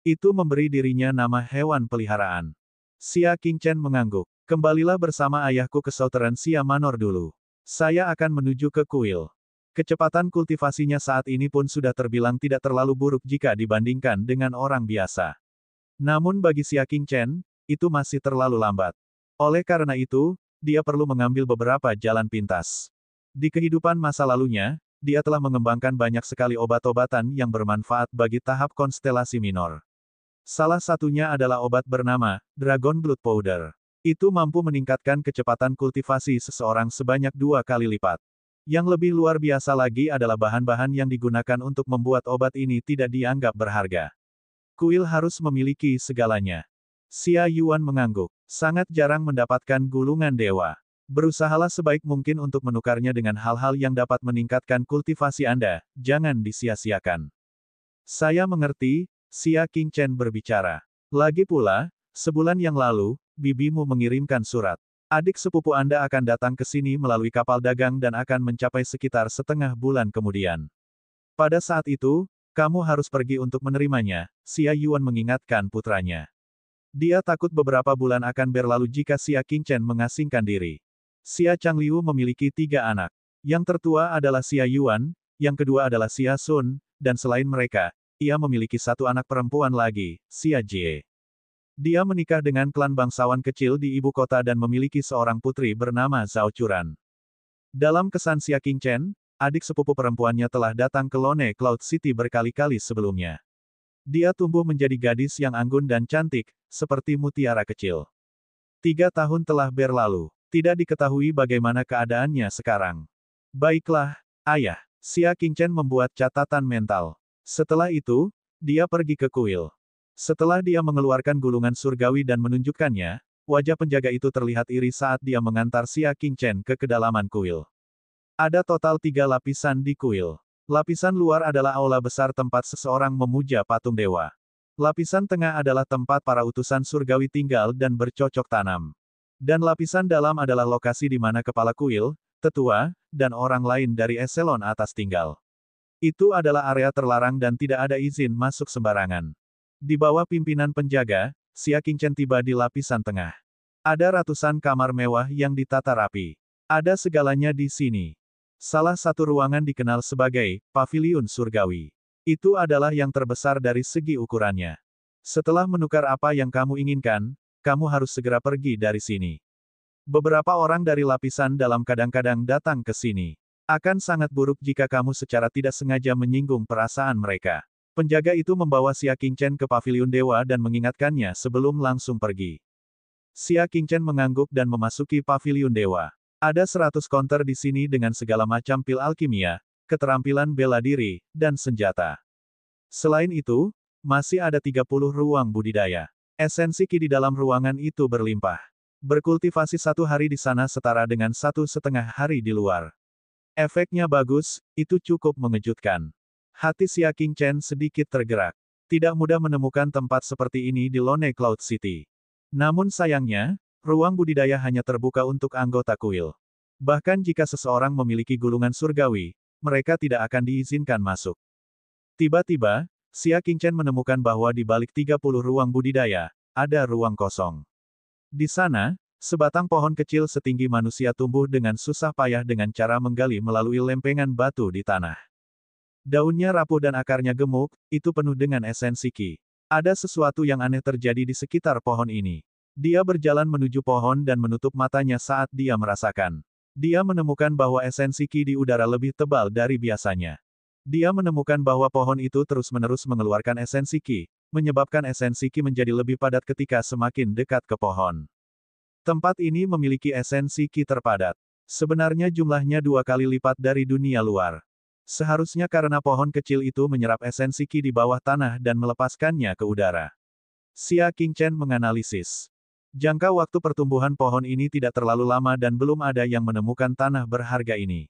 Itu memberi dirinya nama hewan peliharaan. Xia Qingchen mengangguk. Kembalilah bersama ayahku ke Southern Xia Manor dulu. Saya akan menuju ke kuil. Kecepatan kultivasinya saat ini pun sudah terbilang tidak terlalu buruk jika dibandingkan dengan orang biasa. Namun bagi Xia Qingchen, itu masih terlalu lambat. Oleh karena itu, dia perlu mengambil beberapa jalan pintas. Di kehidupan masa lalunya, dia telah mengembangkan banyak sekali obat-obatan yang bermanfaat bagi tahap konstelasi minor. Salah satunya adalah obat bernama Dragon Blood Powder. Itu mampu meningkatkan kecepatan kultivasi seseorang sebanyak 2 kali lipat. Yang lebih luar biasa lagi adalah bahan-bahan yang digunakan untuk membuat obat ini tidak dianggap berharga. Kuil harus memiliki segalanya. Xia Yuan mengangguk. Sangat jarang mendapatkan gulungan dewa. Berusahalah sebaik mungkin untuk menukarnya dengan hal-hal yang dapat meningkatkan kultivasi Anda, jangan disia-siakan. Saya mengerti, Xia Qingchen berbicara. Lagi pula, sebulan yang lalu, bibimu mengirimkan surat. Adik sepupu Anda akan datang ke sini melalui kapal dagang dan akan mencapai sekitar setengah bulan kemudian. Pada saat itu, kamu harus pergi untuk menerimanya, Xia Yuan mengingatkan putranya. Dia takut beberapa bulan akan berlalu jika Xia Qingchen mengasingkan diri. Xia Changliu memiliki 3 anak. Yang tertua adalah Xia Yuan, yang kedua adalah Xia Sun, dan selain mereka, ia memiliki 1 anak perempuan lagi, Xia Jie. Dia menikah dengan klan bangsawan kecil di ibu kota dan memiliki seorang putri bernama Zhao Churan. Dalam kesan Xia Qingchen, adik sepupu perempuannya telah datang ke Lone Cloud City berkali-kali sebelumnya. Dia tumbuh menjadi gadis yang anggun dan cantik, seperti mutiara kecil. 3 tahun telah berlalu. Tidak diketahui bagaimana keadaannya sekarang. Baiklah, ayah. Xia Qingchen membuat catatan mental. Setelah itu, dia pergi ke kuil. Setelah dia mengeluarkan gulungan surgawi dan menunjukkannya, wajah penjaga itu terlihat iri saat dia mengantar Xia Qingchen ke kedalaman kuil. Ada total 3 lapisan di kuil. Lapisan luar adalah aula besar tempat seseorang memuja patung dewa. Lapisan tengah adalah tempat para utusan surgawi tinggal dan bercocok tanam. Dan lapisan dalam adalah lokasi di mana kepala kuil, tetua, dan orang lain dari eselon atas tinggal. Itu adalah area terlarang dan tidak ada izin masuk sembarangan. Di bawah pimpinan penjaga, Xia Qingchen tiba di lapisan tengah. Ada ratusan kamar mewah yang ditata rapi. Ada segalanya di sini. Salah satu ruangan dikenal sebagai paviliun surgawi. Itu adalah yang terbesar dari segi ukurannya. Setelah menukar apa yang kamu inginkan, kamu harus segera pergi dari sini. Beberapa orang dari lapisan dalam kadang-kadang datang ke sini. Akan sangat buruk jika kamu secara tidak sengaja menyinggung perasaan mereka. Penjaga itu membawa Xia Qingchen ke paviliun dewa dan mengingatkannya sebelum langsung pergi. Xia Qingchen mengangguk dan memasuki paviliun dewa. Ada 100 counter di sini dengan segala macam pil alkimia, keterampilan bela diri, dan senjata. Selain itu, masih ada 30 ruang budidaya. Esensi ki di dalam ruangan itu berlimpah. Berkultivasi 1 hari di sana setara dengan 1,5 hari di luar. Efeknya bagus, itu cukup mengejutkan. Hati Xia Qingchen sedikit tergerak. Tidak mudah menemukan tempat seperti ini di Lone Cloud City. Namun sayangnya, ruang budidaya hanya terbuka untuk anggota kuil. Bahkan jika seseorang memiliki gulungan surgawi, mereka tidak akan diizinkan masuk. Tiba-tiba, Xia Qingchen menemukan bahwa di balik 30 ruang budidaya, ada ruang kosong. Di sana, sebatang pohon kecil setinggi manusia tumbuh dengan susah payah dengan cara menggali melalui lempengan batu di tanah. Daunnya rapuh dan akarnya gemuk, itu penuh dengan esensi ki. Ada sesuatu yang aneh terjadi di sekitar pohon ini. Dia berjalan menuju pohon dan menutup matanya saat dia merasakan. Dia menemukan bahwa esensi ki di udara lebih tebal dari biasanya. Dia menemukan bahwa pohon itu terus-menerus mengeluarkan esensi ki, menyebabkan esensi ki menjadi lebih padat ketika semakin dekat ke pohon. Tempat ini memiliki esensi ki terpadat. Sebenarnya jumlahnya 2 kali lipat dari dunia luar. Seharusnya karena pohon kecil itu menyerap esensi ki di bawah tanah dan melepaskannya ke udara. Xia Qingchen menganalisis. Jangka waktu pertumbuhan pohon ini tidak terlalu lama dan belum ada yang menemukan tanah berharga ini.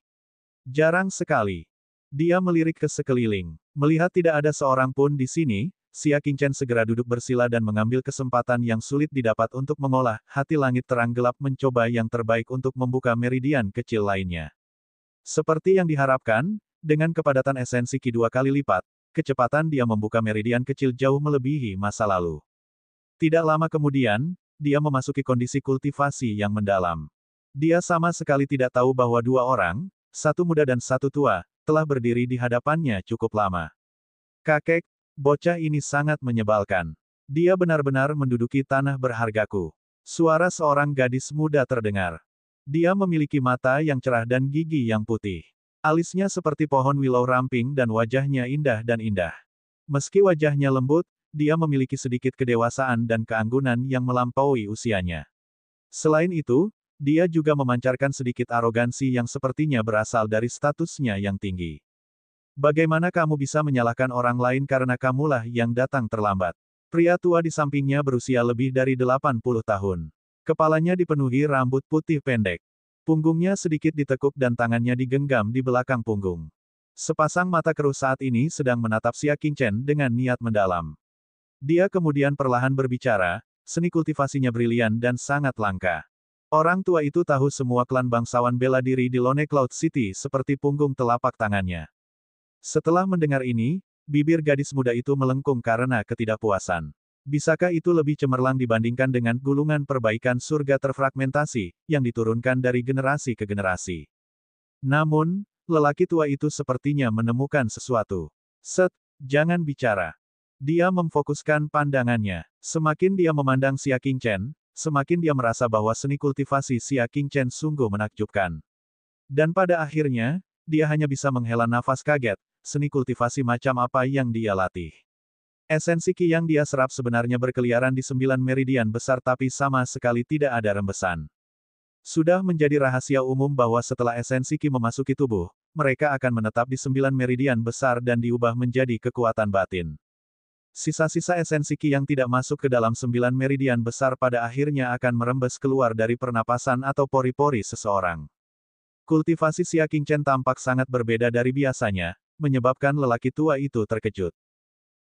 Jarang sekali. Dia melirik ke sekeliling. Melihat tidak ada seorang pun di sini, Xia Qingchen segera duduk bersila dan mengambil kesempatan yang sulit didapat untuk mengolah hati langit terang gelap mencoba yang terbaik untuk membuka meridian kecil lainnya. Seperti yang diharapkan, dengan kepadatan esensi ki 2 kali lipat, kecepatan dia membuka meridian kecil jauh melebihi masa lalu. Tidak lama kemudian, dia memasuki kondisi kultivasi yang mendalam. Dia sama sekali tidak tahu bahwa 2 orang, satu muda dan satu tua, telah berdiri di hadapannya cukup lama. Kakek, bocah ini sangat menyebalkan. Dia benar-benar menduduki tanah berhargaku. Suara seorang gadis muda terdengar. Dia memiliki mata yang cerah dan gigi yang putih. Alisnya seperti pohon willow ramping dan wajahnya indah dan indah. Meski wajahnya lembut, dia memiliki sedikit kedewasaan dan keanggunan yang melampaui usianya. Selain itu, dia juga memancarkan sedikit arogansi yang sepertinya berasal dari statusnya yang tinggi. Bagaimana kamu bisa menyalahkan orang lain karena kamulah yang datang terlambat? Pria tua di sampingnya berusia lebih dari 80 tahun. Kepalanya dipenuhi rambut putih pendek. Punggungnya sedikit ditekuk dan tangannya digenggam di belakang punggung. Sepasang mata keruh saat ini sedang menatap Xia Qingchen dengan niat mendalam. Dia kemudian perlahan berbicara, seni kultivasinya brilian dan sangat langka. Orang tua itu tahu semua klan bangsawan bela diri di Lone Cloud City seperti punggung telapak tangannya. Setelah mendengar ini, bibir gadis muda itu melengkung karena ketidakpuasan. Bisakah itu lebih cemerlang dibandingkan dengan gulungan perbaikan surga terfragmentasi, yang diturunkan dari generasi ke generasi? Namun, lelaki tua itu sepertinya menemukan sesuatu. Jangan bicara. Dia memfokuskan pandangannya. Semakin dia memandang Xia Qingchen, semakin dia merasa bahwa seni kultivasi Xia Qingchen sungguh menakjubkan. Dan pada akhirnya, dia hanya bisa menghela nafas kaget, seni kultivasi macam apa yang dia latih. Esensi ki yang dia serap sebenarnya berkeliaran di 9 meridian besar tapi sama sekali tidak ada rembesan. Sudah menjadi rahasia umum bahwa setelah esensi ki memasuki tubuh, mereka akan menetap di 9 meridian besar dan diubah menjadi kekuatan batin. Sisa-sisa esensi Qi yang tidak masuk ke dalam 9 meridian besar pada akhirnya akan merembes keluar dari pernapasan atau pori-pori seseorang. Kultivasi Xia Qingchen tampak sangat berbeda dari biasanya, menyebabkan lelaki tua itu terkejut.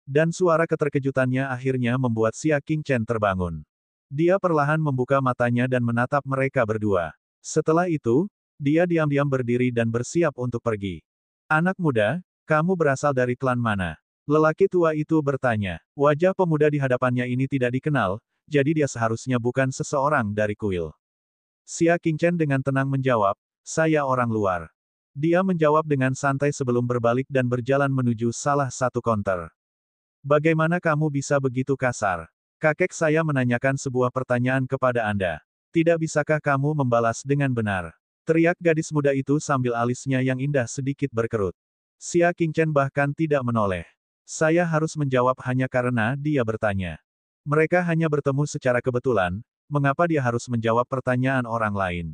Dan suara keterkejutannya akhirnya membuat Xia Qingchen terbangun. Dia perlahan membuka matanya dan menatap mereka berdua. Setelah itu, dia diam-diam berdiri dan bersiap untuk pergi. Anak muda, kamu berasal dari klan mana? Lelaki tua itu bertanya. Wajah pemuda di hadapannya ini tidak dikenal, jadi dia seharusnya bukan seseorang dari kuil. Xia Qingchen dengan tenang menjawab, saya orang luar. Dia menjawab dengan santai sebelum berbalik dan berjalan menuju salah satu konter. Bagaimana kamu bisa begitu kasar? Kakek saya menanyakan sebuah pertanyaan kepada Anda. Tidak bisakah kamu membalas dengan benar? Teriak gadis muda itu sambil alisnya yang indah sedikit berkerut. Xia Qingchen bahkan tidak menoleh. Saya harus menjawab hanya karena dia bertanya. Mereka hanya bertemu secara kebetulan, mengapa dia harus menjawab pertanyaan orang lain?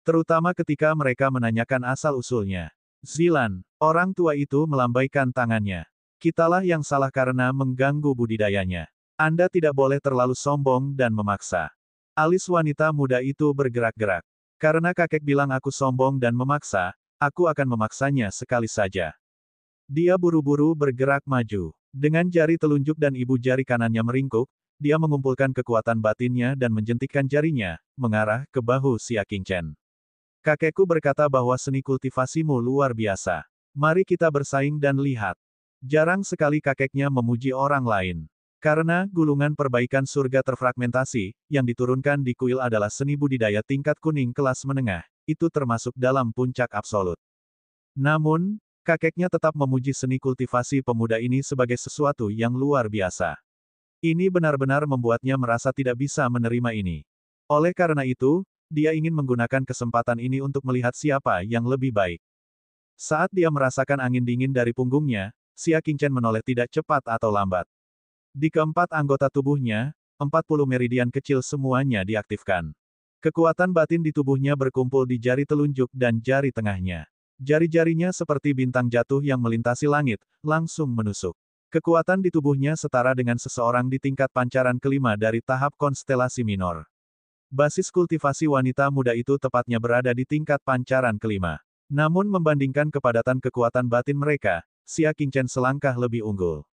Terutama ketika mereka menanyakan asal-usulnya. Zilan, orang tua itu melambaikan tangannya. Kitalah yang salah karena mengganggu budidayanya. Anda tidak boleh terlalu sombong dan memaksa. Alis wanita muda itu bergerak-gerak. Karena kakek bilang aku sombong dan memaksa, aku akan memaksanya sekali saja. Dia buru-buru bergerak maju. Dengan jari telunjuk dan ibu jari kanannya meringkuk, dia mengumpulkan kekuatan batinnya dan menjentikkan jarinya, mengarah ke bahu Xia Qingchen. Kakekku berkata bahwa seni kultivasimu luar biasa. Mari kita bersaing dan lihat. Jarang sekali kakeknya memuji orang lain. Karena gulungan perbaikan surga terfragmentasi, yang diturunkan di kuil adalah seni budidaya tingkat kuning kelas menengah, itu termasuk dalam puncak absolut. Namun, kakeknya tetap memuji seni kultivasi pemuda ini sebagai sesuatu yang luar biasa. Ini benar-benar membuatnya merasa tidak bisa menerima ini. Oleh karena itu, dia ingin menggunakan kesempatan ini untuk melihat siapa yang lebih baik. Saat dia merasakan angin dingin dari punggungnya, Xia Qingchen menoleh tidak cepat atau lambat. Di keempat anggota tubuhnya, 40 meridian kecil semuanya diaktifkan. Kekuatan batin di tubuhnya berkumpul di jari telunjuk dan jari tengahnya. Jari-jarinya seperti bintang jatuh yang melintasi langit, langsung menusuk. Kekuatan di tubuhnya setara dengan seseorang di tingkat pancaran kelima dari tahap konstelasi minor. Basis kultivasi wanita muda itu tepatnya berada di tingkat pancaran kelima. Namun membandingkan kepadatan kekuatan batin mereka, Xia Qingchen selangkah lebih unggul.